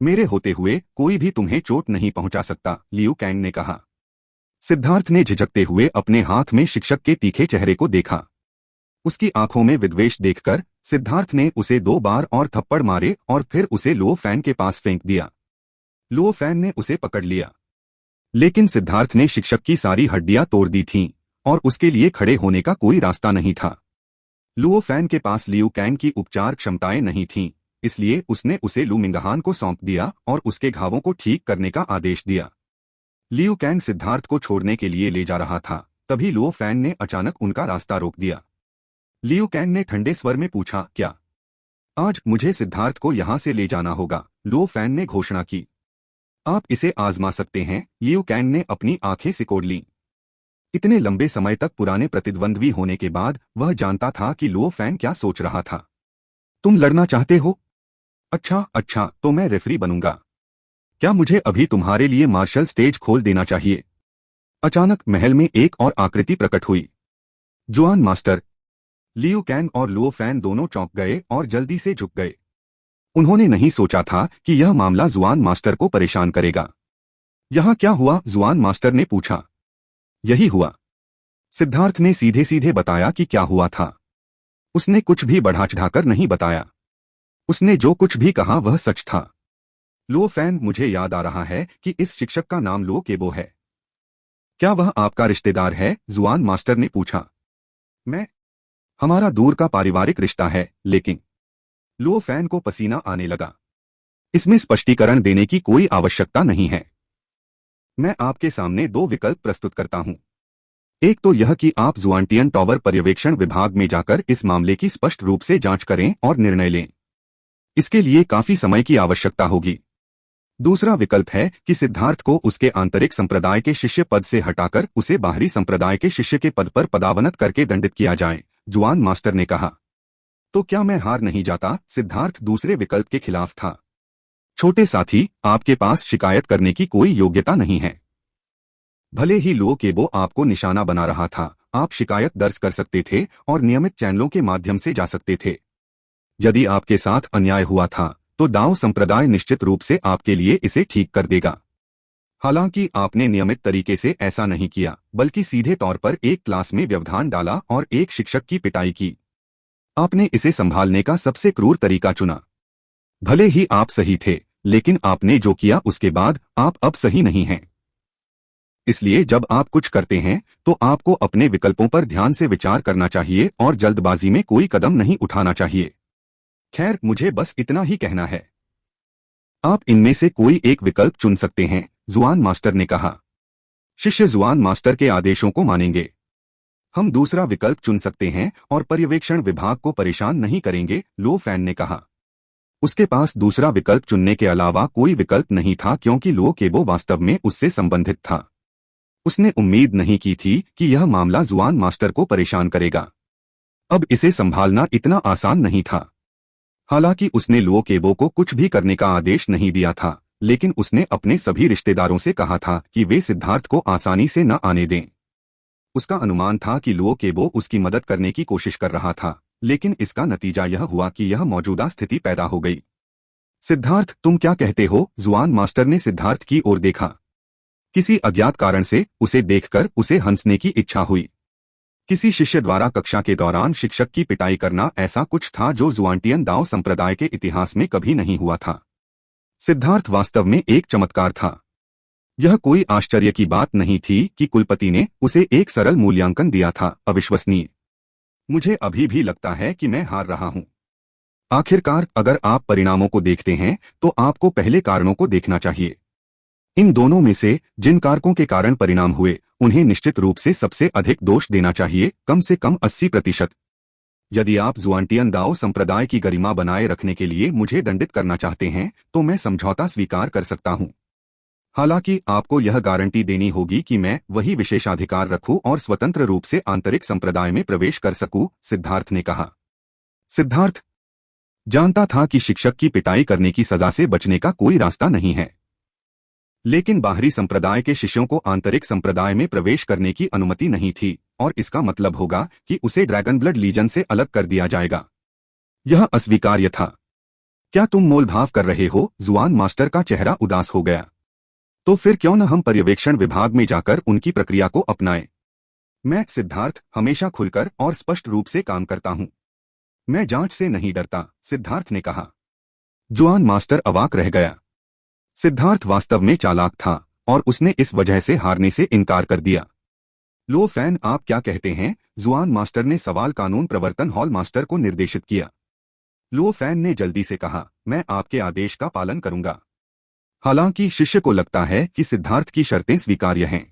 मेरे होते हुए कोई भी तुम्हें चोट नहीं पहुंचा सकता, लियू कैंग ने कहा। सिद्धार्थ ने झिझकते हुए अपने हाथ में शिक्षक के तीखे चेहरे को देखा। उसकी आंखों में विद्वेष देखकर सिद्धार्थ ने उसे 2 बार और थप्पड़ मारे और फिर उसे लो फैन के पास फेंक दिया। लो फैन ने उसे पकड़ लिया, लेकिन सिद्धार्थ ने शिक्षक की सारी हड्डियां तोड़ दी थीं और उसके लिए खड़े होने का कोई रास्ता नहीं था। लुओ फैन के पास लियू कैंग की उपचार क्षमताएं नहीं थीं, इसलिए उसने उसे लू मिंगहान को सौंप दिया और उसके घावों को ठीक करने का आदेश दिया। लियू कैंग सिद्धार्थ को छोड़ने के लिए ले जा रहा था, तभी लुओ फैन ने अचानक उनका रास्ता रोक दिया। लियू कैंग ने ठंडे स्वर में पूछा, क्या आज मुझे सिद्धार्थ को यहां से ले जाना होगा? लुओ फैन ने घोषणा की। आप इसे आजमा सकते हैं, लियू कैंग ने अपनी आंखें सिकोड़ लीं। इतने लंबे समय तक पुराने प्रतिद्वंद्वी होने के बाद वह जानता था कि लुओ फैन क्या सोच रहा था। तुम लड़ना चाहते हो? अच्छा, तो मैं रेफरी बनूंगा। क्या मुझे अभी तुम्हारे लिए मार्शल स्टेज खोल देना चाहिए? अचानक महल में एक और आकृति प्रकट हुई। जुआन मास्टर। लियू कैंग और लुओ फैन दोनों चौंक गए और जल्दी से झुक गए। उन्होंने नहीं सोचा था कि यह मामला जुआन मास्टर को परेशान करेगा। यहां क्या हुआ? जुआन मास्टर ने पूछा। यही हुआ, सिद्धार्थ ने सीधे सीधे बताया कि क्या हुआ था। उसने कुछ भी बढ़ा चढ़ाकर नहीं बताया। उसने जो कुछ भी कहा वह सच था। लो फैन, मुझे याद आ रहा है कि इस शिक्षक का नाम लो केबो है। क्या वह आपका रिश्तेदार है? जुआन मास्टर ने पूछा। मैं? हमारा दूर का पारिवारिक रिश्ता है, लेकिन लो फैन को पसीना आने लगा। इसमें स्पष्टीकरण देने की कोई आवश्यकता नहीं है। मैं आपके सामने 2 विकल्प प्रस्तुत करता हूं। एक तो यह कि आप जुआंटियन टावर पर्यवेक्षण विभाग में जाकर इस मामले की स्पष्ट रूप से जांच करें और निर्णय लें। इसके लिए काफी समय की आवश्यकता होगी। दूसरा विकल्प है कि सिद्धार्थ को उसके आंतरिक संप्रदाय के शिष्य पद से हटाकर उसे बाहरी संप्रदाय के शिष्य के पद पर पदावनत करके दंडित किया जाए, जुआन मास्टर ने कहा। तो क्या मैं हार नहीं जाता? सिद्धार्थ दूसरे विकल्प के खिलाफ था। छोटे साथी, आपके पास शिकायत करने की कोई योग्यता नहीं है। भले ही लो केबो आपको निशाना बना रहा था, आप शिकायत दर्ज कर सकते थे और नियमित चैनलों के माध्यम से जा सकते थे। यदि आपके साथ अन्याय हुआ था तो दाओ संप्रदाय निश्चित रूप से आपके लिए इसे ठीक कर देगा। हालांकि आपने नियमित तरीके से ऐसा नहीं किया, बल्कि सीधे तौर पर एक क्लास में व्यवधान डाला और एक शिक्षक की पिटाई की। आपने इसे संभालने का सबसे क्रूर तरीका चुना। भले ही आप सही थे, लेकिन आपने जो किया उसके बाद आप अब सही नहीं हैं। इसलिए जब आप कुछ करते हैं तो आपको अपने विकल्पों पर ध्यान से विचार करना चाहिए और जल्दबाजी में कोई कदम नहीं उठाना चाहिए। खैर, मुझे बस इतना ही कहना है। आप इनमें से कोई एक विकल्प चुन सकते हैं, जुआन मास्टर ने कहा। शिष्य जुआन मास्टर के आदेशों को मानेंगे। हम दूसरा विकल्प चुन सकते हैं और पर्यवेक्षण विभाग को परेशान नहीं करेंगे, लो फैन ने कहा। उसके पास दूसरा विकल्प चुनने के अलावा कोई विकल्प नहीं था, क्योंकि लो केबो वास्तव में उससे संबंधित था। उसने उम्मीद नहीं की थी कि यह मामला जुआन मास्टर को परेशान करेगा। अब इसे संभालना इतना आसान नहीं था। हालांकि उसने लो केबो को कुछ भी करने का आदेश नहीं दिया था, लेकिन उसने अपने सभी रिश्तेदारों से कहा था कि वे सिद्धार्थ को आसानी से न आने दें। उसका अनुमान था कि लो केबो उसकी मदद करने की कोशिश कर रहा था, लेकिन इसका नतीजा यह हुआ कि यह मौजूदा स्थिति पैदा हो गई। सिद्धार्थ, तुम क्या कहते हो? जुआन मास्टर ने सिद्धार्थ की ओर देखा। किसी अज्ञात कारण से उसे देखकर उसे हंसने की इच्छा हुई। किसी शिष्य द्वारा कक्षा के दौरान शिक्षक की पिटाई करना ऐसा कुछ था जो जुआंटियन दाओ संप्रदाय के इतिहास में कभी नहीं हुआ था। सिद्धार्थ वास्तव में एक चमत्कार था। यह कोई आश्चर्य की बात नहीं थी कि कुलपति ने उसे एक सरल मूल्यांकन दिया था, अविश्वसनीय। मुझे अभी भी लगता है कि मैं हार रहा हूं। आखिरकार अगर आप परिणामों को देखते हैं तो आपको पहले कारणों को देखना चाहिए। इन दोनों में से जिन कारकों के कारण परिणाम हुए, उन्हें निश्चित रूप से सबसे अधिक दोष देना चाहिए, कम से कम 80%। यदि आप जुआनटियन दाओ संप्रदाय की गरिमा बनाए रखने के लिए मुझे दंडित करना चाहते हैं तो मैं समझौता स्वीकार कर सकता हूं। हालांकि आपको यह गारंटी देनी होगी कि मैं वही विशेषाधिकार रखूं और स्वतंत्र रूप से आंतरिक संप्रदाय में प्रवेश कर सकूं, सिद्धार्थ ने कहा। सिद्धार्थ जानता था कि शिक्षक की पिटाई करने की सजा से बचने का कोई रास्ता नहीं है, लेकिन बाहरी संप्रदाय के शिष्यों को आंतरिक संप्रदाय में प्रवेश करने की अनुमति नहीं थी और इसका मतलब होगा कि उसे ड्रैगन ब्लड लीजन से अलग कर दिया जाएगा। यह अस्वीकार्य था। क्या तुम मोलभाव कर रहे हो? जुआन मास्टर का चेहरा उदास हो गया। तो फिर क्यों न हम पर्यवेक्षण विभाग में जाकर उनकी प्रक्रिया को अपनाएं? मैं सिद्धार्थ हमेशा खुलकर और स्पष्ट रूप से काम करता हूं। मैं जांच से नहीं डरता, सिद्धार्थ ने कहा। जुआन मास्टर अवाक रह गया। सिद्धार्थ वास्तव में चालाक था और उसने इस वजह से हारने से इनकार कर दिया। लो फैन, आप क्या कहते हैं? जुआन मास्टर ने सवाल कानून प्रवर्तन हॉल मास्टर को निर्देशित किया। लो फैन ने जल्दी से कहा, मैं आपके आदेश का पालन करूंगा। हालांकि शिष्य को लगता है कि सिद्धार्थ की शर्तें स्वीकार्य हैं।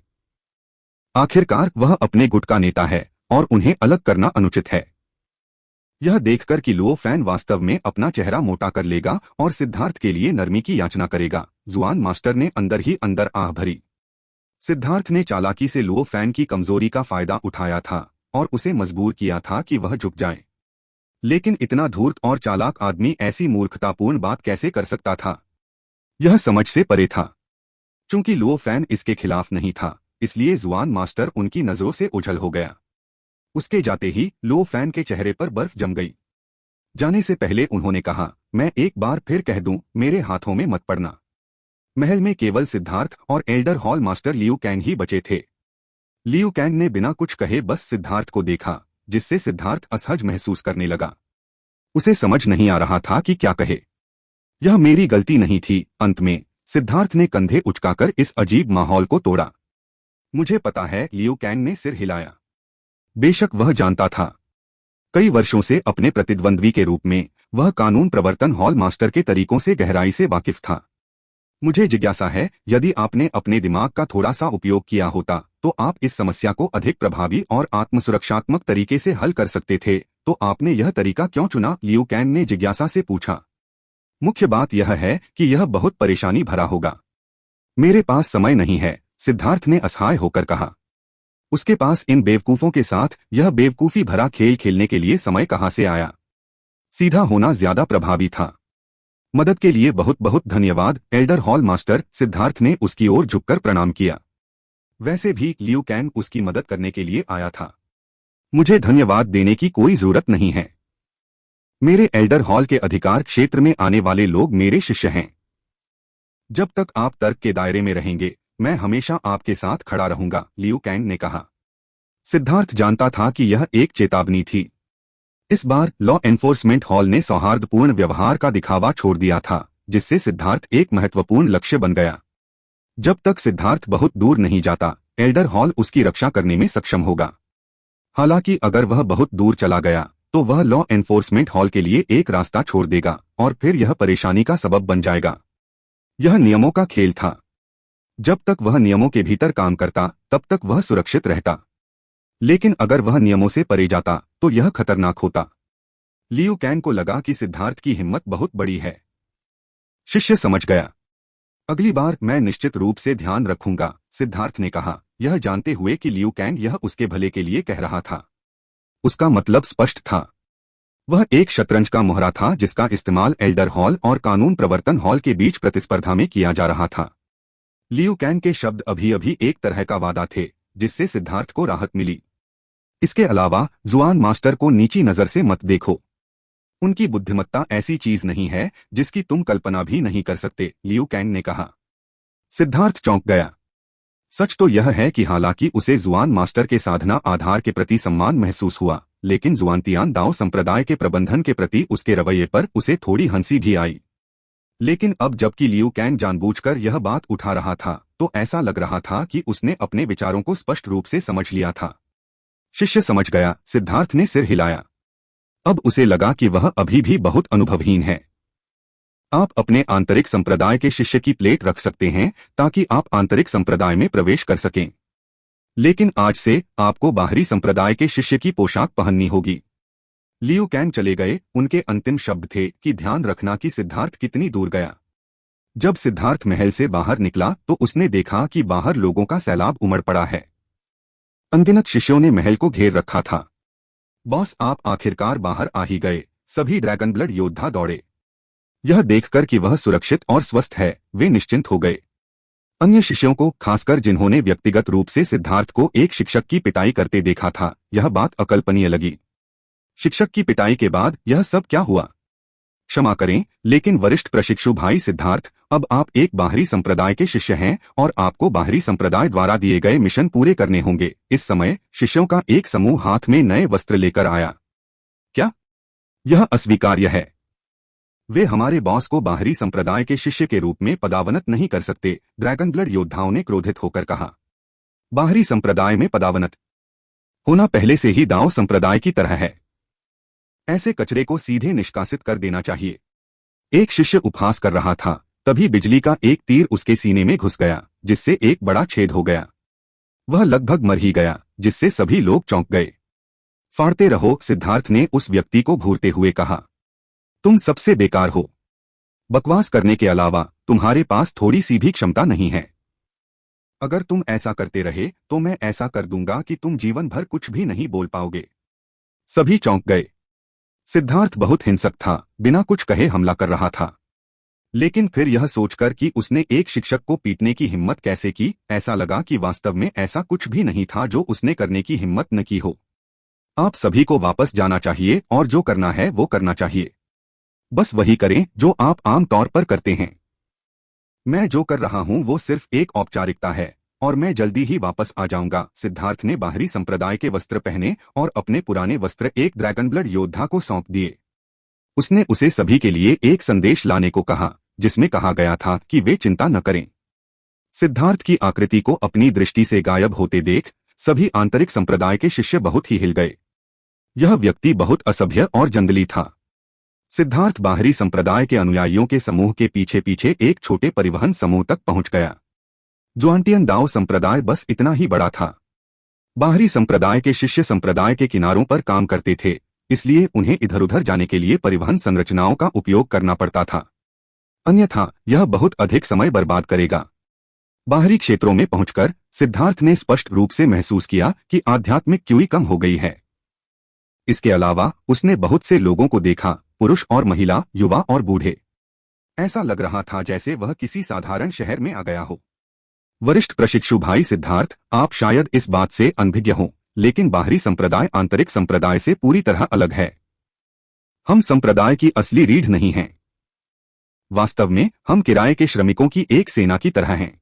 आखिरकार वह अपने गुट का नेता है और उन्हें अलग करना अनुचित है। यह देखकर कि लुओ फैन वास्तव में अपना चेहरा मोटा कर लेगा और सिद्धार्थ के लिए नरमी की याचना करेगा, जुआन मास्टर ने अंदर ही अंदर आह भरी। सिद्धार्थ ने चालाकी से लुओ फैन की कमजोरी का फायदा उठाया था और उसे मजबूर किया था कि वह झुक जाए। लेकिन इतना धूर्त और चालाक आदमी ऐसी मूर्खतापूर्ण बात कैसे कर सकता था? यह समझ से परे था। चूंकि लुओ फैन इसके खिलाफ नहीं था, इसलिए जुआन मास्टर उनकी नजरों से ओझल हो गया। उसके जाते ही लुओ फैन के चेहरे पर बर्फ जम गई। जाने से पहले उन्होंने कहा, मैं एक बार फिर कह दूं, मेरे हाथों में मत पड़ना। महल में केवल सिद्धार्थ और elder hall master Liu Kang ही बचे थे। लियू कैंग ने बिना कुछ कहे बस सिद्धार्थ को देखा, जिससे सिद्धार्थ असहज महसूस करने लगा। उसे समझ नहीं आ रहा था कि क्या कहे। यह मेरी गलती नहीं थी। अंत में सिद्धार्थ ने कंधे उचकाकर इस अजीब माहौल को तोड़ा। मुझे पता है, लियू कैंग ने सिर हिलाया। बेशक वह जानता था। कई वर्षों से अपने प्रतिद्वंद्वी के रूप में वह कानून प्रवर्तन हॉल मास्टर के तरीकों से गहराई से वाकिफ था। मुझे जिज्ञासा है, यदि आपने अपने दिमाग का थोड़ा सा उपयोग किया होता तो आप इस समस्या को अधिक प्रभावी और आत्मसुरक्षात्मक तरीके से हल कर सकते थे, तो आपने यह तरीका क्यों चुना? लियू कैंग ने जिज्ञासा से पूछा। मुख्य बात यह है कि यह बहुत परेशानी भरा होगा। मेरे पास समय नहीं है, सिद्धार्थ ने असहाय होकर कहा। उसके पास इन बेवकूफों के साथ यह बेवकूफी भरा खेल खेलने के लिए समय कहां से आया? सीधा होना ज्यादा प्रभावी था। मदद के लिए बहुत बहुत धन्यवाद, एल्डर हॉल मास्टर, सिद्धार्थ ने उसकी ओर झुककर प्रणाम किया। वैसे भी लियू कैंग उसकी मदद करने के लिए आया था। मुझे धन्यवाद देने की कोई जरूरत नहीं है। मेरे एल्डर हॉल के अधिकार क्षेत्र में आने वाले लोग मेरे शिष्य हैं। जब तक आप तर्क के दायरे में रहेंगे, मैं हमेशा आपके साथ खड़ा रहूंगा, लियू कैंग ने कहा। सिद्धार्थ जानता था कि यह एक चेतावनी थी। इस बार लॉ एनफोर्समेंट हॉल ने सौहार्दपूर्ण व्यवहार का दिखावा छोड़ दिया था, जिससे सिद्धार्थ एक महत्वपूर्ण लक्ष्य बन गया। जब तक सिद्धार्थ बहुत दूर नहीं जाता, एल्डर हॉल उसकी रक्षा करने में सक्षम होगा। हालांकि अगर वह बहुत दूर चला गया तो वह लॉ एनफोर्समेंट हॉल के लिए एक रास्ता छोड़ देगा और फिर यह परेशानी का सबब बन जाएगा। यह नियमों का खेल था। जब तक वह नियमों के भीतर काम करता तब तक वह सुरक्षित रहता, लेकिन अगर वह नियमों से परे जाता तो यह खतरनाक होता। लियू कैंग को लगा कि सिद्धार्थ की हिम्मत बहुत बड़ी है। शिष्य समझ गया। अगली बार मैं निश्चित रूप से ध्यान रखूंगा, सिद्धार्थ ने कहा, यह जानते हुए कि लियू कैंग यह उसके भले के लिए कह रहा था। उसका मतलब स्पष्ट था। वह एक शतरंज का मोहरा था जिसका इस्तेमाल एल्डर हॉल और कानून प्रवर्तन हॉल के बीच प्रतिस्पर्धा में किया जा रहा था। लियू कैंग के शब्द अभी अभी एक तरह का वादा थे, जिससे सिद्धार्थ को राहत मिली। इसके अलावा जुआन मास्टर को नीची नजर से मत देखो। उनकी बुद्धिमत्ता ऐसी चीज नहीं है जिसकी तुम कल्पना भी नहीं कर सकते, लियू कैंग ने कहा। सिद्धार्थ चौंक गया। सच तो यह है कि हालांकि उसे जुआन मास्टर के साधना आधार के प्रति सम्मान महसूस हुआ, लेकिन जुआनतियान दाओ संप्रदाय के प्रबंधन के प्रति उसके रवैये पर उसे थोड़ी हंसी भी आई। लेकिन अब जबकि लियू कैंग जानबूझकर यह बात उठा रहा था तो ऐसा लग रहा था कि उसने अपने विचारों को स्पष्ट रूप से समझ लिया था। शिष्य समझ गया, सिद्धार्थ ने सिर हिलाया। अब उसे लगा कि वह अभी भी बहुत अनुभवहीन है। आप अपने आंतरिक संप्रदाय के शिष्य की प्लेट रख सकते हैं ताकि आप आंतरिक संप्रदाय में प्रवेश कर सकें, लेकिन आज से आपको बाहरी संप्रदाय के शिष्य की पोशाक पहननी होगी। लियू कैंग चले गए। उनके अंतिम शब्द थे कि ध्यान रखना कि सिद्धार्थ कितनी दूर गया। जब सिद्धार्थ महल से बाहर निकला तो उसने देखा कि बाहर लोगों का सैलाब उमड़ पड़ा है। अनगिनत शिष्यों ने महल को घेर रखा था। बॉस, आप आखिरकार बाहर आ ही गए। सभी ड्रैगन ब्लड योद्धा दौड़े। यह देखकर कि वह सुरक्षित और स्वस्थ है, वे निश्चिंत हो गए। अन्य शिष्यों को, खासकर जिन्होंने व्यक्तिगत रूप से सिद्धार्थ को एक शिक्षक की पिटाई करते देखा था, यह बात अकल्पनीय लगी। शिक्षक की पिटाई के बाद यह सब क्या हुआ? क्षमा करें, लेकिन वरिष्ठ प्रशिक्षु भाई सिद्धार्थ, अब आप एक बाहरी संप्रदाय के शिष्य हैं और आपको बाहरी संप्रदाय द्वारा दिए गए मिशन पूरे करने होंगे। इस समय शिष्यों का एक समूह हाथ में नए वस्त्र लेकर आया। क्या? यह अस्वीकार्य है। वे हमारे बॉस को बाहरी संप्रदाय के शिष्य के रूप में पदावनत नहीं कर सकते, ड्रैगन ब्लड योद्धाओं ने क्रोधित होकर कहा। बाहरी संप्रदाय में पदावनत होना पहले से ही दाओ संप्रदाय की तरह है। ऐसे कचरे को सीधे निष्कासित कर देना चाहिए। एक शिष्य उपहास कर रहा था, तभी बिजली का एक तीर उसके सीने में घुस गया, जिससे एक बड़ा छेद हो गया। वह लगभग मर ही गया, जिससे सभी लोग चौंक गए। फाड़ते रहो, सिद्धार्थ ने उस व्यक्ति को घूरते हुए कहा। तुम सबसे बेकार हो। बकवास करने के अलावा तुम्हारे पास थोड़ी सी भी क्षमता नहीं है। अगर तुम ऐसा करते रहे तो मैं ऐसा कर दूंगा कि तुम जीवन भर कुछ भी नहीं बोल पाओगे। सभी चौंक गए। सिद्धार्थ बहुत हिंसक था, बिना कुछ कहे हमला कर रहा था। लेकिन फिर यह सोचकर कि उसने एक शिक्षक को पीटने की हिम्मत कैसे की, ऐसा लगा कि वास्तव में ऐसा कुछ भी नहीं था जो उसने करने की हिम्मत न की हो। आप सभी को वापस जाना चाहिए और जो करना है वो करना चाहिए। बस वही करें जो आप आम तौर पर करते हैं। मैं जो कर रहा हूं वो सिर्फ एक औपचारिकता है और मैं जल्दी ही वापस आ जाऊंगा। सिद्धार्थ ने बाहरी संप्रदाय के वस्त्र पहने और अपने पुराने वस्त्र एक ड्रैगन ब्लड योद्धा को सौंप दिए। उसने उसे सभी के लिए एक संदेश लाने को कहा, जिसमें कहा गया था कि वे चिंता न करें। सिद्धार्थ की आकृति को अपनी दृष्टि से गायब होते देख सभी आंतरिक संप्रदाय के शिष्य बहुत ही हिल गए। यह व्यक्ति बहुत असभ्य और जंगली था। सिद्धार्थ बाहरी संप्रदाय के अनुयायियों के समूह के पीछे पीछे एक छोटे परिवहन समूह तक पहुंच गया। जुआंटियन दाओ संप्रदाय बस इतना ही बड़ा था। बाहरी संप्रदाय के शिष्य संप्रदाय के किनारों पर काम करते थे, इसलिए उन्हें इधर-उधर जाने के लिए परिवहन संरचनाओं का उपयोग करना पड़ता था। अन्यथा यह बहुत अधिक समय बर्बाद करेगा। बाहरी क्षेत्रों में पहुंचकर सिद्धार्थ ने स्पष्ट रूप से महसूस किया कि आध्यात्मिक क्यूई कम हो गई है। इसके अलावा उसने बहुत से लोगों को देखा, पुरुष और महिला, युवा और बूढ़े। ऐसा लग रहा था जैसे वह किसी साधारण शहर में आ गया हो। वरिष्ठ प्रशिक्षु भाई सिद्धार्थ, आप शायद इस बात से अनभिज्ञ हों, लेकिन बाहरी संप्रदाय आंतरिक संप्रदाय से पूरी तरह अलग है। हम संप्रदाय की असली रीढ़ नहीं हैं। वास्तव में हम किराए के श्रमिकों की एक सेना की तरह हैं।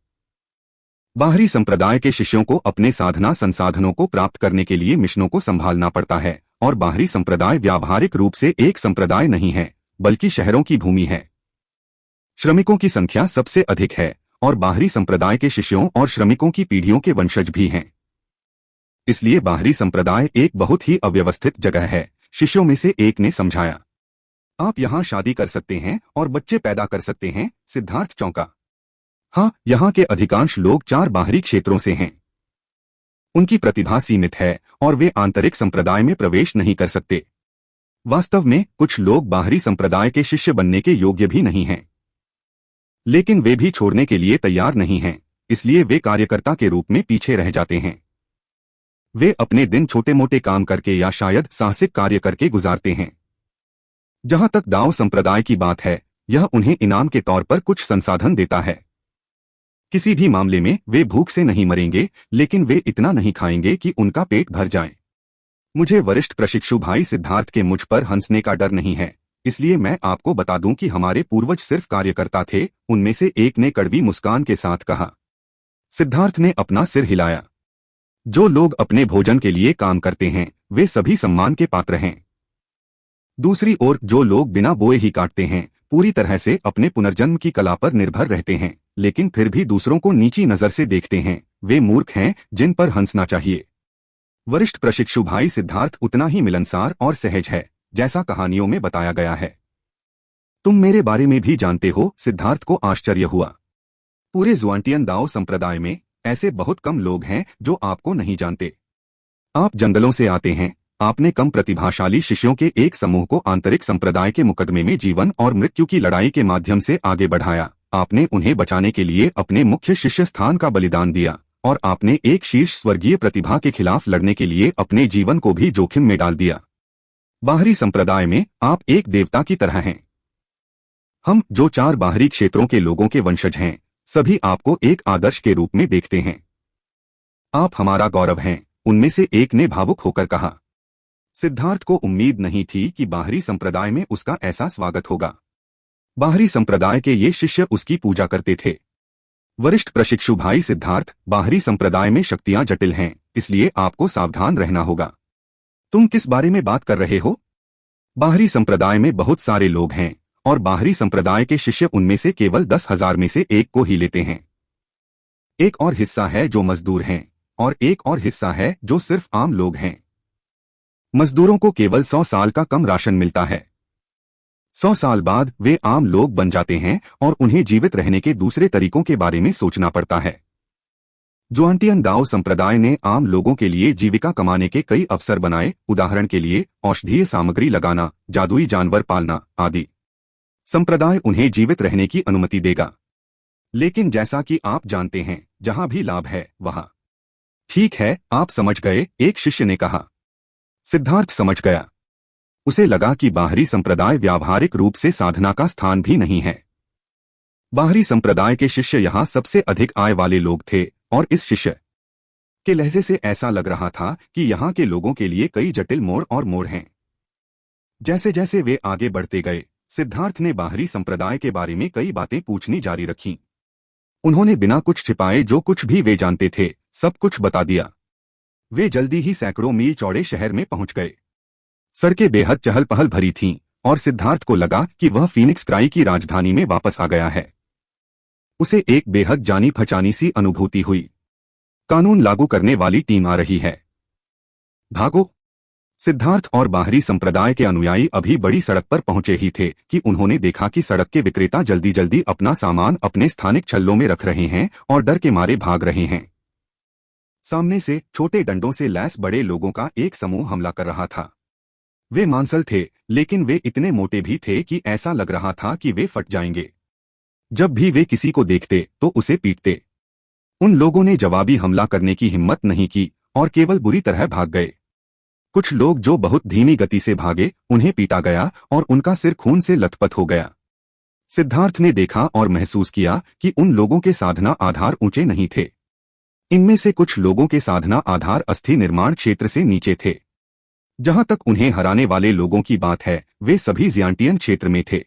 बाहरी संप्रदाय के शिष्यों को अपने साधना संसाधनों को प्राप्त करने के लिए मिशनों को संभालना पड़ता है, और बाहरी संप्रदाय व्यावहारिक रूप से एक संप्रदाय नहीं है, बल्कि शहरों की भूमि है। श्रमिकों की संख्या सबसे अधिक है और बाहरी संप्रदाय के शिष्यों और श्रमिकों की पीढ़ियों के वंशज भी हैं। इसलिए बाहरी संप्रदाय एक बहुत ही अव्यवस्थित जगह है, शिष्यों में से एक ने समझाया। आप यहाँ शादी कर सकते हैं और बच्चे पैदा कर सकते हैं, सिद्धार्थ चौंका। हाँ, यहाँ के अधिकांश लोग 4 बाहरी क्षेत्रों से हैं। उनकी प्रतिभा सीमित है और वे आंतरिक संप्रदाय में प्रवेश नहीं कर सकते। वास्तव में कुछ लोग बाहरी संप्रदाय के शिष्य बनने के योग्य भी नहीं हैं, लेकिन वे भी छोड़ने के लिए तैयार नहीं हैं, इसलिए वे कार्यकर्ता के रूप में पीछे रह जाते हैं। वे अपने दिन छोटे मोटे काम करके या शायद साहसिक कार्य करके गुजारते हैं। जहां तक दाओ संप्रदाय की बात है, यह उन्हें इनाम के तौर पर कुछ संसाधन देता है। किसी भी मामले में वे भूख से नहीं मरेंगे, लेकिन वे इतना नहीं खाएंगे कि उनका पेट भर जाए। मुझे वरिष्ठ प्रशिक्षु भाई सिद्धार्थ के मुझ पर हंसने का डर नहीं है, इसलिए मैं आपको बता दूं कि हमारे पूर्वज सिर्फ कार्यकर्ता थे, उनमें से एक ने कड़वी मुस्कान के साथ कहा। सिद्धार्थ ने अपना सिर हिलाया। जो लोग अपने भोजन के लिए काम करते हैं, वे सभी सम्मान के पात्र हैं। दूसरी ओर जो लोग बिना बोए ही काटते हैं, पूरी तरह से अपने पुनर्जन्म की कला पर निर्भर रहते हैं, लेकिन फिर भी दूसरों को नीची नजर से देखते हैं, वे मूर्ख हैं जिन पर हंसना चाहिए। वरिष्ठ प्रशिक्षु भाई सिद्धार्थ उतना ही मिलनसार और सहज है जैसा कहानियों में बताया गया है। तुम मेरे बारे में भी जानते हो, सिद्धार्थ को आश्चर्य हुआ। पूरे जुआंटियन दाओ संप्रदाय में ऐसे बहुत कम लोग हैं जो आपको नहीं जानते। आप जंगलों से आते हैं, आपने कम प्रतिभाशाली शिष्यों के एक समूह को आंतरिक संप्रदाय के मुकदमे में जीवन और मृत्यु की लड़ाई के माध्यम से आगे बढ़ाया। आपने उन्हें बचाने के लिए अपने मुख्य शिष्य स्थान का बलिदान दिया और आपने एक शीर्ष स्वर्गीय प्रतिभा के खिलाफ लड़ने के लिए अपने जीवन को भी जोखिम में डाल दिया। बाहरी संप्रदाय में आप एक देवता की तरह हैं। हम जो 4 बाहरी क्षेत्रों के लोगों के वंशज हैं, सभी आपको एक आदर्श के रूप में देखते हैं। आप हमारा गौरव हैं, उनमें से एक ने भावुक होकर कहा। सिद्धार्थ को उम्मीद नहीं थी कि बाहरी संप्रदाय में उसका ऐसा स्वागत होगा। बाहरी संप्रदाय के ये शिष्य उसकी पूजा करते थे। वरिष्ठ प्रशिक्षु भाई सिद्धार्थ, बाहरी संप्रदाय में शक्तियां जटिल हैं, इसलिए आपको सावधान रहना होगा। तुम किस बारे में बात कर रहे हो? बाहरी संप्रदाय में बहुत सारे लोग हैं और बाहरी संप्रदाय के शिष्य उनमें से केवल 10,000 में से एक को ही लेते हैं। एक और हिस्सा है जो मजदूर हैं और एक और हिस्सा है जो सिर्फ आम लोग हैं। मजदूरों को केवल 100 साल का कम राशन मिलता है। 100 साल बाद वे आम लोग बन जाते हैं और उन्हें जीवित रहने के दूसरे तरीकों के बारे में सोचना पड़ता है। जुआनटियन दाओ संप्रदाय ने आम लोगों के लिए जीविका कमाने के कई अवसर बनाए, उदाहरण के लिए औषधीय सामग्री लगाना, जादुई जानवर पालना आदि। संप्रदाय उन्हें जीवित रहने की अनुमति देगा, लेकिन जैसा कि आप जानते हैं, जहां भी लाभ है वहां। ठीक है, आप समझ गए, एक शिष्य ने कहा। सिद्धार्थ समझ गया। उसे लगा कि बाहरी संप्रदाय व्यावहारिक रूप से साधना का स्थान भी नहीं है। बाहरी संप्रदाय के शिष्य यहां सबसे अधिक आय वाले लोग थे और इस शिष्य के लहजे से ऐसा लग रहा था कि यहां के लोगों के लिए कई जटिल मोड़ और मोड़ हैं। जैसे जैसे वे आगे बढ़ते गए, सिद्धार्थ ने बाहरी संप्रदाय के बारे में कई बातें पूछनी जारी रखीं। उन्होंने बिना कुछ छिपाए जो कुछ भी वे जानते थे, सब कुछ बता दिया। वे जल्दी ही सैकड़ों मील चौड़े शहर में पहुंच गए। सड़कें बेहद चहल पहल भरी थीं और सिद्धार्थ को लगा कि वह फीनिक्स क्राई की राजधानी में वापस आ गया है। उसे एक बेहद जानी पहचानी सी अनुभूति हुई। कानून लागू करने वाली टीम आ रही है। भागो! सिद्धार्थ और बाहरी संप्रदाय के अनुयायी अभी बड़ी सड़क पर पहुंचे ही थे कि उन्होंने देखा कि सड़क के विक्रेता जल्दी जल्दी अपना सामान अपने स्थानिक छल्लों में रख रहे हैं और डर के मारे भाग रहे हैं। सामने से छोटे डंडों से लैस बड़े लोगों का एक समूह हमला कर रहा था। वे मांसल थे, लेकिन वे इतने मोटे भी थे कि ऐसा लग रहा था कि वे फट जाएंगे। जब भी वे किसी को देखते तो उसे पीटते। उन लोगों ने जवाबी हमला करने की हिम्मत नहीं की और केवल बुरी तरह भाग गए। कुछ लोग जो बहुत धीमी गति से भागे, उन्हें पीटा गया और उनका सिर खून से लथपथ हो गया। सिद्धार्थ ने देखा और महसूस किया कि उन लोगों के साधना आधार ऊंचे नहीं थे। इनमें से कुछ लोगों के साधना आधार अस्थि निर्माण क्षेत्र से नीचे थे। जहां तक उन्हें हराने वाले लोगों की बात है, वे सभी ज़ियांटियन क्षेत्र में थे।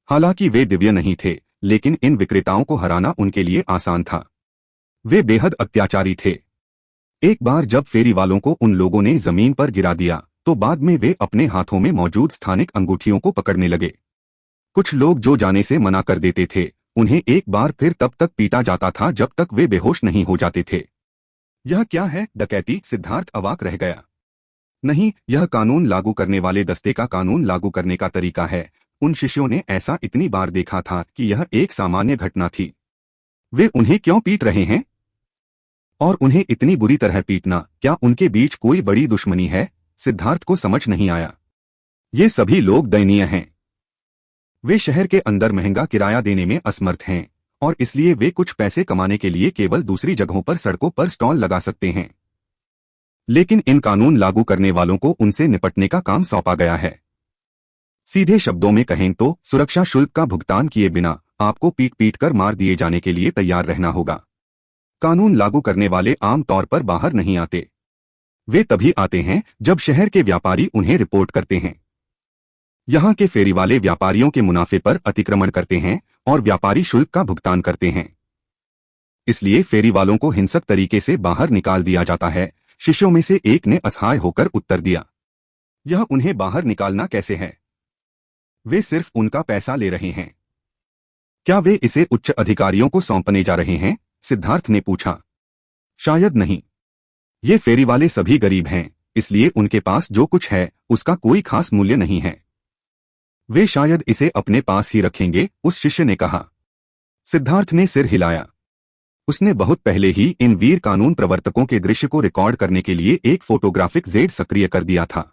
हालांकि वे दिव्य नहीं थे, लेकिन इन विक्रेताओं को हराना उनके लिए आसान था। वे बेहद अत्याचारी थे। एक बार जब फेरी वालों को उन लोगों ने जमीन पर गिरा दिया, तो बाद में वे अपने हाथों में मौजूद स्थानिक अंगूठियों को पकड़ने लगे। कुछ लोग जो जाने से मना कर देते थे, उन्हें एक बार फिर तब तक पीटा जाता था जब तक वे बेहोश नहीं हो जाते थे। यह क्या है, डकैती? सिद्धार्थ अवाक रह गया। नहीं, यह कानून लागू करने वाले दस्ते का कानून लागू करने का तरीका है। उन शिष्यों ने ऐसा इतनी बार देखा था कि यह एक सामान्य घटना थी। वे उन्हें क्यों पीट रहे हैं? और उन्हें इतनी बुरी तरह पीटना, क्या उनके बीच कोई बड़ी दुश्मनी है? सिद्धार्थ को समझ नहीं आया। ये सभी लोग दयनीय हैं। वे शहर के अंदर महंगा किराया देने में असमर्थ हैं और इसलिए वे कुछ पैसे कमाने के लिए केवल दूसरी जगहों पर सड़कों पर स्टॉल लगा सकते हैं। लेकिन इन कानून लागू करने वालों को उनसे निपटने का काम सौंपा गया है। सीधे शब्दों में कहें तो सुरक्षा शुल्क का भुगतान किए बिना आपको पीट पीट कर मार दिए जाने के लिए तैयार रहना होगा। कानून लागू करने वाले आम तौर पर बाहर नहीं आते। वे तभी आते हैं जब शहर के व्यापारी उन्हें रिपोर्ट करते हैं। यहाँ के फेरी वाले व्यापारियों के मुनाफे पर अतिक्रमण करते हैं और व्यापारी शुल्क का भुगतान करते हैं। इसलिए फेरी वालों को हिंसक तरीके से बाहर निकाल दिया जाता है। शिष्यों में से एक ने असहाय होकर उत्तर दिया, यह उन्हें बाहर निकालना कैसे है? वे सिर्फ उनका पैसा ले रहे हैं। क्या वे इसे उच्च अधिकारियों को सौंपने जा रहे हैं? सिद्धार्थ ने पूछा। शायद नहीं। ये फेरी वाले सभी गरीब हैं, इसलिए उनके पास जो कुछ है उसका कोई खास मूल्य नहीं है। वे शायद इसे अपने पास ही रखेंगे, उस शिष्य ने कहा। सिद्धार्थ ने सिर हिलाया। उसने बहुत पहले ही इन वीर कानून प्रवर्तकों के दृश्य को रिकॉर्ड करने के लिए एक फोटोग्राफिक जेड सक्रिय कर दिया था।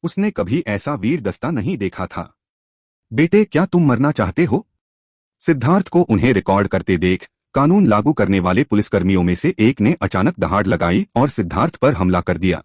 उसने कभी ऐसा वीर दस्ता नहीं देखा था। बेटे, क्या तुम मरना चाहते हो? सिद्धार्थ को उन्हें रिकॉर्ड करते देख कानून लागू करने वाले पुलिसकर्मियों में से एक ने अचानक दहाड़ लगाई और सिद्धार्थ पर हमला कर दिया।